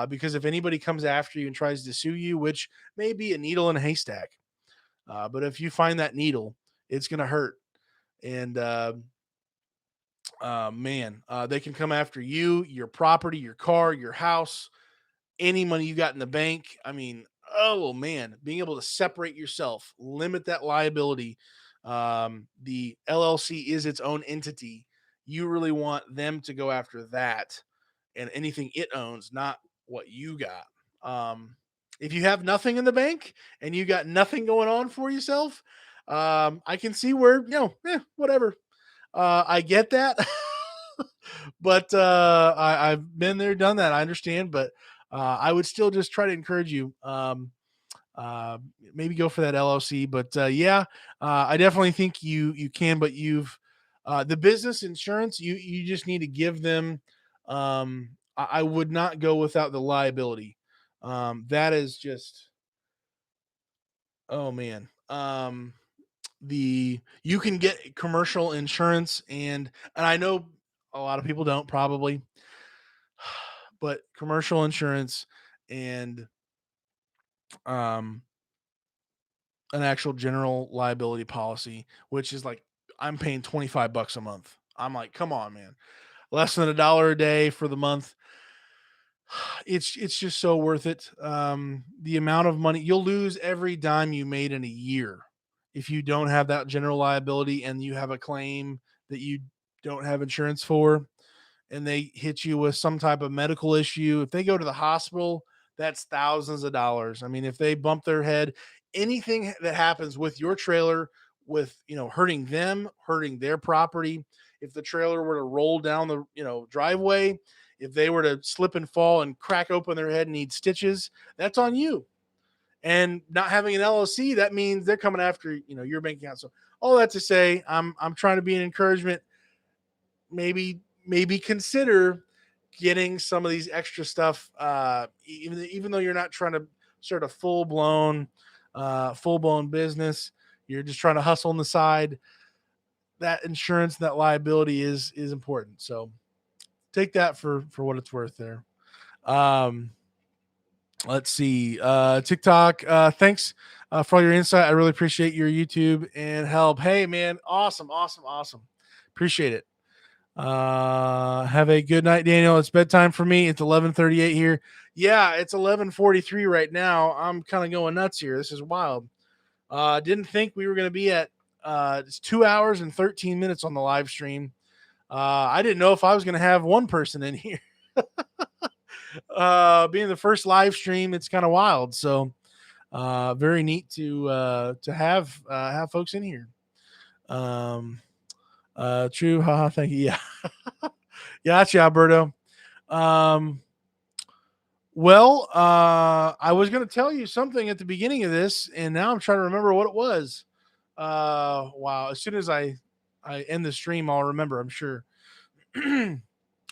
S1: Because if anybody comes after you and tries to sue you, which may be a needle in a haystack, but if you find that needle, it's going to hurt. And man, they can come after you, your property, your car, your house, any money you got in the bank. I mean, oh man, being able to separate yourself, limit that liability. The LLC is its own entity. You really want them to go after that and anything it owns, not what you got. If you have nothing in the bank and you got nothing going on for yourself, I can see where, whatever. I get that. But I've been there, done that. I understand, but I would still just try to encourage you. Uh, Maybe go for that LLC. But yeah, I definitely think you can. But you've the business insurance. You just need to give them. I would not go without the liability. That is just, oh man. The You can get commercial insurance, and I know a lot of people don't probably, but commercial insurance and um an actual general liability policy, which is like I'm paying $25 a month. I'm like, come on, man. Less than $1 a day for the month. It's just so worth it. The amount of money you'll lose every dime you made in a year if you don't have that general liability and you have a claim that you don't have insurance for, and they hit you with some type of medical issue. If they go to the hospital, that's thousands of dollars. I mean, if they bump their head, anything that happens with your trailer, with hurting them, hurting their property, if the trailer were to roll down the driveway, if they were to slip and fall and crack open their head and need stitches, that's on you. And not having an LLC, that means they're coming after your bank account. So all that to say, I'm trying to be an encouragement. Maybe consider getting some of these extra stuff, even though you're not trying to start a full blown business. You're just trying to hustle on the side. That insurance, that liability is important. So take that for what it's worth there. um let's see, TikTok, thanks for all your insight. I really appreciate your YouTube and help. Hey man, awesome, awesome, awesome. Appreciate it. Have a good night, Daniel. It's bedtime for me. It's 11:38 here. Yeah, it's 11:43 right now. I'm kind of going nuts here. This is wild. Didn't think we were going to be at it's 2 hours and 13 minutes on the live stream. I didn't know if I was going to have one person in here. Being the first live stream, it's kind of wild. So very neat to have folks in here. True. Haha. Thank you. Yeah. Gotcha, Alberto. Um, well, I was going to tell you something at the beginning of this, and now I'm trying to remember what it was. Wow. As soon as I end the stream, I'll remember, I'm sure.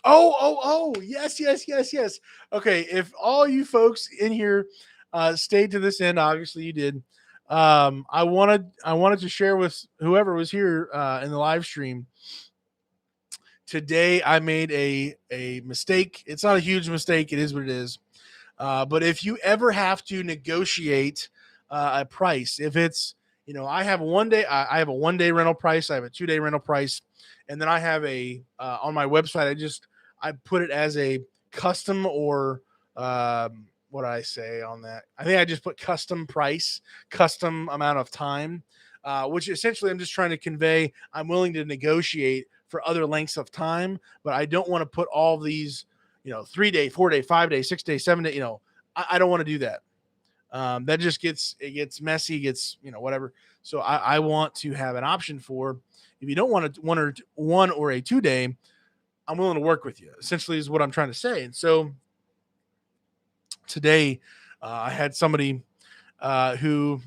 S1: Oh, yes, yes, yes, yes. Okay, if all you folks in here stayed to this end, obviously you did. I wanted to share with whoever was here in the live stream today. I made a mistake. It's not a huge mistake. It is what it is. But if you ever have to negotiate a price, if it's, I have I have a 1 day rental price, I have a 2 day rental price, and then I have on my website, I put it as a custom or what did I say on that? I think I just put custom price, custom amount of time, which essentially I'm just trying to convey I'm willing to negotiate for other lengths of time, but I don't want to put all these 3 day, 4 day, 5 day, 6 day, 7 day. I don't want to do that. That just gets messy, gets whatever. So I want to have an option for if you don't want to one or a 2 day, I'm willing to work with you. Essentially, is what I'm trying to say. And so today, I had somebody who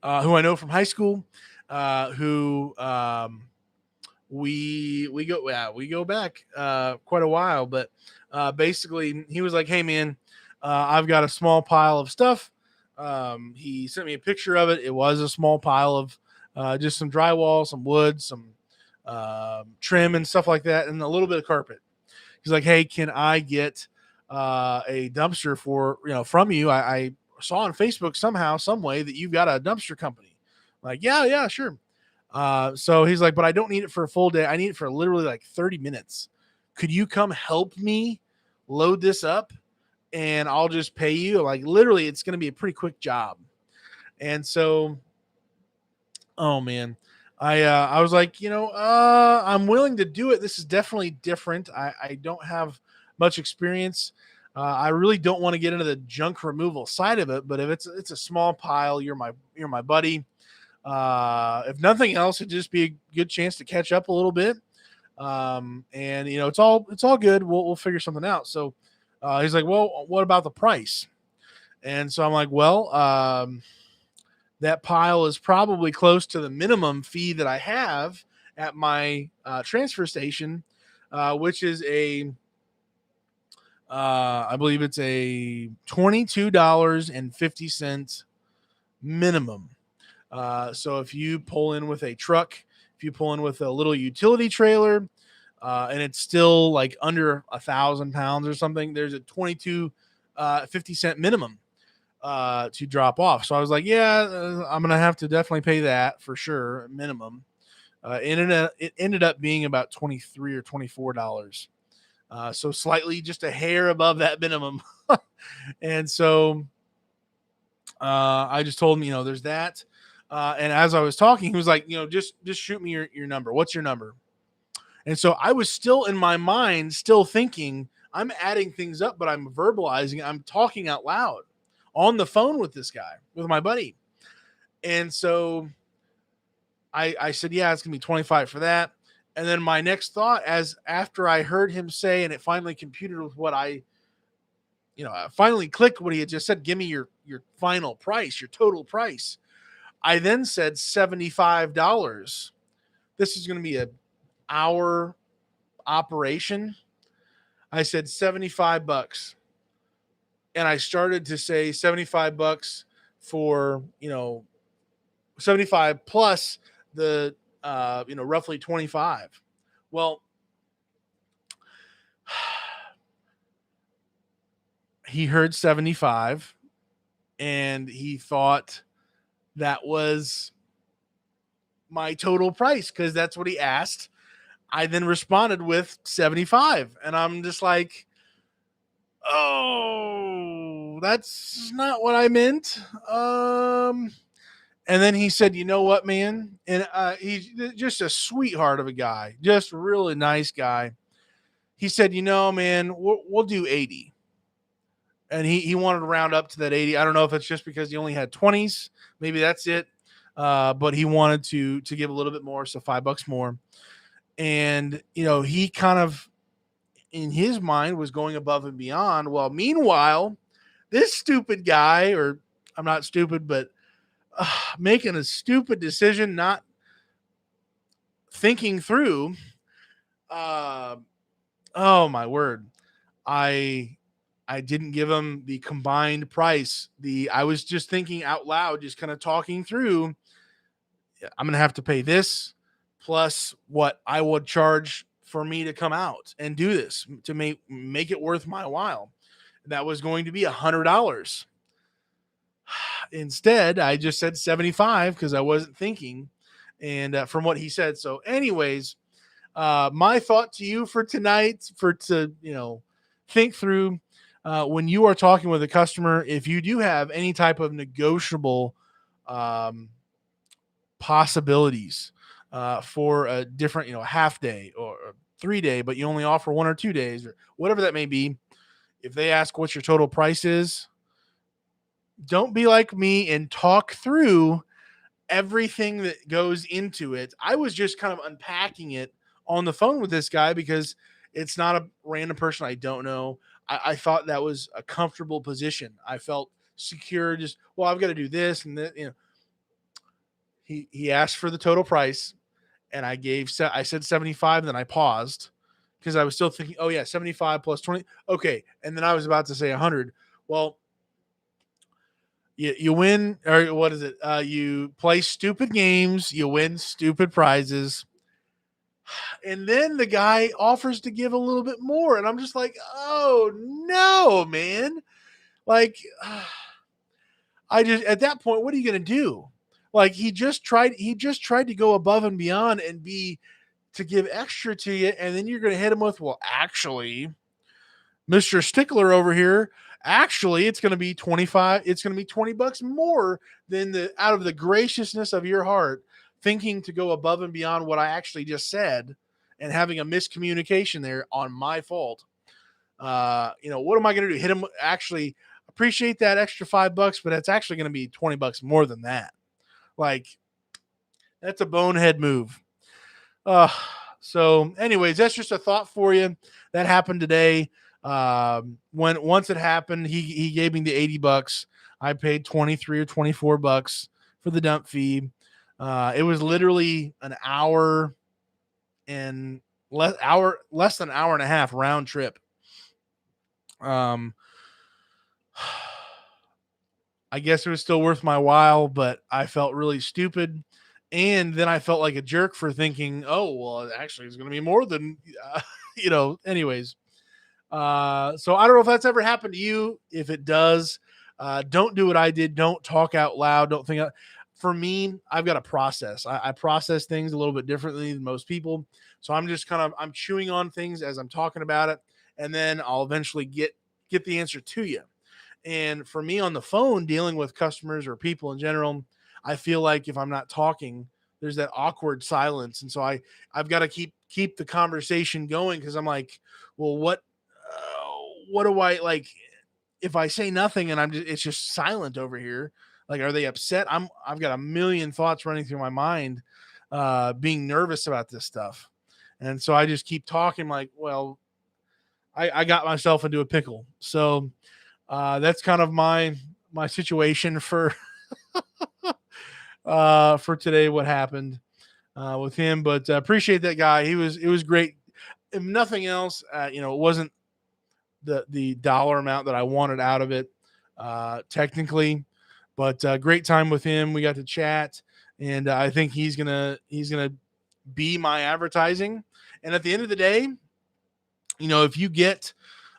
S1: who I know from high school, who we go back quite a while, but basically he was like, "Hey man, I've got a small pile of stuff." He sent me a picture of it. It was a small pile of just some drywall, some wood, some trim and stuff like that, and a little bit of carpet. He's like, "Hey, can I get a dumpster from you? I saw on Facebook somehow, some way that you've got a dumpster company." I'm like, yeah, sure. So he's like, "But I don't need it for a full day. I need it for literally like 30 minutes. Could you come help me load this up and I'll just pay you?" Like, literally, it's going to be a pretty quick job. And so, oh man, I was like, I'm willing to do it. This is definitely different. I don't have much experience. I really don't want to get into the junk removal side of it, but if it's a small pile, you're my buddy. If nothing else, it'd just be a good chance to catch up a little bit. And it's all good. We'll figure something out. So he's like, "Well, what about the price?" And so I'm like, "Well, that pile is probably close to the minimum fee that I have at my transfer station, which is I believe it's a $22.50 minimum. So if you pull in with a truck, if you pull in with a little utility trailer, and it's still like under 1,000 pounds or something, there's a 22.50 minimum to drop off. So I was like, yeah, I'm gonna have to definitely pay that for sure, minimum. It ended up being about 23 or $24. So slightly just a hair above that minimum. And so I just told him, there's that. And as I was talking, he was like, just shoot me your number. What's your number? And so I was still in my mind, still thinking, I'm adding things up, but I'm verbalizing, I'm talking out loud on the phone with this guy, with my buddy. And so I said, yeah, it's gonna be 25 for that. And then my next thought, as after I heard him say, and it finally computed with what I finally clicked what he had just said, give me your final price, your total price. I then said $75. This is going to be an hour operation. I said $75. And I started to say $75 for, 75 plus the, roughly 25. Well, he heard 75 and he thought that was my total price because that's what he asked. I then responded with 75, and I'm just like, "Oh, that's not what I meant." And then he said, "You know what, man?" And he's just a sweetheart of a guy, just really nice guy. He said, "Man, we'll do 80." And he wanted to round up to that 80. I don't know if it's just because he only had 20s. Maybe that's it. But he wanted to give a little bit more, so $5 more. And he kind of in his mind was going above and beyond. Well, meanwhile, this stupid guy, or I'm not stupid, but making a stupid decision, not thinking through. Uh, oh my word! I I didn't give him the combined price. I was just thinking out loud, just kind of talking through. "Yeah, I'm going to have to pay this plus what I would charge for me to come out and do this to make it worth my while. That was going to be $100. Instead, I just said 75 because I wasn't thinking, and from what he said. So, anyways, my thought to you for tonight, for to think through when you are talking with a customer, if you do have any type of negotiable um, possibilities for a different, half day or a 3 day, but you only offer 1 or 2 days or whatever that may be. If they ask what your total price is, don't be like me and talk through everything that goes into it. I was just kind of unpacking it on the phone with this guy because it's not a random person I don't know. I thought that was a comfortable position. I felt secure. Just, well, I've got to do this and that. He asked for the total price, and I said 75. Then I paused because I was still thinking, oh yeah, 75 plus 20. Okay, and then I was about to say 100. Well, you win, or what is it? You play stupid games, you win stupid prizes, and then the guy offers to give a little bit more, and I'm just like, oh no, man! Like, I just at that point, what are you gonna do? Like he just tried to go above and beyond and be to give extra to you, and then you're gonna hit him with, well, actually, Mr. Stickler over here, actually, it's going to be 25, it's going to be $20 more than the out of the graciousness of your heart, thinking to go above and beyond what I actually just said and having a miscommunication there on my fault. What am I going to do? Hit him actually appreciate that extra $5, but it's actually going to be $20 more than that. Like, that's a bonehead move. Uh, so, anyways, that's just a thought for you. That happened today. When once it happened, he gave me the $80. I paid 23 or $24 for the dump fee. It was literally an hour and less than an hour and a half round trip. Um, I guess it was still worth my while, but I felt really stupid. And then I felt like a jerk for thinking, oh, well, actually, it's going to be more than, anyways. So I don't know if that's ever happened to you. If it does, don't do what I did. Don't talk out loud. Don't think. For me, I've got a process. I process things a little bit differently than most people. So I'm chewing on things as I'm talking about it, and then I'll eventually get the answer to you. And for me on the phone, dealing with customers or people in general, I feel like if I'm not talking, there's that awkward silence, and so I've got to keep the conversation going because I'm like, well, what do I like? If I say nothing and it's just silent over here. Like, are they upset? I've got a million thoughts running through my mind, being nervous about this stuff, and so I just keep talking. Like, well, I got myself into a pickle. So that's kind of my situation for today. What happened with him, but appreciate that guy. It was great. If nothing else, it wasn't the dollar amount that I wanted out of it, technically, but great time with him. We got to chat, and I think he's gonna be my advertising. And at the end of the day, if you get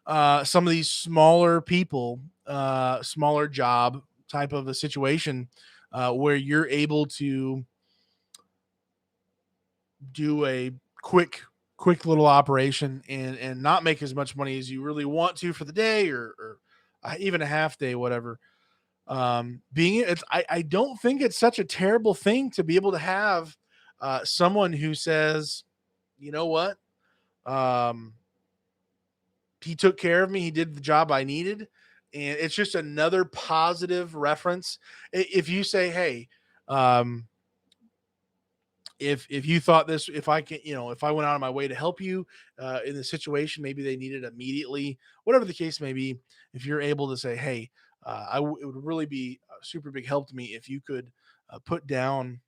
S1: some of these smaller people, smaller job type of a situation, where you're able to do a quick little operation and not make as much money as you really want to for the day or even a half day, whatever. Being it's I don't think it's such a terrible thing to be able to have someone who says, you know what, um, he took care of me. He did the job I needed. And it's just another positive reference. If you say, hey, um, if you thought this, if I can, if I went out of my way to help you in the situation, maybe they need it immediately, whatever the case may be. If you're able to say, hey, it would really be a super big help to me if you could put down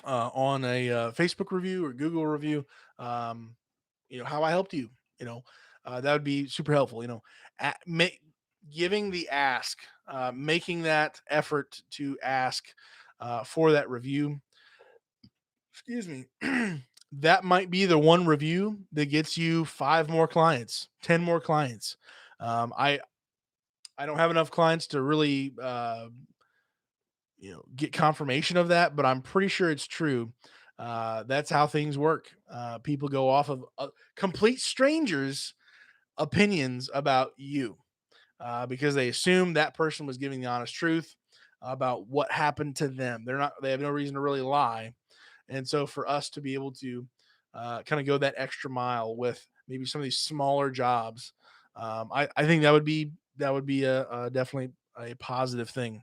S1: on a Facebook review or Google review, how I helped you, you know, That would be super helpful. Giving the ask, making that effort to ask for that review. Excuse me. That might be the one review that gets you 5 more clients, 10 more clients. I don't have enough clients to really get confirmation of that, but I'm pretty sure it's true. That's how things work. People go off of complete strangers' opinions about you because they assume that person was giving the honest truth about what happened to them. They have no reason to really lie. And so for us to be able to kind of go that extra mile with maybe some of these smaller jobs, I think that would be a definitely a positive thing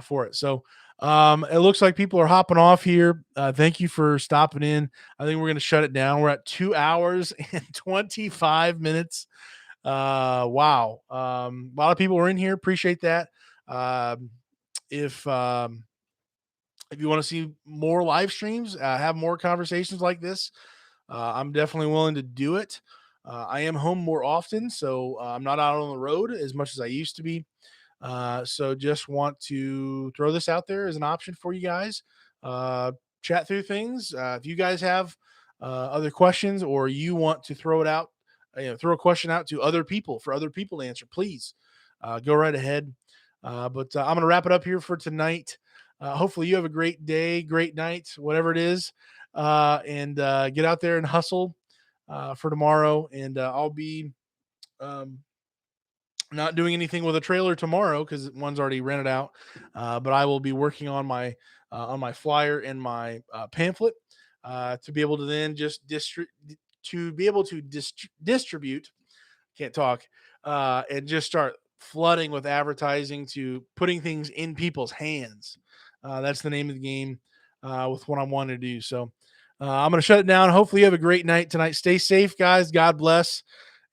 S1: for it. So it looks like people are hopping off here. Thank you for stopping in. I think we're going to shut it down. We're at 2 hours and 25 minutes. Wow. A lot of people are in here. Appreciate that. Um, if if you want to see more live streams, have more conversations like this, I'm definitely willing to do it. I am home more often, so I'm not out on the road as much as I used to be. So just want to throw this out there as an option for you guys. Uh, Chat through things. If you guys have other questions or you want to throw it out, throw a question out to other people for other people to answer, please go right ahead. But I'm going to wrap it up here for tonight. Hopefully, you have a great day, great night, whatever it is, and get out there and hustle for tomorrow. And I'll be um, not doing anything with a trailer tomorrow because one's already rented out. But I will be working on my flyer and my pamphlet to be able to then just distribute. Can't talk, and just start flooding with advertising to putting things in people's hands. That's the name of the game with what I want to do. So I'm going to shut it down. Hopefully, you have a great night tonight. Stay safe, guys. God bless,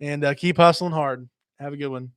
S1: and keep hustling hard. Have a good one.